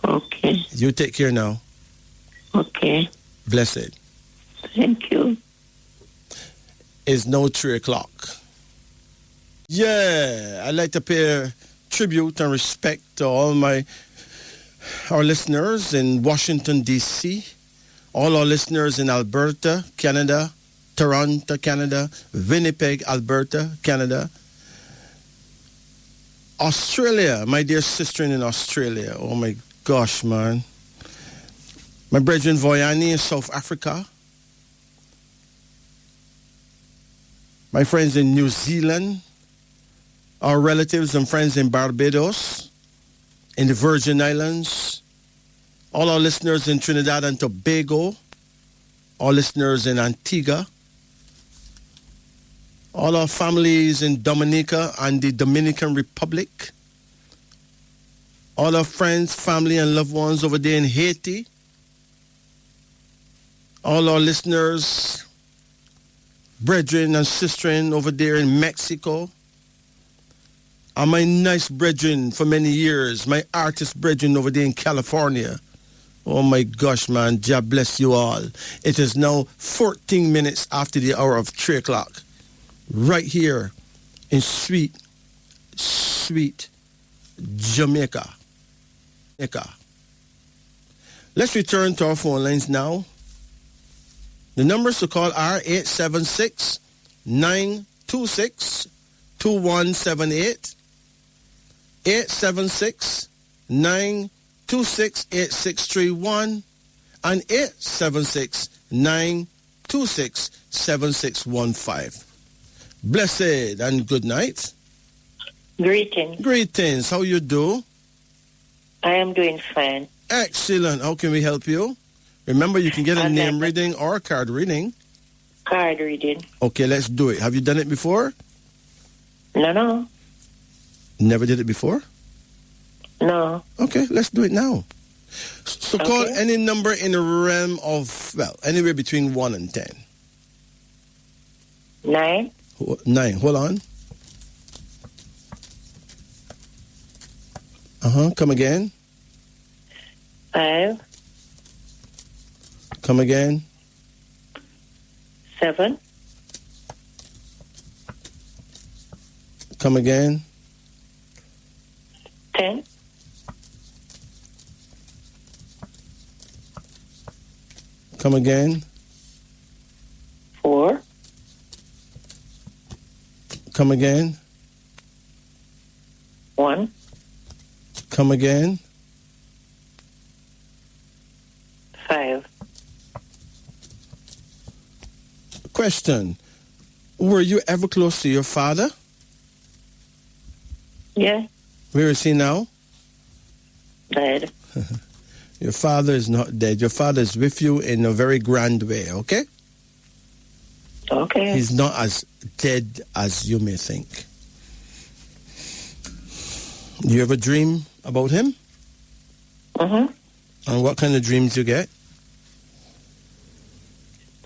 Okay. You take care now. Okay. Blessed. Thank you. It's now 3 o'clock. Yeah, I'd like to pay tribute and respect to all our listeners in Washington, D.C., all our listeners in Alberta, Canada, Toronto, Canada, Winnipeg, Alberta, Canada, Australia, my dear sister in Australia. Oh my gosh, man. My brethren Voyani in South Africa. My friends in New Zealand. Our relatives and friends in Barbados, in the Virgin Islands. All our listeners in Trinidad and Tobago. All listeners in Antigua. All our families in Dominica and the Dominican Republic. All our friends, family, and loved ones over there in Haiti. All our listeners, brethren and sistren over there in Mexico. And my nice brethren for many years, my artist brethren over there in California. Oh my gosh, man, God bless you all. It is now 14 minutes after the hour of 3 o'clock. Right here in sweet, sweet Jamaica. Let's return to our phone lines now. The numbers to call are 876-926-2178, 876-926-8631, and 876-926-7615. Blessed and good night. Greetings. Greetings. How you do? I am doing fine. Excellent. How can we help you? Remember, you can get a name reading or a card reading. Card reading. Okay, let's do it. Have you done it before? No. Never did it before? No. Okay, let's do it now. So Okay. call any number in the realm of, well, anywhere between 1 and 10. 9. 9. Hold on. Come again. 5. Come again. 7. Come again. 10. Come again. 4. Come again. 1. Come again. 5. Question. Were you ever close to your father? Yeah. Where is he now? Dead. Your father is not dead. Your father is with you in a very grand way, okay? Okay. He's not as dead as you may think. Do you ever dream about him? Mm-hmm. And what kind of dreams you get?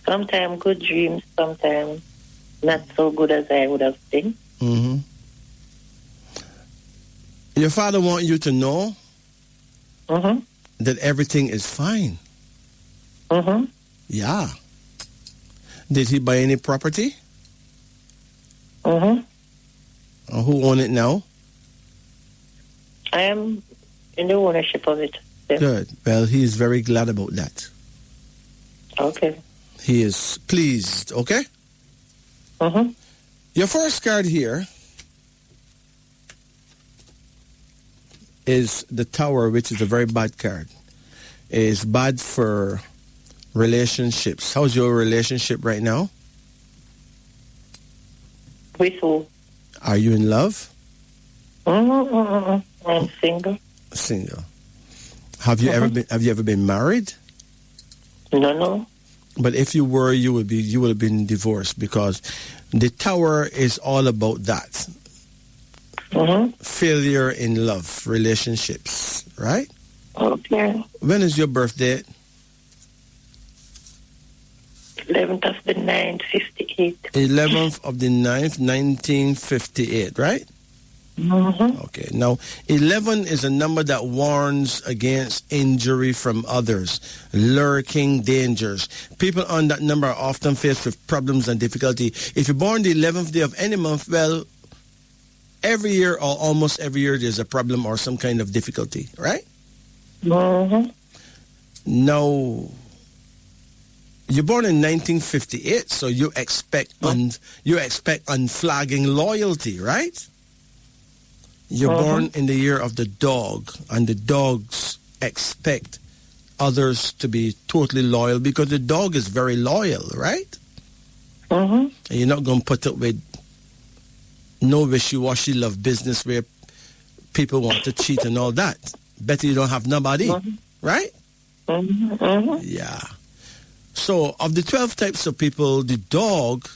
Sometimes good dreams, sometimes not so good as I would have think. Mm-hmm. Your father want you to know Mm-hmm. that everything is fine. Mm-hmm. Yeah. Did he buy any property? Mm-hmm. Who own it now? I am in the ownership of it. Yes. Good. Well, he is very glad about that. Okay. He is pleased, okay? Mm-hmm. Your first card here is the Tower, which is a very bad card. It is bad for relationships. How's your relationship right now? With who? Are you in love? Mm-hmm. I'm single. Single. Have you ever been married? No. But if you were, you would have been divorced, because the Tower is all about that. Mm-hmm. Failure in love, relationships, right? Okay. When is your birthday? 11th of the 9th, 58. 11th of the 9th, 1958, right? Mm-hmm. Okay. Now, 11 is a number that warns against injury from others, lurking dangers. People on that number are often faced with problems and difficulty. If you're born the 11th day of any month, well, every year or almost every year there's a problem or some kind of difficulty, right? Mm-hmm. Now, you're born in 1958, so you expect unflagging loyalty, right? You're born in the year of the dog, and the dogs expect others to be totally loyal because the dog is very loyal, right? Mm-hmm. And you're not going to put up with no wishy-washy love business where people want to cheat and all that. Better you don't have nobody, right? Mm-hmm. Mm-hmm. Yeah. So, of the 12 types of people, the dog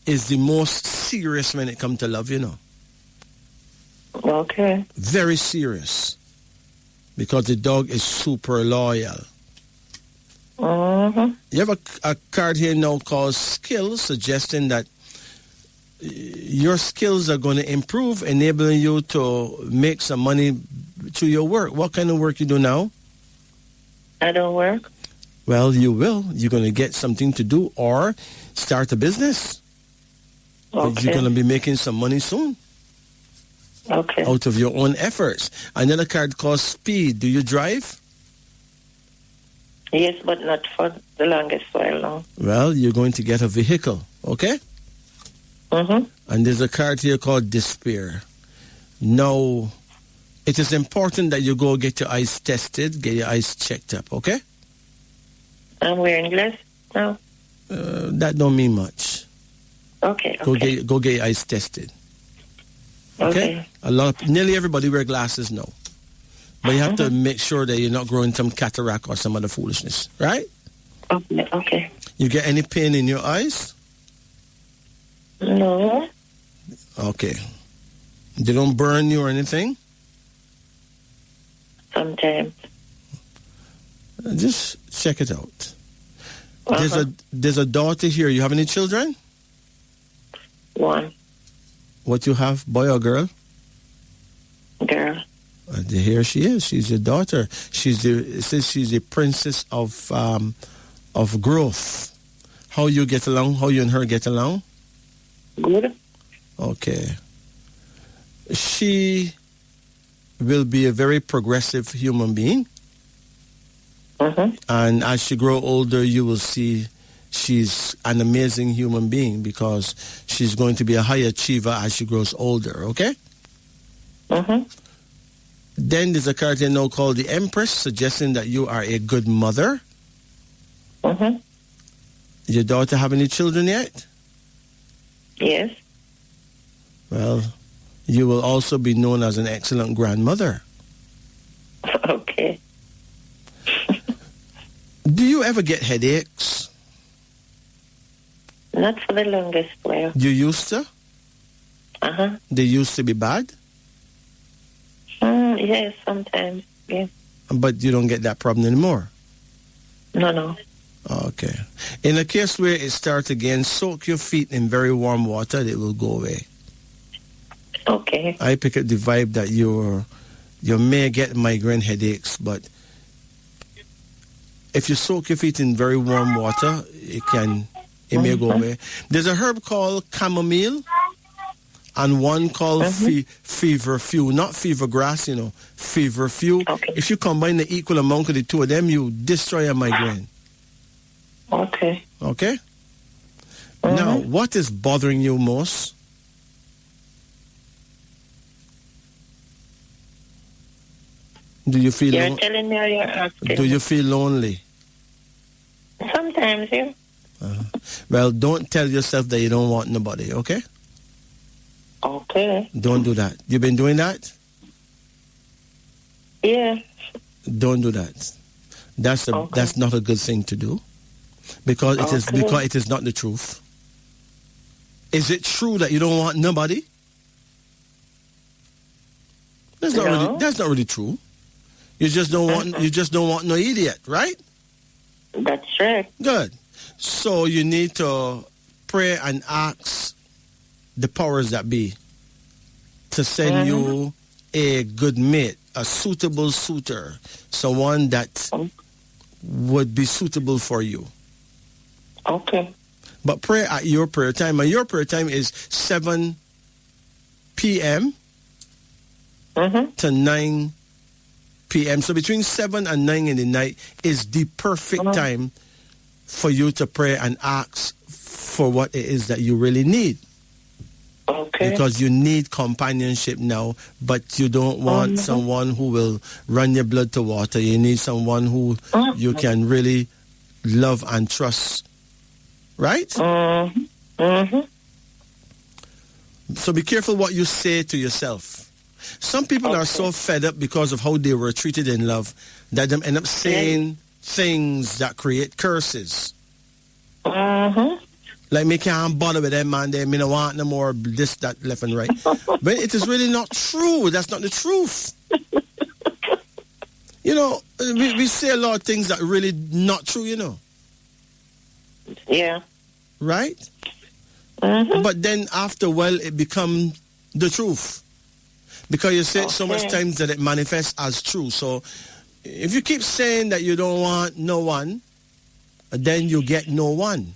is the most serious when it comes to love, you know. Okay. Very serious. Because the dog is super loyal. Mm-hmm. You have a card here now called skills, suggesting that your skills are going to improve, enabling you to make some money through your work. What kind of work you do now? I don't work. Well, you will. You're going to get something to do or start a business. Okay. You're going to be making some money soon. Okay. Out of your own efforts. Another card called speed. Do you drive? Yes, but not for the longest while now. Well, you're going to get a vehicle, okay? Mm-hmm. And there's a card here called despair. Now, it is important that you go get your eyes tested, get your eyes checked up, okay? I'm wearing glasses now. That don't mean much. Okay. Go get your eyes tested. Okay. Nearly everybody wear glasses now. But you have to make sure that you're not growing some cataract or some other foolishness, right? Okay. You get any pain in your eyes? No. Okay. They don't burn you or anything? Sometimes. Just check it out. There's a daughter here. You have any children? One. What you have, boy or girl? Girl. Here she is. She's your daughter. She's the princess of growth. How you get along? How you and her get along? Good. Okay. She will be a very progressive human being. Mm-hmm. And as she grows older, you will see she's an amazing human being because she's going to be a high achiever as she grows older, okay? Mm-hmm. Then there's a card here now called the Empress, suggesting that you are a good mother. Mm-hmm. Your daughter have any children yet? Yes. Well, You will also be known as an excellent grandmother. Okay. Do you ever get headaches? Not for the longest while. You used to? They used to be bad? Yes, sometimes. Yeah. But you don't get that problem anymore? No. Okay. In a case where it starts again, soak your feet in very warm water. It will go away. Okay. I pick up the vibe that you may get migraine headaches, but if you soak your feet in very warm water, it may go away. There's a herb called chamomile and one called feverfew, not fever grass, feverfew. Okay. If you combine the equal amount of the two of them, you destroy a migraine. Okay. Okay? Now, what is bothering you most? Do you feel You're telling me or you're asking? Do you feel lonely? Sometimes, yeah. Well, don't tell yourself that you don't want nobody, okay? Okay. Don't do that. You been doing that? Yeah. Don't do that. That's not a good thing to do. Because it is not the truth. Is it true that you don't want nobody? That's not really true. You just don't want no idiot, right? That's right. Good. So you need to pray and ask the powers that be to send you a good mate, a suitable suitor, someone that would be suitable for you. Okay. But pray at your prayer time. And your prayer time is 7 p.m. To 9 p.m. So between 7 and 9 in the night is the perfect time for you to pray and ask for what it is that you really need. Okay. Because you need companionship now, but you don't want someone who will run your blood to water. You need someone who you can really love and trust. Right? So be careful what you say to yourself. Some people are so fed up because of how they were treated in love that they end up saying things that create curses. Like, me can't bother with them, man. They me no want no more this, that, left and right. But it is really not true. That's not the truth. We say a lot of things that are really not true, Yeah. Right? But then after a while, it becomes the truth. Because you say it so much times that it manifests as true. So if you keep saying that you don't want no one, then you get no one.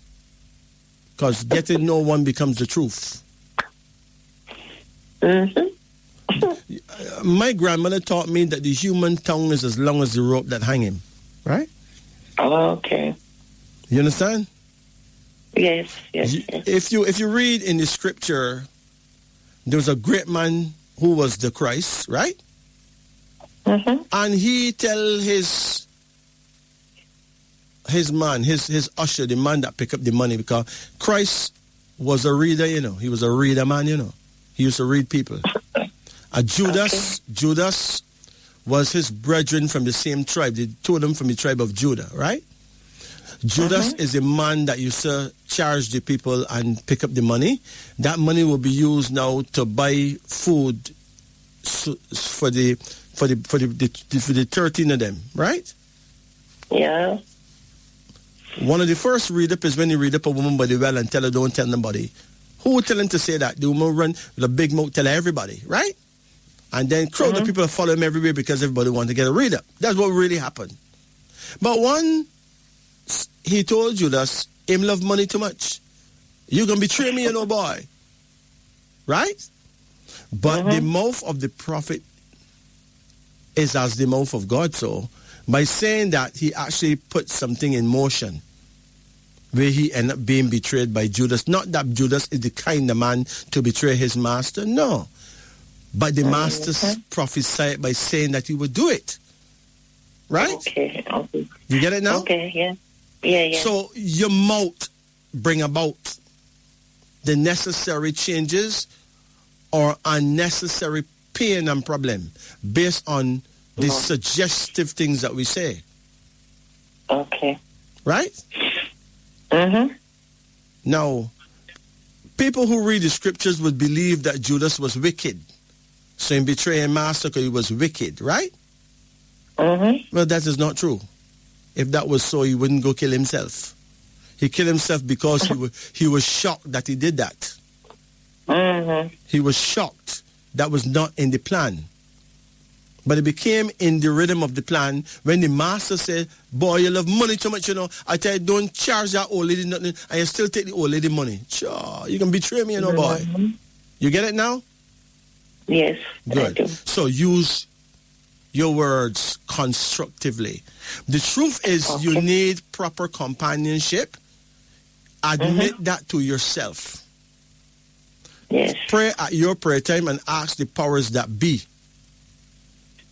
Because getting no one becomes the truth. My grandmother taught me that the human tongue is as long as the rope that hang him. Right? Okay. You understand? Yes. If you read in the scripture, there was a great man who was the Christ, right? And he tell his man, his usher, the man that pick up the money, because Christ was a reader, he was a reader man, he used to read people. Judas was his brethren from the same tribe, the two of them from the tribe of Judah, right? Judas is a man that used to charge the people and pick up the money. That money will be used now to buy food for the 13 of them, right? Yeah. One of the first read up is when you read up a woman by the well and tell her don't tell nobody. Who would tell him to say that? The woman run with a big mouth, tell everybody, right? And then crowd of people follow him everywhere because everybody want to get a read up. That's what really happened. But one, he told Judas, him love money too much. You gonna betray me, boy. Right? But the mouth of the prophet is as the mouth of God. So by saying that, he actually put something in motion where he ended up being betrayed by Judas. Not that Judas is the kind of man to betray his master, no. But the master prophesied by saying that he would do it. Right? Okay. You get it now? Okay, yeah. Yeah. So your mouth bring about the necessary changes or unnecessary pain and problem based on the suggestive things that we say. Okay. Right? Mm-hmm. Now, people who read the scriptures would believe that Judas was wicked. So in betraying Master, because he was wicked, right? Mm-hmm. Well, that is not true. If that was so, he wouldn't go kill himself. He killed himself because he was shocked that he did that. Mm-hmm. He was shocked. That was not in the plan. But it became in the rhythm of the plan when the master said, boy, you love money too much, I tell you, don't charge that old lady nothing, and you still take the old lady money. Sure, you can betray me, boy. Mm-hmm. You get it now? Yes. Good. I do. So use your words constructively. The truth is you need proper companionship. Admit that to yourself. Yes. Pray at your prayer time and ask the powers that be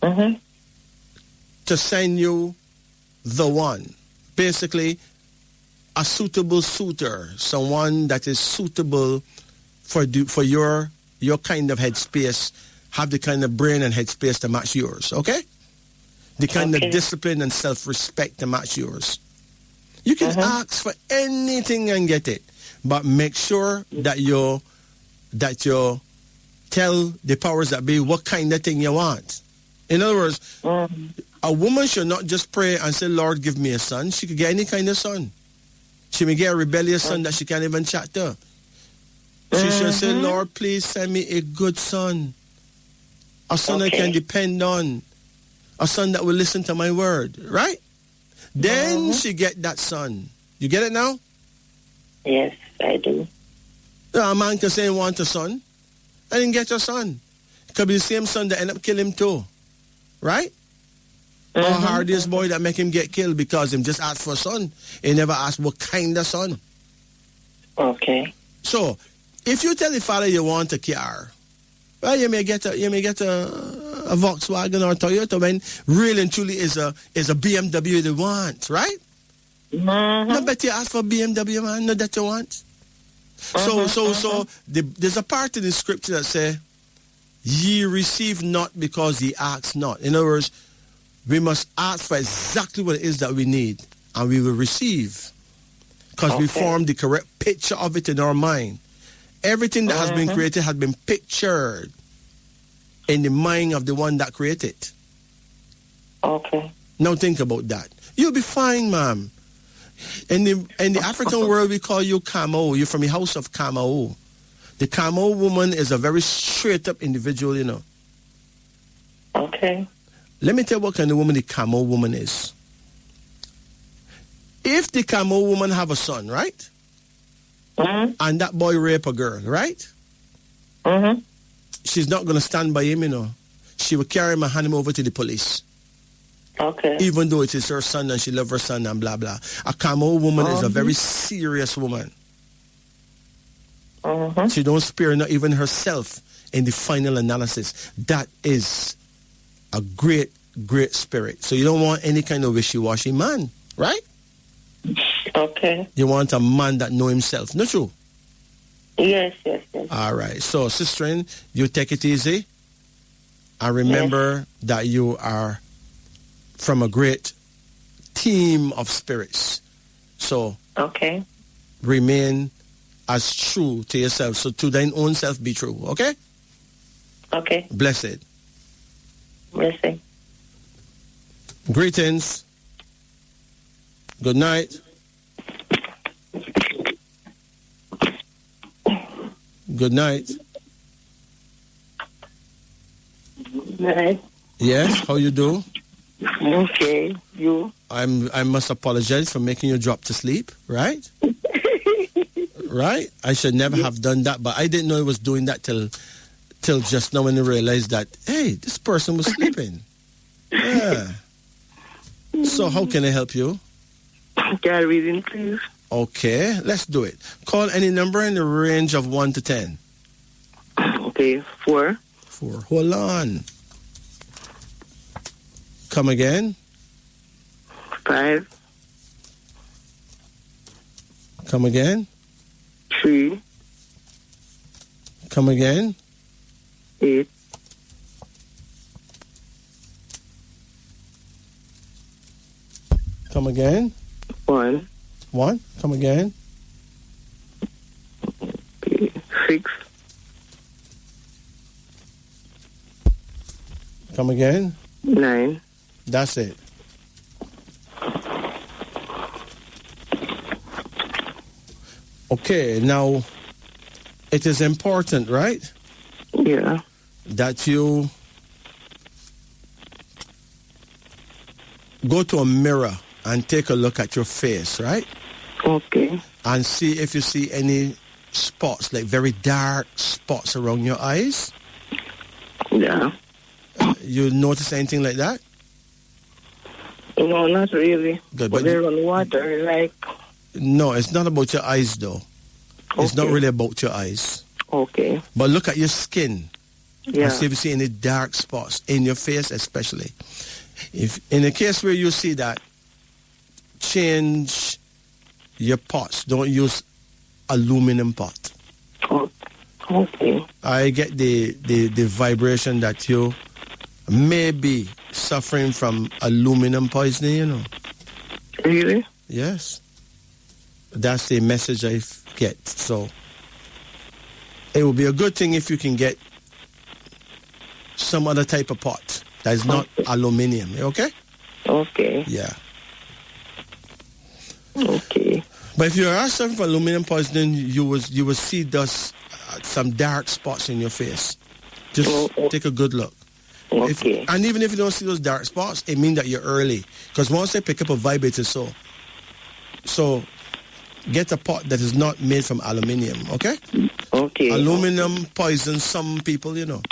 to send you the one. Basically, a suitable suitor, someone that is suitable for your kind of headspace, have the kind of brain and headspace to match yours, okay? The kind of discipline and self-respect to match yours. You can ask for anything and get it, but make sure that you tell the powers that be what kind of thing you want. In other words, a woman should not just pray and say, Lord, give me a son. She could get any kind of son. She may get a rebellious son that she can't even chat to. She should say, Lord, please send me a good son. A son I can depend on. A son that will listen to my word. Right? Then she get that son. You get it now? Yes, I do. A man can say he wants a son and then get your son. It could be the same son that end up killing him too. Right? Or hardest boy that make him get killed because him just asked for a son. He never asked what kind of son. Okay. So, if you tell the father you want a car, well, you may get a Volkswagen or Toyota when really and truly is a BMW they want, right? No, but you ask for BMW, man. No, that you want. So there's a part in the scripture that say, ye receive not because ye ask not. In other words, we must ask for exactly what it is that we need, and we will receive. Because we form the correct picture of it in our mind. Everything that has been created has been pictured in the mind of the one that created. Okay. Now think about that. You'll be fine, ma'am. In the African world, we call you Camo. You're from the house of Camo. The Camo woman is a very straight-up individual, Okay. Let me tell you what kind of woman the Camo woman is. If the Camo woman have a son, right? And that boy rape a girl, right? She's not going to stand by him, She will carry him and hand him over to the police. Okay. Even though it is her son and she loves her son and blah, blah. A Camo woman is a very serious woman. She don't spare not even herself in the final analysis. That is a great, great spirit. So you don't want any kind of wishy-washy man, right? Okay. You want a man that know himself. Not true? Yes. All right. So, sister, you take it easy. And remember that you are from a great team of spirits. So, remain as true to yourself. So, to thine own self be true. Okay? Okay. Blessed. Blessing. Greetings. Good night. Good night. Night. Yes, how you do? Okay, you? I must apologize for making you drop to sleep, right? Right? I should never have done that, but I didn't know I was doing that till just now when I realized that, hey, this person was sleeping. Yeah. So how can I help you? Can I read it, please? Okay, let's do it. Call any number in the range of 1 to 10. Okay, 4. 4. Hold on. Come again. 5. Come again. 3. Come again. 8. Come again. 1. 1. Come again. 6. Come again. 9. That's it. Okay, now it is important, right? Yeah. That you go to a mirror and take a look at your face, right? Okay. And see if you see any spots, like very dark spots around your eyes. Yeah. You notice anything like that? No, not really. Good, but they run water, like... No, it's not about your eyes, though. It's not Okay. really about your eyes. Okay. But look at your skin. Yeah. And see if you see any dark spots in your face, especially. If in a case where you see that, change your pots. Don't use aluminum pot. Oh, okay. I get the vibration that you may be suffering from aluminum poisoning, you know. Really? Yes. That's the message I get. So it would be a good thing if you can get some other type of pot that is not aluminium. Okay? Okay. Yeah. Okay. But if you are suffering from aluminum poisoning, you will see some dark spots in your face. Just take a good look. Okay. And even if you don't see those dark spots, it means that you're early. Because once they pick up a vibe, it is so. So get a pot that is not made from aluminium, okay? Okay. Aluminum poisons some people, you know.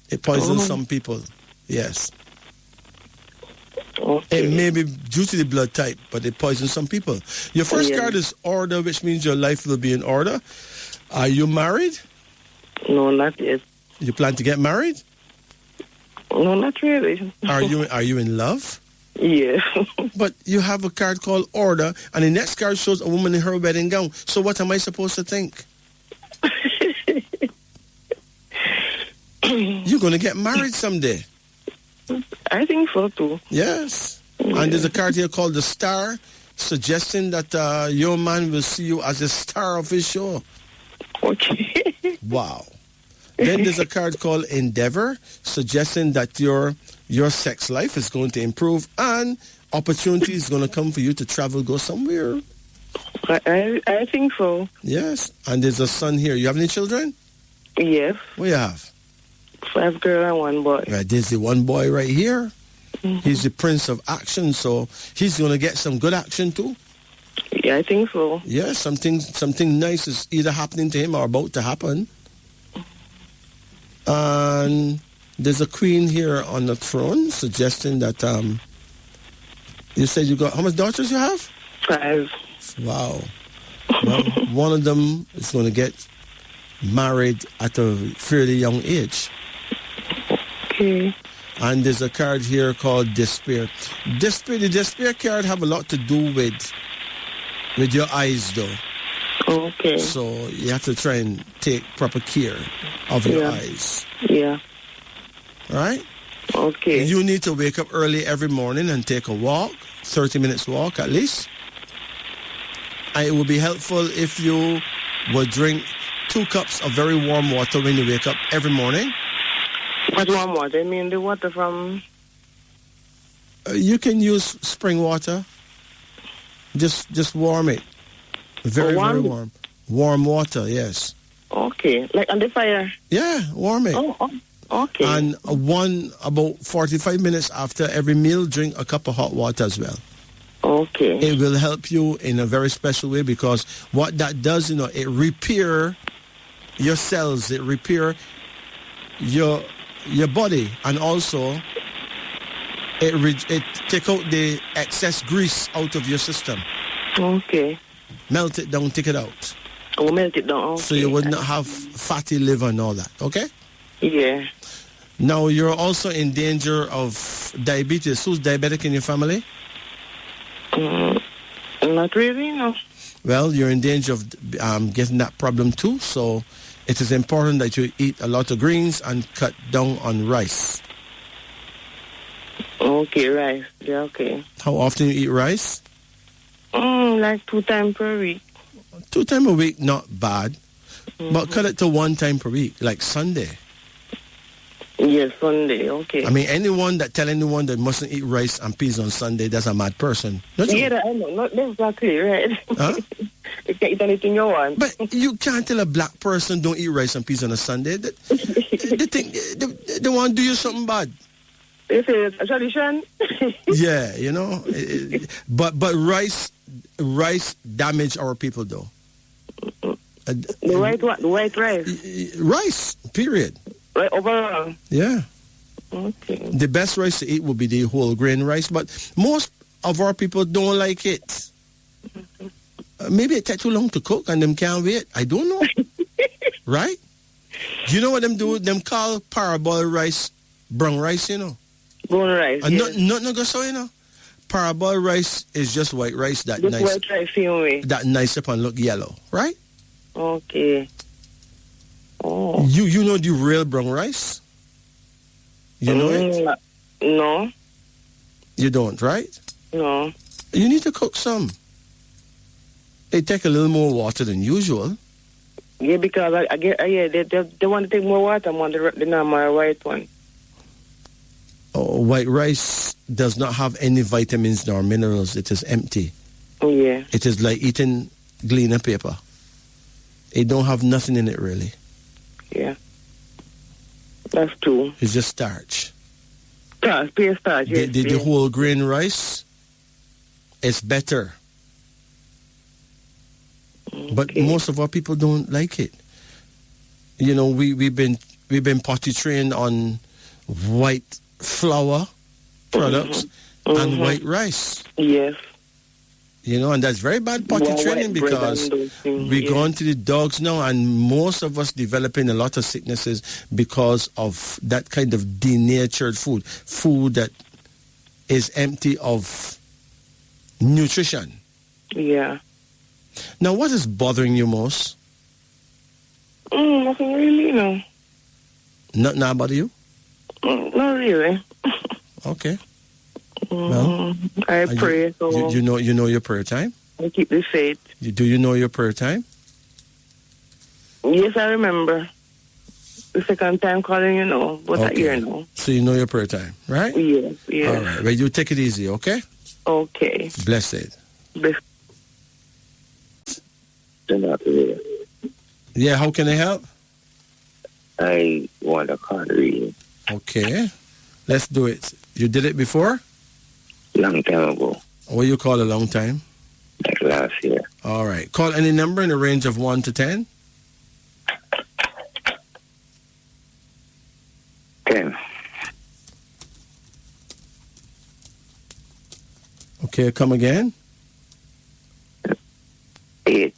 It poisons some people, yes. Okay. It may be due to the blood type, but it poisons some people. Your first card is order, which means your life will be in order. Are you married? No, not yet. You plan to get married? No, not really. Are you in love? Yeah. But you have a card called order, and the next card shows a woman in her wedding gown. So what am I supposed to think? You're going to get married someday. I think so too. Yes. Yeah. And there's a card here called the Star, suggesting that your man will see you as a star of his show. Okay. Wow. Then there's a card called Endeavor, suggesting that your sex life is going to improve and opportunity is going to come for you to travel, go somewhere. I think so. Yes. And there's a son here. You have any children? Yes. What you have? 5 girls and 1 boy. Right, there's the one boy right here. Mm-hmm. He's the prince of action, so he's going to get some good action too. Yeah, I think so. Yeah, something nice is either happening to him or about to happen. And there's a queen here on the throne, suggesting that you said you got, how many daughters you have? 5. Wow. Well, one of them is going to get married at a fairly young age. Okay. And there's a card here called Despair. The Despair card have a lot to do with your eyes, though. Okay. So you have to try and take proper care of your eyes. Yeah. All right? Okay. You need to wake up early every morning and take a walk, 30 minutes walk at least. And it would be helpful if you would drink 2 cups of very warm water when you wake up every morning. What warm water? I mean the water from... You can use spring water. Just warm it. Very warm. Warm water, yes. Okay. Like on the fire? Yeah, warm it. Oh, okay. And about 45 minutes after every meal, drink a cup of hot water as well. Okay. It will help you in a very special way because what that does, it repair your cells, it repair your body, and also it take out the excess grease out of your system. Okay. Melt it down, take it out. Oh, melt it down. Okay. So you would not have fatty liver and all that, okay? Yeah. Now, you're also in danger of diabetes. Who's diabetic in your family? Not really, no. Well, you're in danger of getting that problem too. So it is important that you eat a lot of greens and cut down on rice. Okay, rice. Yeah, okay. How often you eat rice? Like 2 times per week. 2 times a week, not bad. But cut it to 1 time per week, like Sunday. Yes, Sunday, okay. I mean, anyone that tell anyone that mustn't eat rice and peas on Sunday, that's a mad person. Don't you? Yeah, I know. Not exactly, right? Huh? You can eat anything you want. But you can't tell a black person don't eat rice and peas on a Sunday. They think they want to do you something bad. They say it's a tradition. Yeah, you know. But rice damage our people though. The white rice. Rice, period. Right, overall. Yeah. Okay. The best rice to eat would be the whole grain rice, but most of our people don't like it. Maybe it takes too long to cook and them can't wait. I don't know. Right? You know what them do? Them call parboiled rice brown rice, you know. Brown rice, And yes. not so, you know. Parboiled rice is just white rice that Just nice. white rice, same way. That nice up and look yellow, right? Okay. Oh. You know the real brown rice? You know it? No. You don't, right? No. You need to cook some. It take a little more water than usual. Yeah, because they want to take more water than the normal white one. Oh, white rice does not have any vitamins nor minerals. It is empty. Oh, yeah. It is like eating gleaner paper. It don't have nothing in it, really. Yeah. That's true. It's just starch. Starch, pure starch, yes. The whole grain rice is better. But most of our people don't like it. You know, we've been potty trained on white flour products and white rice. Yes. You know, and that's very bad potty training because we're going to the dogs now, and most of us developing a lot of sicknesses because of that kind of denatured food that is empty of nutrition. Yeah. Now, what is bothering you most? Nothing really, no. Not now bother you? Not really. Okay. Well, I pray. So you know your prayer time? I keep the faith. Do you know your prayer time? Yes, I remember. The second time calling, you know, but I hear now. So you know your prayer time, right? Yes, yes. All right. Well, you take it easy, okay? Okay. Blessed. Blessed. Yeah, how can I help? I want a card reading. Okay. Let's do it. You did it before? Long time ago. What you call a long time? Like last year. All right. Call any number in the range of 1 to 10. 10. Okay, come again. 8.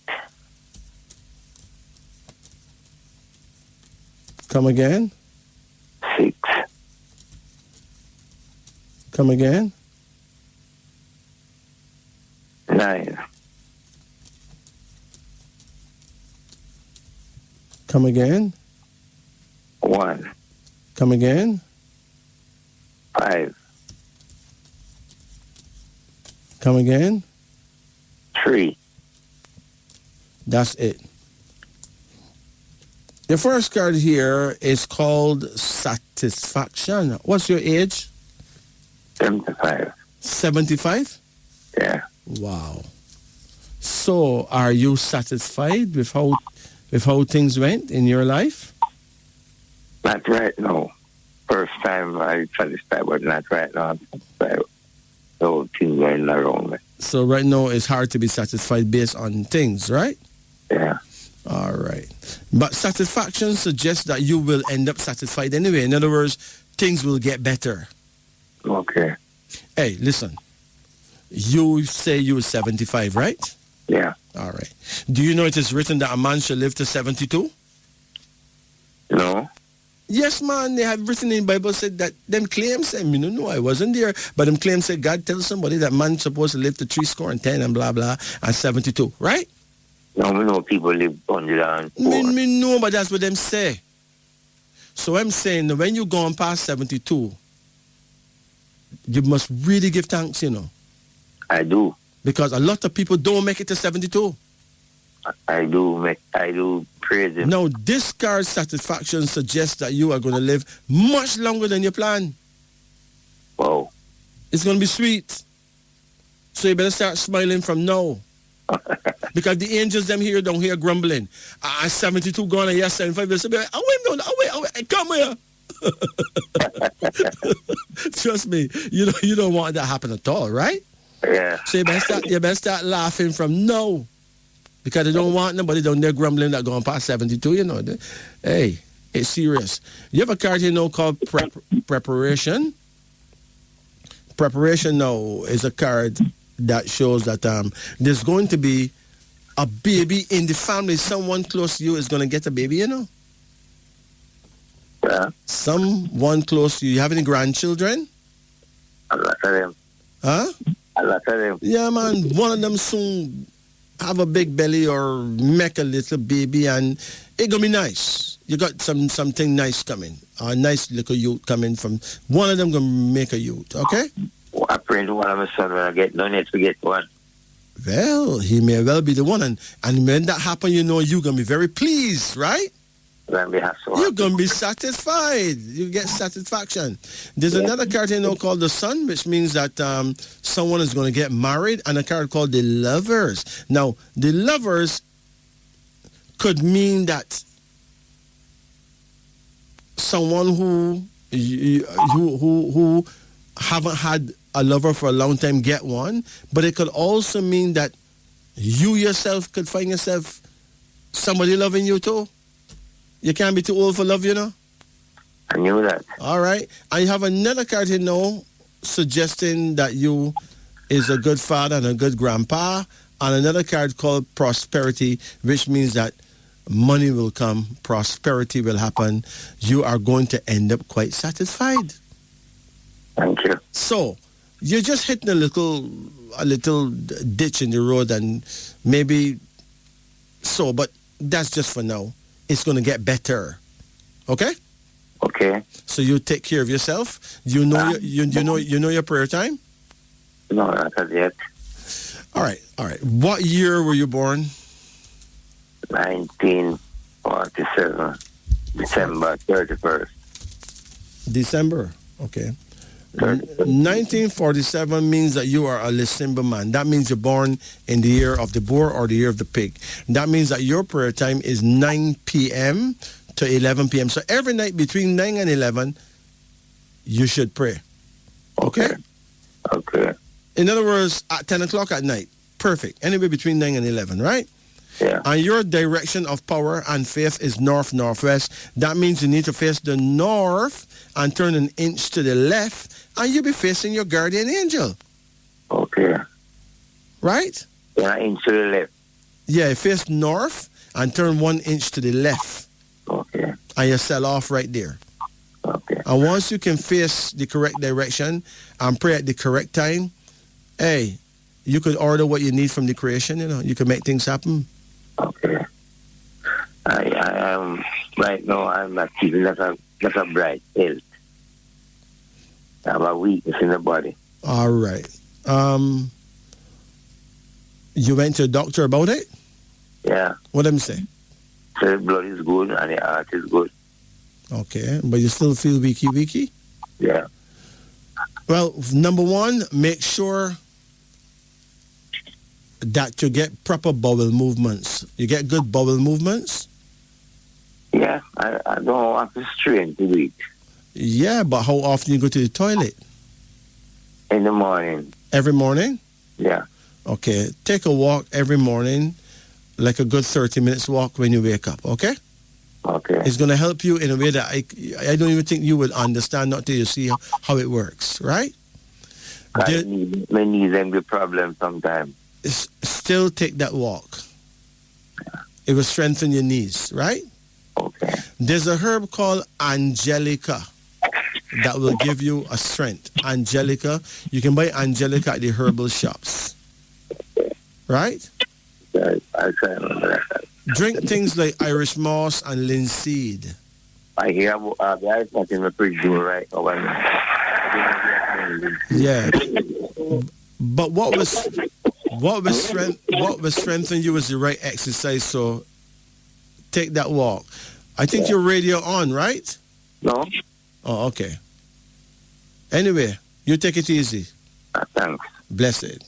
Come again. 6. Come again. 9. Come again. 1. Come again. 5. Come again. 3. That's it. The first card here is called Satisfaction. What's your age? 75. 75? Yeah. Wow. So, are you satisfied with how things went in your life? Not right now. First time I satisfied, but not right now. I'm satisfied. So things going around me. So right now it's hard to be satisfied based on things, right? Yeah. All right. But satisfaction suggests that you will end up satisfied anyway. In other words, things will get better. Okay. Hey, listen. You say you're 75, right? Yeah. All right. Do you know it is written that a man should live to 72? No. Yes, man. They have written in the Bible said that them claims, I mean, no, I wasn't there, but them claims said God tells somebody that man's supposed to live to 70 and blah, blah, and 72, right? No, we know people live 104. Me know, but that's what them say. So I'm saying that when you go on past 72, you must really give thanks, you know. I do. Because a lot of people don't make it to 72. I do praise him. Now, this card satisfaction suggests that you are going to live much longer than you plan. Wow. It's going to be sweet. So you better start smiling from now. Because the angels them here don't hear grumbling. 72 gone and you're 75. They say, wait, come here. Trust me, you don't want that to happen at all, right? Yeah. So you better start laughing from now. Because they don't want nobody down there grumbling that going past 72, you know. Hey, it's serious. You have a card here now called preparation. Preparation now is a card that shows that there's going to be a baby in the family. Someone close to you is going to get a baby, you know. Yeah. Someone close to you. You have any grandchildren? A lot of them. Huh? A lot of them. Yeah, man. One of them soon have a big belly or make a little baby, and it's going to be nice. You got something nice coming. A nice little youth coming from one of them going to make a youth, okay? I pray to one of my sons when I get done yet to get one. Well, he may well be the one. And when that happens, you know you're going to be very pleased, right? You're going to be satisfied. You get satisfaction. There's another card here now called the Sun, which means that someone is going to get married, and a card called the Lovers. Now, the Lovers could mean that someone who haven't had a lover for a long time get one, but it could also mean that you yourself could find yourself somebody loving you too. You can't be too old for love, you know? I knew that. All right. I have another card here now suggesting that you is a good father and a good grandpa, and another card called prosperity, which means that money will come, prosperity will happen. You are going to end up quite satisfied. Thank you. So, you're just hitting a little ditch in the road, and maybe so, but that's just for now. It's going to get better. Okay? Okay. So you take care of yourself. You know you know your prayer time? No, not as yet. All right. What year were you born? 1947. December 31st. December. Okay. 1947 means that you are a December man. That means you're born in the year of the boar or the year of the pig. That means that your prayer time is 9 p.m. to 11 p.m. So every night between 9 and 11, you should pray. Okay? Okay. In other words, at 10 o'clock at night. Perfect. Anywhere between 9 and 11, right? Yeah. And your direction of power and faith is north-northwest. That means you need to face the north and turn an inch to the left, and you'll be facing your guardian angel. Okay. Right? Yeah, inch to the left. Yeah, face north and turn 1 inch to the left. Okay. And you sell off right there. Okay. And once you can face the correct direction and pray at the correct time, hey, you could order what you need from the creation, you know. You can make things happen. Okay. I am right now. I'm not keeping that a bright health. I have a weakness in the body. All right. You went to a doctor about it? Yeah. What did he say? So the blood is good and the heart is good. Okay, but you still feel weaky? Yeah. Well, number one, make sure that you get proper bowel movements. You get good bowel movements? Yeah, I don't have to strain to eat. Yeah, but how often you go to the toilet? In the morning. Every morning? Yeah. Okay, take a walk every morning, like a good 30 minutes walk when you wake up, okay? Okay. It's going to help you in a way that I don't even think you would understand until you see how it works, right? My knees have a problem sometimes. Still take that walk. It will strengthen your knees, right? Okay. There's a herb called Angelica that will give you a strength. Angelica, you can buy Angelica at the herbal shops. Right? I I try to remember that. Drink things like Irish moss and linseed. I hear about the ice not in the fridge door right now. Yeah. But what will strengthen you is the right exercise, so take that walk. I think your radio on, right? No. Oh, okay. Anyway, you take it easy. Thanks. Blessed.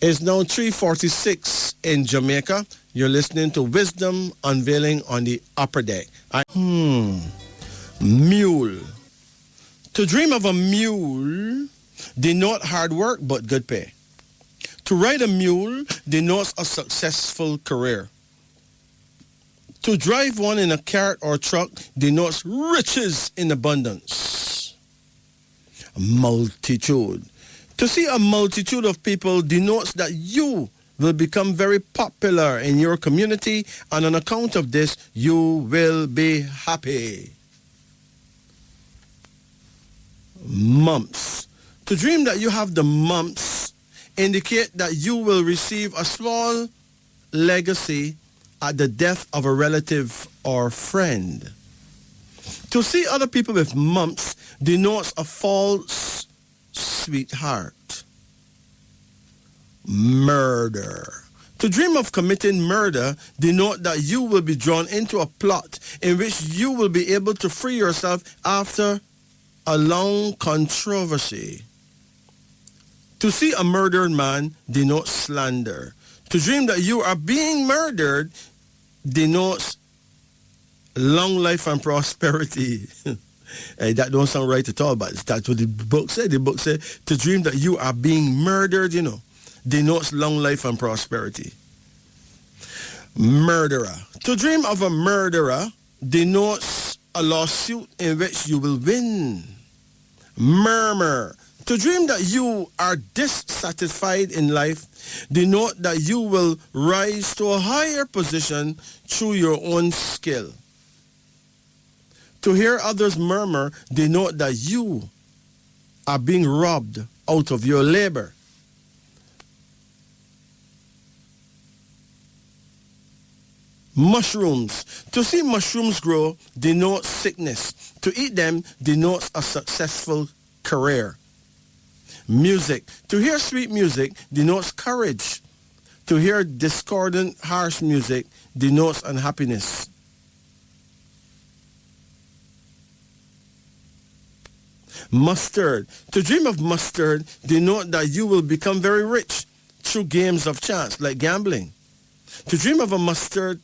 It's now 3:46 in Jamaica. You're listening to Wisdom Unveiling on the Upper Deck. Mule. To dream of a mule denotes hard work but good pay. To ride a mule denotes a successful career. To drive one in a cart or truck denotes riches in abundance. Multitude. To see a multitude of people denotes that you will become very popular in your community, and on account of this, you will be happy. Mumps. To dream that you have the mumps indicate that you will receive a small legacy at the death of a relative or friend. To see other people with mumps denotes a false sweetheart. Murder. To dream of committing murder denotes that you will be drawn into a plot in which you will be able to free yourself after a long controversy. To see a murdered man denotes slander. To dream that you are being murdered denotes long life and prosperity. Hey, that don't sound right at all, but that's what the book said. The book said to dream that you are being murdered, denotes long life and prosperity. Murderer. To dream of a murderer denotes a lawsuit in which you will win. Murmur. To dream that you are dissatisfied in life denote that you will rise to a higher position through your own skill. To hear others murmur denote that you are being robbed out of your labor. Mushrooms. To see mushrooms grow denotes sickness. To eat them denotes a successful career. Music. To hear sweet music denotes courage. To hear discordant, harsh music denotes unhappiness. Mustard. To dream of mustard denote that you will become very rich through games of chance, like gambling. To dream of a mustard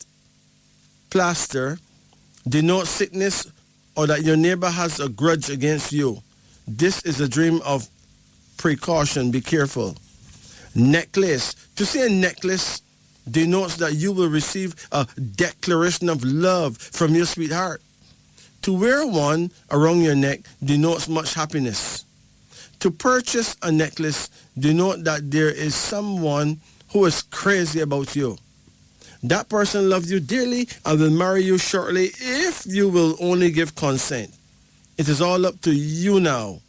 plaster denotes sickness or that your neighbor has a grudge against you. This is a dream of precaution. Be careful. Necklace. To see a necklace denotes that you will receive a declaration of love from your sweetheart. To wear one around your neck denotes much happiness. To purchase a necklace denotes that there is someone who is crazy about you. That person loves you dearly and will marry you shortly if you will only give consent. It is all up to you now.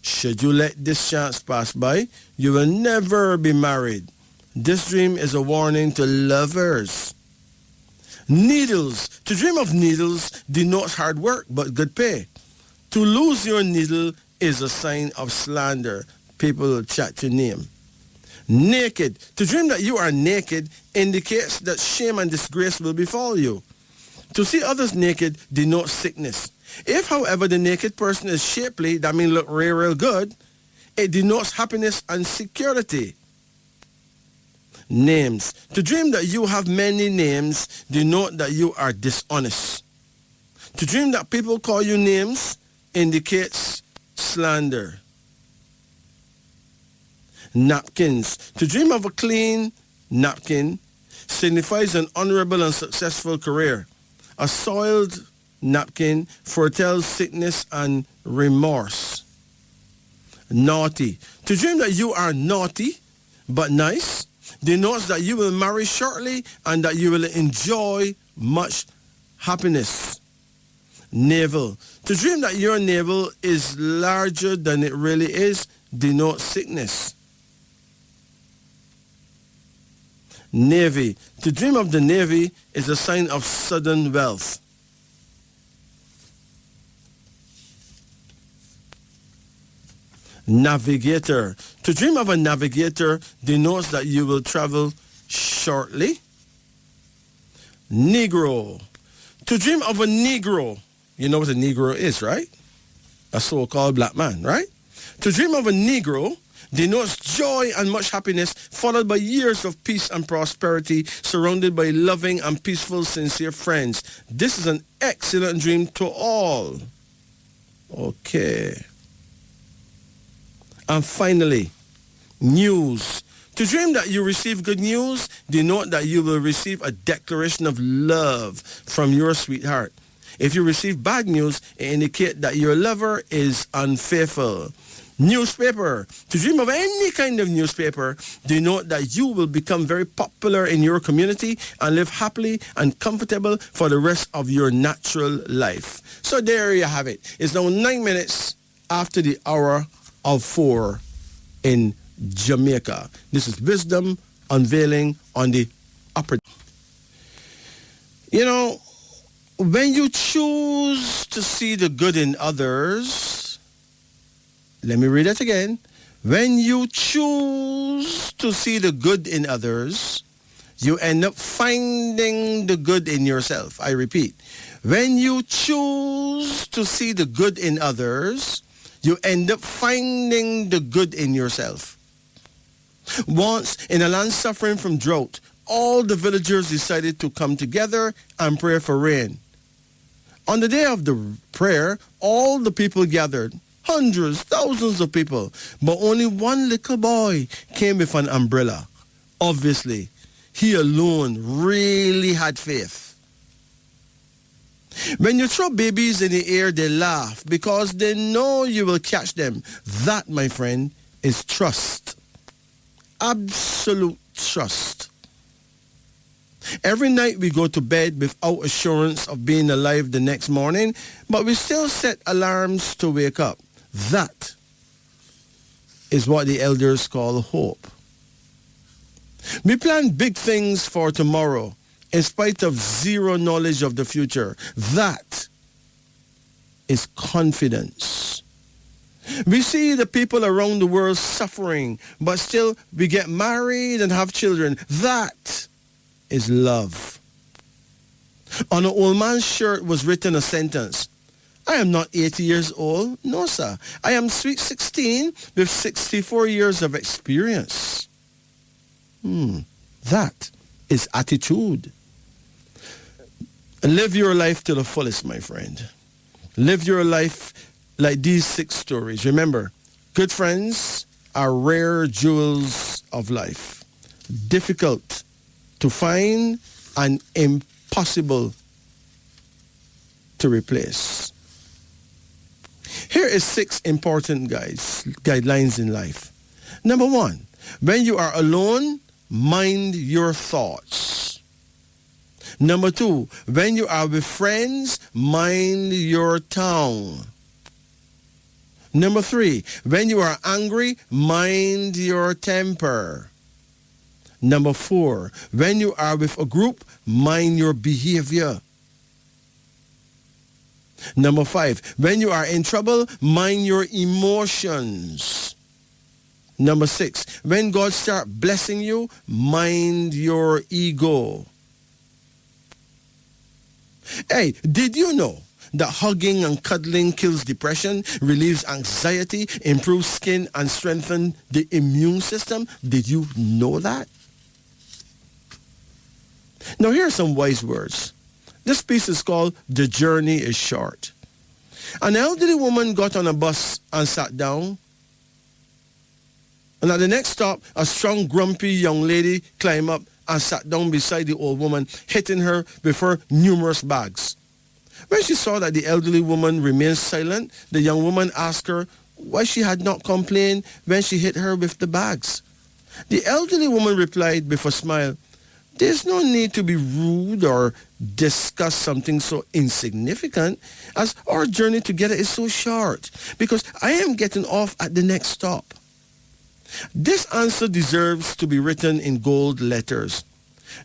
Should you let this chance pass by, you will never be married. This dream is a warning to lovers. Needles. To dream of needles denotes hard work but good pay. To lose your needle is a sign of slander. People will chat your name. Naked. To dream that you are naked indicates that shame and disgrace will befall you. To see others naked denotes sickness. If, however, the naked person is shapely, that means look real good, it denotes happiness and security. Names. To dream that you have many names denote that you are dishonest. To dream that people call you names indicates slander. Napkins. To dream of a clean napkin signifies an honorable and successful career. A soiled napkin foretells sickness and remorse. Naughty. To dream that you are naughty but nice denotes that you will marry shortly and that you will enjoy much happiness. Navel. To dream that your navel is larger than it really is denotes sickness. Navy. To dream of the Navy is a sign of sudden wealth. Navigator. To dream of a navigator denotes that you will travel shortly. Negro. To dream of a Negro. You know what a Negro is, right? A so-called black man, right? To dream of a Negro denotes joy and much happiness, followed by years of peace and prosperity, surrounded by loving and peaceful, sincere friends. This is an excellent dream to all. Okay. And finally, news. To dream that you receive good news denote that you will receive a declaration of love from your sweetheart. If you receive bad news, it indicates that your lover is unfaithful. Newspaper. To dream of any kind of newspaper denote that you will become very popular in your community and live happily and comfortable for the rest of your natural life. So there you have it. It's now 9 minutes after the hour of 4 in Jamaica. This is Wisdom Unveiling on the upper. You know, when you choose to see the good in others, let me read it again. When you choose to see the good in others, you end up finding the good in yourself. I repeat, when you choose to see the good in others, you end up finding the good in yourself. Once, in a land suffering from drought, all the villagers decided to come together and pray for rain. On the day of the prayer, all the people gathered, hundreds, thousands of people, but only one little boy came with an umbrella. Obviously, he alone really had faith. When you throw babies in the air, they laugh because they know you will catch them. That, my friend, is trust. Absolute trust. Every night we go to bed without assurance of being alive the next morning, but we still set alarms to wake up. That is what the elders call hope. We plan big things for tomorrow in spite of zero knowledge of the future. That is confidence. We see the people around the world suffering, but still we get married and have children. That is love. On an old man's shirt was written a sentence. I am not 80 years old. No, sir. I am sweet 16 with 64 years of experience. That is attitude. Live your life to the fullest, my friend. Live your life like these 6 stories. Remember, good friends are rare jewels of life. Difficult to find and impossible to replace. Here is 6 important guidelines in life. Number 1, when you are alone, mind your thoughts. Number 2, when you are with friends, mind your tongue. Number 3, when you are angry, mind your temper. Number 4, when you are with a group, mind your behavior. Number 5, when you are in trouble, mind your emotions. Number 6, when God starts blessing you, mind your ego. Hey, did you know that hugging and cuddling kills depression, relieves anxiety, improves skin, and strengthens the immune system? Did you know that? Now here are some wise words. This piece is called The Journey is Short. An elderly woman got on a bus and sat down. And at the next stop, a strong, grumpy young lady climbed up and sat down beside the old woman, hitting her with her numerous bags. When she saw that the elderly woman remained silent, the young woman asked her why she had not complained when she hit her with the bags. The elderly woman replied with a smile, "There's no need to be rude or discuss something so insignificant, as our journey together is so short, because I am getting off at the next stop." This answer deserves to be written in gold letters.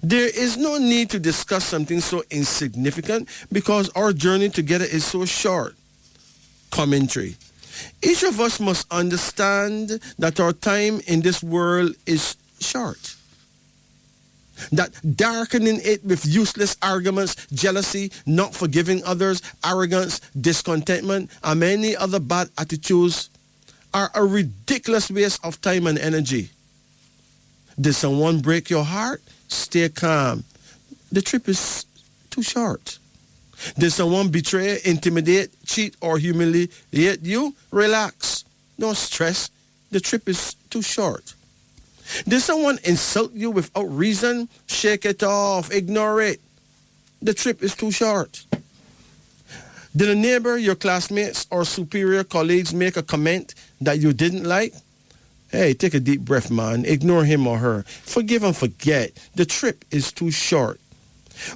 There is no need to discuss something so insignificant because our journey together is so short. Commentary. Each of us must understand that our time in this world is short. That darkening it with useless arguments, jealousy, not forgiving others, arrogance, discontentment, and many other bad attitudes are a ridiculous waste of time and energy. Did someone break your heart? Stay calm. The trip is too short. Did someone betray, intimidate, cheat, or humiliate you? Relax. No stress. The trip is too short. Did someone insult you without reason? Shake it off. Ignore it. The trip is too short. Did a neighbor, your classmates, or superior colleagues make a comment that you didn't like? Hey, take a deep breath, man. Ignore him or her. Forgive and forget. The trip is too short.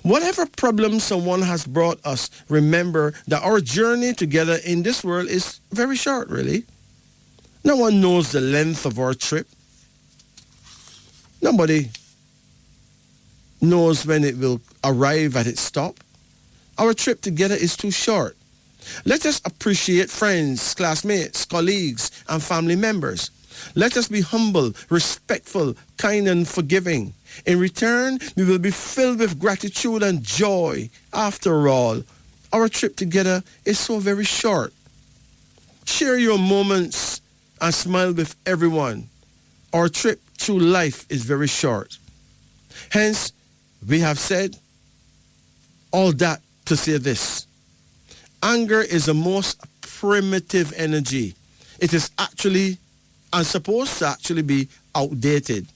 Whatever problem someone has brought us, remember that our journey together in this world is very short, really. No one knows the length of our trip. Nobody knows when it will arrive at its stop. Our trip together is too short. Let us appreciate friends, classmates, colleagues, and family members. Let us be humble, respectful, kind, and forgiving. In return, we will be filled with gratitude and joy. After all, our trip together is so very short. Share your moments and smile with everyone. Our trip through life is very short. Hence, we have said all that to say this. Anger is the most primitive energy. It is actually and supposed to actually be outdated.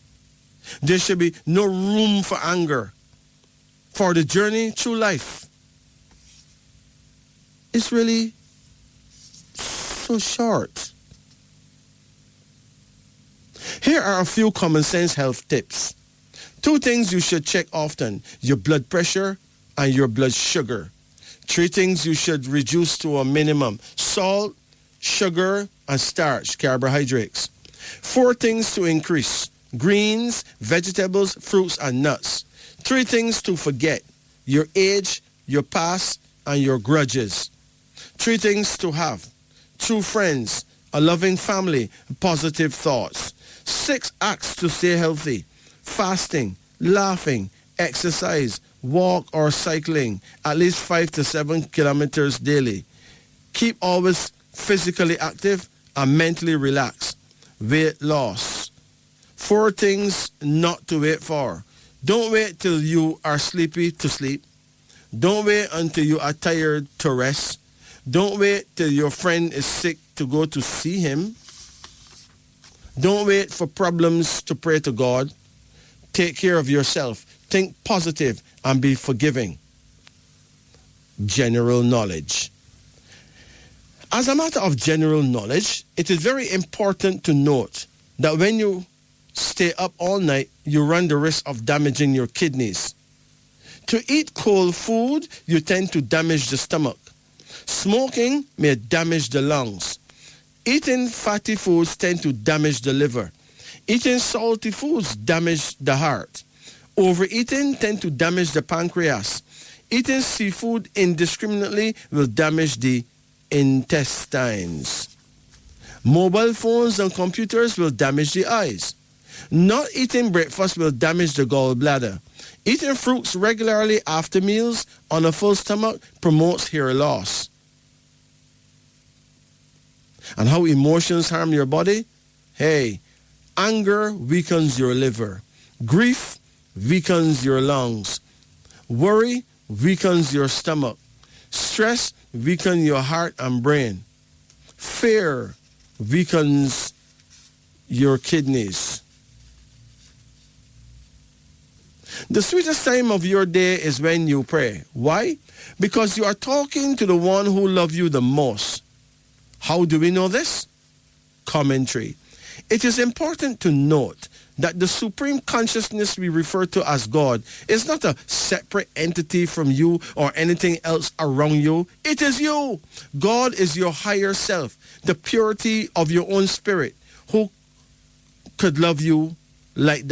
There should be no room for anger. For the journey through life is really so short. Here are a few common sense health tips. 2 things you should check often: your blood pressure and your blood sugar. 3 things you should reduce to a minimum: salt, sugar, and starch, carbohydrates. 4 things to increase: greens, vegetables, fruits, and nuts. 3 things to forget: your age, your past, and your grudges. 3 things to have: true friends, a loving family, positive thoughts. 6 acts to stay healthy: fasting, laughing, exercise, walk or cycling, at least 5 to 7 kilometers daily. Keep always physically active and mentally relaxed. Weight loss. 4 things not to wait for. Don't wait till you are sleepy to sleep. Don't wait until you are tired to rest. Don't wait till your friend is sick to go to see him. Don't wait for problems to pray to God. Take care of yourself. Think positive and be forgiving. General knowledge. As a matter of general knowledge, it is very important to note that when you stay up all night, you run the risk of damaging your kidneys. To eat cold food, you tend to damage the stomach. Smoking may damage the lungs. Eating fatty foods tend to damage the liver. Eating salty foods damage the heart. Overeating tends to damage the pancreas. Eating seafood indiscriminately will damage the intestines. Mobile phones and computers will damage the eyes. Not eating breakfast will damage the gallbladder. Eating fruits regularly after meals on a full stomach promotes hair loss. And how emotions harm your body? Hey, anger weakens your liver. Grief weakens your lungs. Worry weakens your stomach. Stress weakens your heart and brain. Fear weakens your kidneys. The sweetest time of your day is when you pray. Why? Because you are talking to the one who loves you the most. How do we know this? Commentary. It is important to note that the supreme consciousness we refer to as God is not a separate entity from you or anything else around you. It is you. God is your higher self, the purity of your own spirit. Who could love you like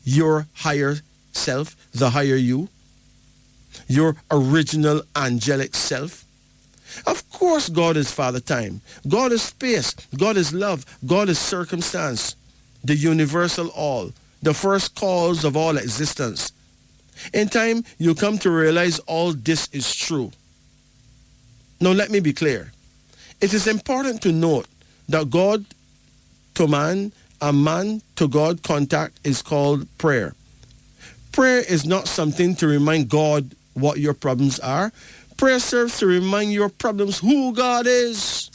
your higher self, the higher you, your original angelic self. Of course, God is Father Time. God is space. God is love. God is circumstance, the universal all, the first cause of all existence. In time, you come to realize all this is true. Now, let me be clear. It is important to note that God to man and man to God contact is called prayer. Prayer is not something to remind God what your problems are. Prayer serves to remind your problems who God is.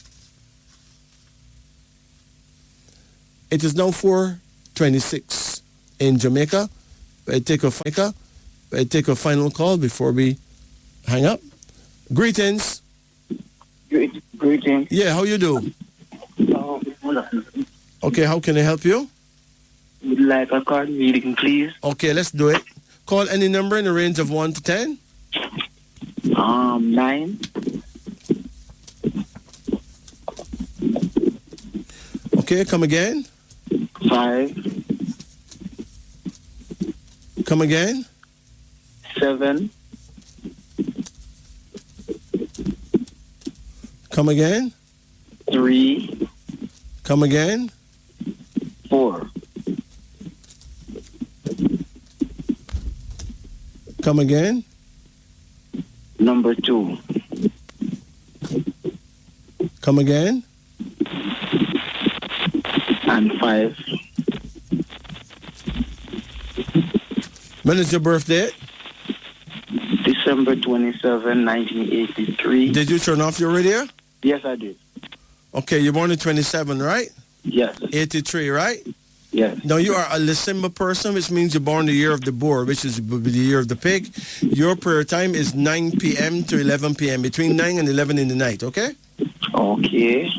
It is now 4:26 in Jamaica. I take a final call before we hang up. Greetings. Greetings. Yeah, how you do? Okay, how can I help you? Would like a card reading, please? Okay, let's do it. Call any number in the range of 1 to 10. 9. Okay, come again. 5. Come again. 7. Come again. 3. Come again. 4. Come again. Number 2. Come again. And 5. When is your birthday? December 27, 1983. Did you turn off your radio? Yes, I did. Okay, you're born in 27, right? Yes. 83, right? Yes. Now, you are a December person, which means you're born the year of the boar, which is the year of the pig. Your prayer time is 9 p.m. to 11 p.m., between 9 and 11 in the night, okay? Okay.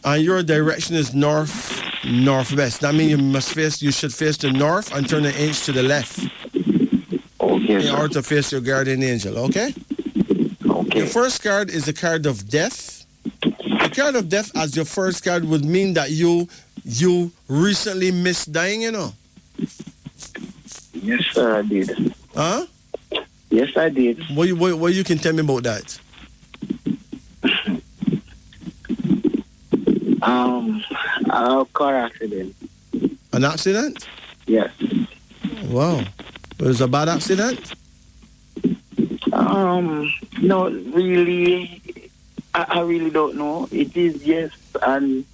And your direction is northwest. That means you should face the north and turn an inch to the left. Okay, in order to face your guardian angel, okay? Okay. Your first card is the card of death. The card of death as your first card would mean that you recently missed dying, you know? Yes, sir, I did. Huh? Yes, I did. What you can tell me about that? A car accident. An accident? Yes. Wow. It was a bad accident? No, really, I really don't know. It is, yes, and...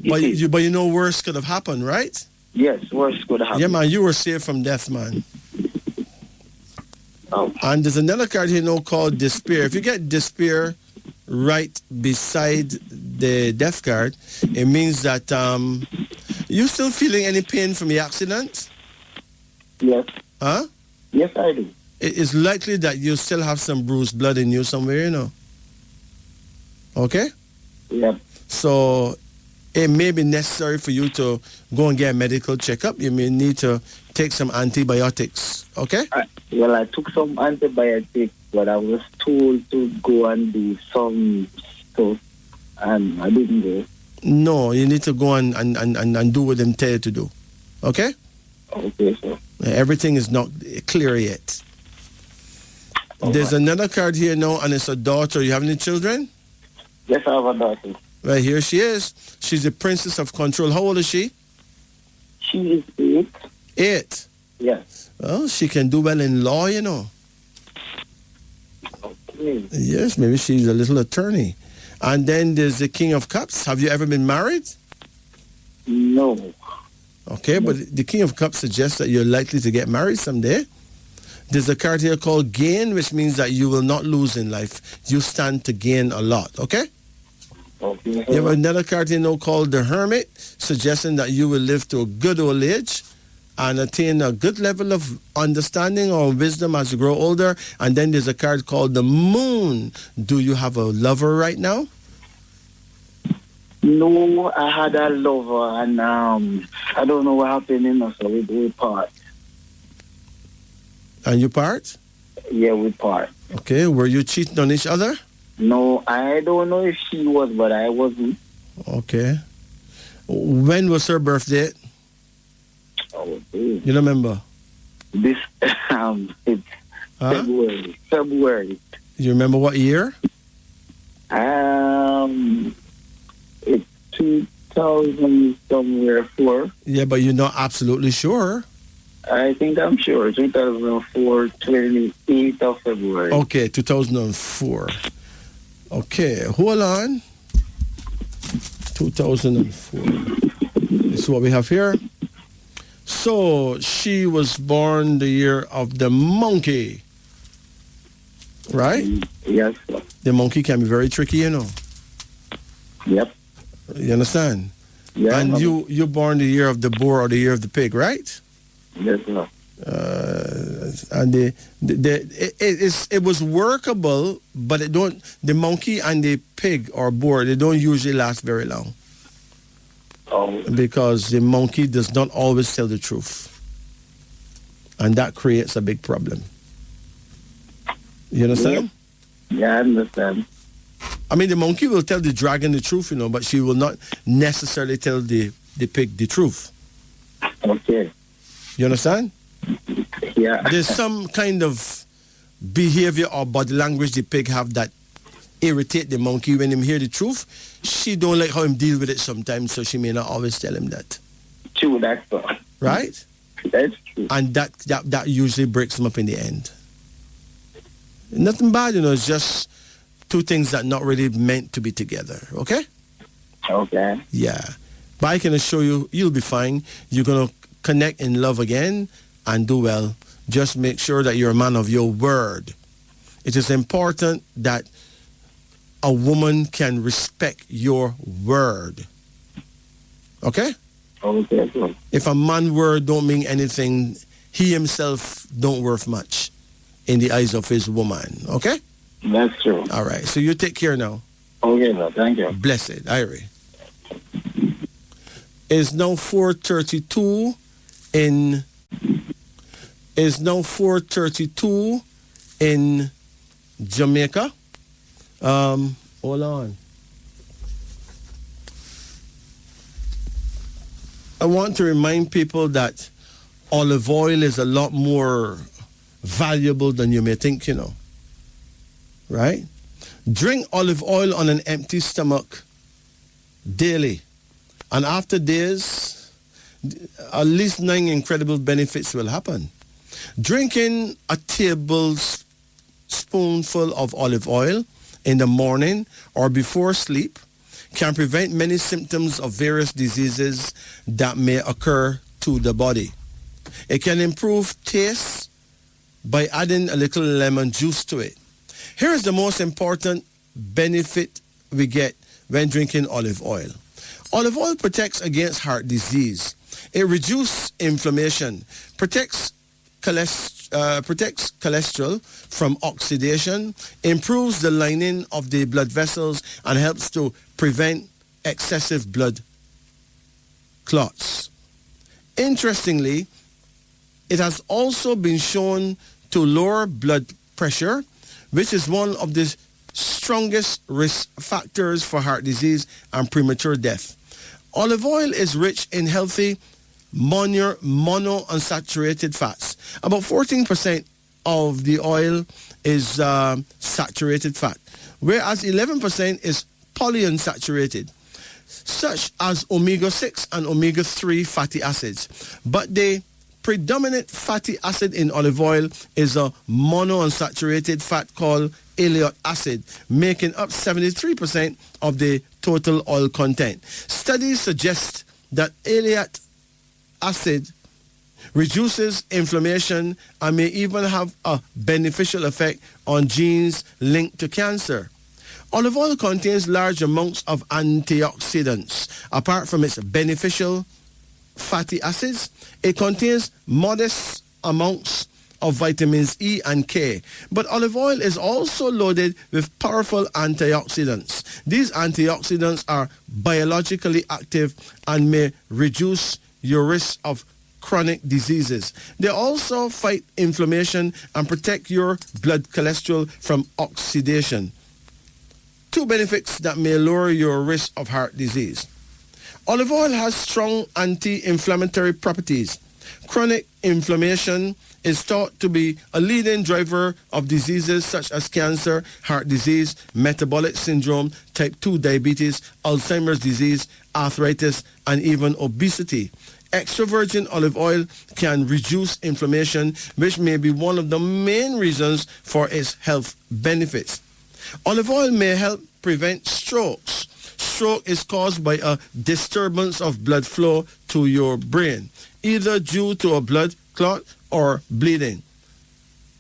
But you know worse could have happened, right? Yes, worse could have happened. Yeah, man, you were saved from death, man. Oh. And there's another card here now called despair. If you get despair right beside the death card, it means that you still feeling any pain from the accident? Yes. Huh? Yes, I do. It is likely that you still have some bruised blood in you somewhere, you know. Okay? Yep. So it may be necessary for you to go and get a medical checkup. You may need to take some antibiotics. Okay? I took some antibiotics, but I was told to go and do some stuff, and I didn't go. No, you need to go and do what them tell you to do. Okay? Okay, sir. Everything is not clear yet. There's another card here now, and it's a daughter. You have any children? Yes, I have a daughter. Right, here she is. She's the princess of control. How old is she? She is 8. 8? Yes. Well, she can do well in law, you know. Okay. Yes, maybe she's a little attorney. And then there's the King of Cups. Have you ever been married? No. Okay, but the King of Cups suggests that you're likely to get married someday. There's a card here called gain, which means that you will not lose in life. You stand to gain a lot, okay? Okay. You have another card here now called the Hermit, suggesting that you will live to a good old age and attain a good level of understanding or wisdom as you grow older. And then there's a card called the Moon. Do you have a lover right now? No, I had a lover, and I don't know what happened, so we part. And you part? Yeah, we part. Okay, were you cheating on each other? No, I don't know if she was, but I wasn't. Okay. When was her birthday? Okay. You remember? This it's February. February. You remember what year? It's 2000 somewhere 4. Yeah, but you're not absolutely sure. I think I'm sure. 2004, 28th of February. Okay, 2004. Okay, hold on. 2004. This is what we have here. So she was born the year of the monkey, right? Yes, sir. The monkey can be very tricky, you know. Yep. You understand? Yeah. And you born the year of the boar or the year of the pig, right? Yes, sir. And it was workable, but the monkey and the pig or boar, they don't usually last very long. Oh. Because the monkey does not always tell the truth. And that creates a big problem. You understand? Yeah, I understand. I mean, the monkey will tell the dragon the truth, you know, but she will not necessarily tell the pig the truth. Okay. You understand? Yeah. There's some kind of behavior or body language the pig have that irritate the monkey when him hear the truth. She don't like how him deal with it sometimes, so she may not always tell him that. True, that's so. Right? That's true. And that usually breaks him up in the end. Nothing bad, you know, it's just two things that not really meant to be together, okay? Okay. Yeah. But I can assure you, you'll be fine. You're going to connect in love again and do well. Just make sure that you're a man of your word. It is important that a woman can respect your word. Okay? Okay, sir. If a man's word don't mean anything, he himself don't worth much in the eyes of his woman. Okay? That's true. All right. So you take care now. Okay, sir. Thank you. Blessed. Irie. It's now 4:32 in Jamaica. Hold on. I want to remind people that olive oil is a lot more valuable than you may think, you know. Right? Drink olive oil on an empty stomach daily. And after days, at least 9 incredible benefits will happen. Drinking a tablespoonful of olive oil in the morning or before sleep can prevent many symptoms of various diseases that may occur to the body. It can improve taste by adding a little lemon juice to it. Here is the most important benefit we get when drinking olive oil. Olive oil protects against heart disease. It reduces inflammation, protects cholesterol from oxidation, improves the lining of the blood vessels, and helps to prevent excessive blood clots. Interestingly, it has also been shown to lower blood pressure, which is one of the strongest risk factors for heart disease and premature death. Olive oil is rich in healthy monounsaturated fats. About 14% of the oil is saturated fat, whereas 11% is polyunsaturated, such as omega-6 and omega-3 fatty acids. But the predominant fatty acid in olive oil is a monounsaturated fat called aleoic acid, making up 73% of the total oil content. Studies suggest that aleoic acid reduces inflammation and may even have a beneficial effect on genes linked to cancer. Olive oil contains large amounts of antioxidants. Apart from its beneficial fatty acids, it contains modest amounts of vitamins E and K. But olive oil is also loaded with powerful antioxidants. These antioxidants are biologically active and may reduce your risk of chronic diseases. They also fight inflammation and protect your blood cholesterol from oxidation. 2 benefits that may lower your risk of heart disease. Olive oil has strong anti-inflammatory properties, Chronic inflammation is thought to be a leading driver of diseases such as cancer, heart disease, metabolic syndrome, type 2 diabetes, Alzheimer's disease, arthritis, and even obesity. Extra virgin olive oil can reduce inflammation, which may be one of the main reasons for its health benefits. Olive oil may help prevent strokes. Stroke is caused by a disturbance of blood flow to your brain, either due to a blood clot or bleeding.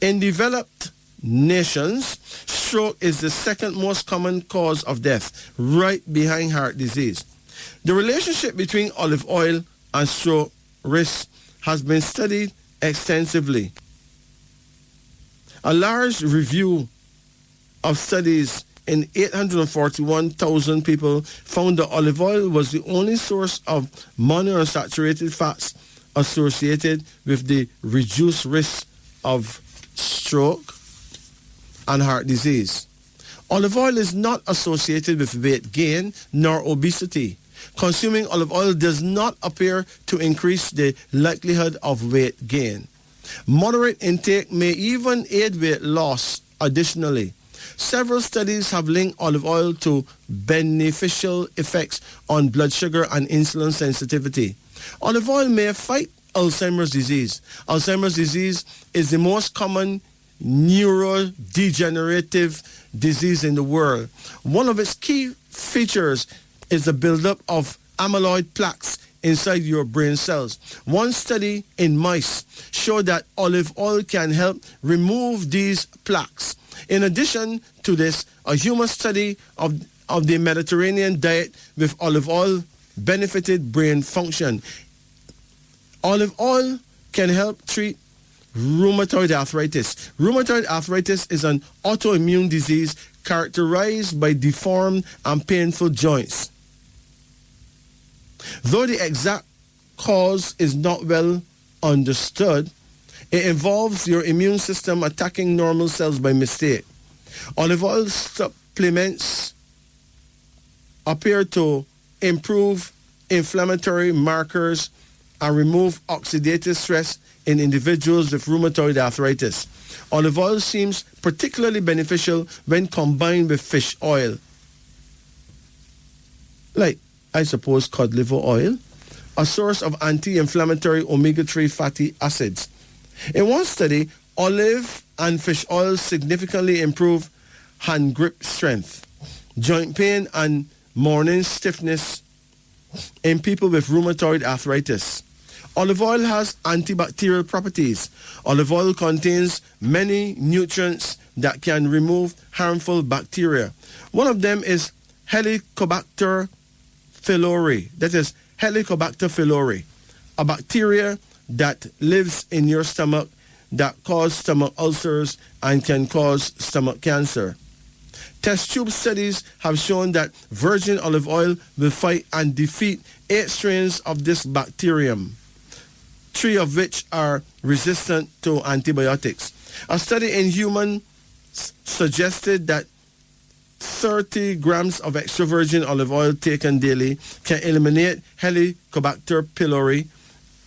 In developed nations, stroke is the second most common cause of death, right behind heart disease. The relationship between olive oil and stroke risk has been studied extensively. A large review of studies in 841,000 people found that olive oil was the only source of monounsaturated fats associated with the reduced risk of stroke and heart disease. Olive oil is not associated with weight gain nor obesity. Consuming olive oil does not appear to increase the likelihood of weight gain. Moderate intake may even aid weight loss additionally. Several studies have linked olive oil to beneficial effects on blood sugar and insulin sensitivity. Olive oil may fight Alzheimer's disease. Alzheimer's disease is the most common neurodegenerative disease in the world. One of its key features is the buildup of amyloid plaques inside your brain cells. One study in mice showed that olive oil can help remove these plaques. In addition to this, a human study of the Mediterranean diet with olive oil benefited brain function. Olive oil can help treat rheumatoid arthritis. Rheumatoid arthritis is an autoimmune disease characterized by deformed and painful joints. Though the exact cause is not well understood, it involves your immune system attacking normal cells by mistake. Olive oil supplements appear to improve inflammatory markers and remove oxidative stress in individuals with rheumatoid arthritis. Olive oil seems particularly beneficial when combined with fish oil, like, I suppose, cod liver oil, a source of anti-inflammatory omega-3 fatty acids. In one study, olive and fish oil significantly improve hand grip strength, joint pain, and morning stiffness in people with rheumatoid arthritis. Olive oil has antibacterial properties. Olive oil contains many nutrients that can remove harmful bacteria. One of them is Helicobacter pylori. That is Helicobacter pylori, a bacteria that lives in your stomach that cause stomach ulcers and can cause stomach cancer. Test tube studies have shown that virgin olive oil will fight and defeat 8 strains of this bacterium, 3 of which are resistant to antibiotics. A study in humans suggested that 30 grams of extra virgin olive oil taken daily can eliminate Helicobacter pylori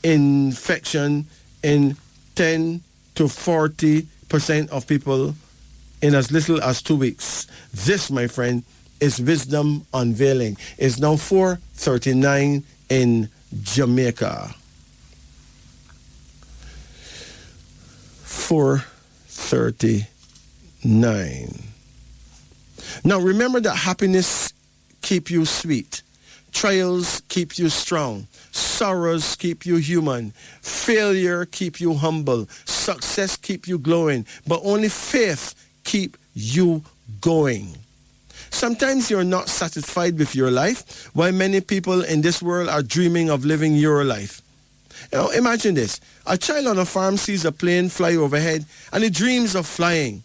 infection in 10 to 40% of people in as little as 2 weeks. This, my friend, is Wisdom Unveiling. It's now 4:39 in Jamaica. 4:39. Now remember that happiness keep you sweet. Trials keep you strong. Sorrows keep you human. Failure keep you humble. Success keep you glowing. But only faith keep you going. Sometimes you're not satisfied with your life, while many people in this world are dreaming of living your life. You know, imagine this. A child on a farm sees a plane fly overhead and he dreams of flying.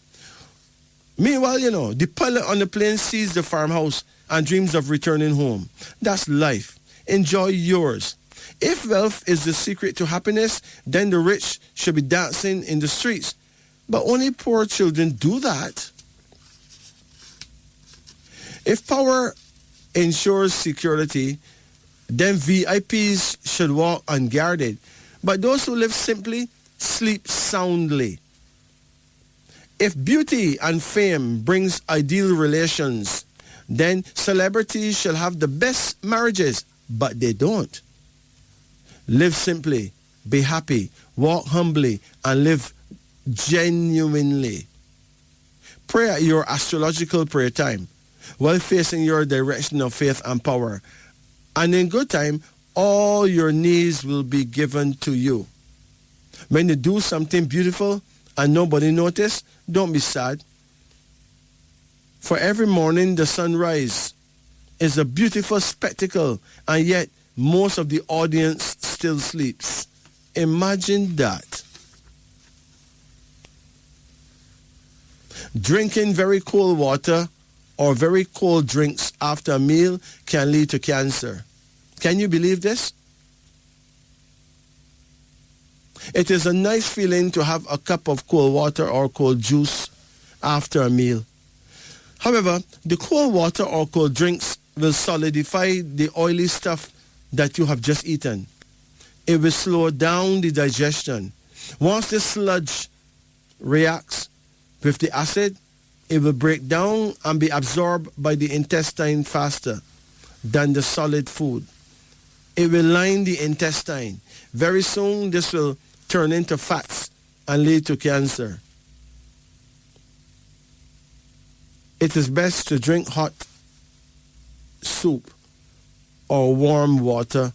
Meanwhile, you know, the pilot on the plane sees the farmhouse and dreams of returning home. That's life. Enjoy yours. If wealth is the secret to happiness, then the rich should be dancing in the streets. But only poor children do that. If power ensures security, then VIPs should walk unguarded. but those who live simply sleep soundly. If beauty and fame brings ideal relations, then celebrities shall have the best marriages, but they don't. Live simply, be happy, walk humbly, and live genuinely. Pray at your astrological prayer time, while facing your direction of faith and power. And in good time, all your needs will be given to you. When you do something beautiful and nobody notice, don't be sad. For every morning the sunrise is a beautiful spectacle, and yet most of the audience still sleeps. Imagine that. Drinking very cold water or very cold drinks after a meal can lead to cancer. Can you believe this? It is a nice feeling to have a cup of cold water or cold juice after a meal. However, the cold water or cold drinks will solidify the oily stuff that you have just eaten. It will slow down the digestion. Once the sludge reacts with the acid, it will break down and be absorbed by the intestine faster than the solid food. It will line the intestine. Very soon, this will turn into fats and lead to cancer. It is best to drink hot soup or warm water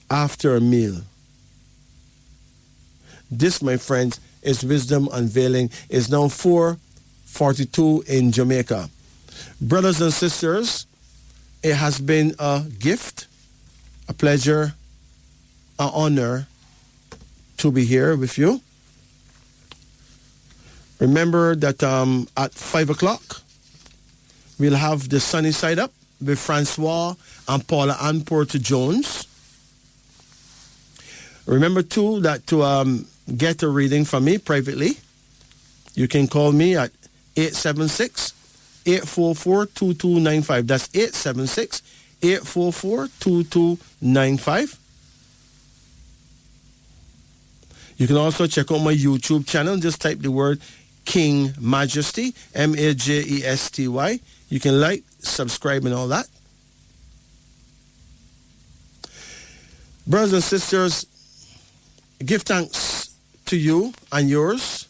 after a meal. This, my friends, is Wisdom Unveiling. It's now 4:42 in Jamaica. Brothers and sisters, it has been a gift, a pleasure, an honor to be here with you. Remember that at 5 o'clock, we'll have the Sunny Side Up with Francois and Paula Ann Porter-Jones. Remember, too, that to get a reading from me privately, you can call me at 876-844-2295. That's 876-844-2295. You can also check out my YouTube channel. Just type the word King Majesty, Majesty. You can like, subscribe, and all that. Brothers and sisters, give thanks to you and yours.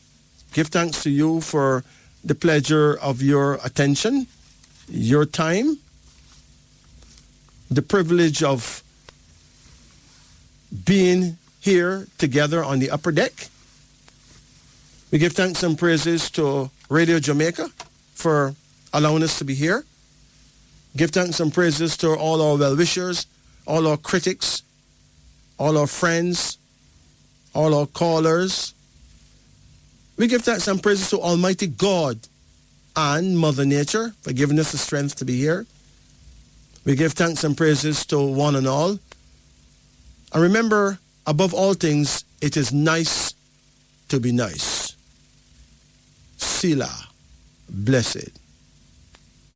Give thanks to you for the pleasure of your attention, your time, the privilege of being here together on the upper deck. We give thanks and praises to Radio Jamaica for allowing us to be here. Give thanks and praises to all our well-wishers, all our critics, all our friends, all our callers. We give thanks and praises to Almighty God and Mother Nature for giving us the strength to be here. We give thanks and praises to one and all. And remember, above all things, it is nice to be nice. Sila, blessed.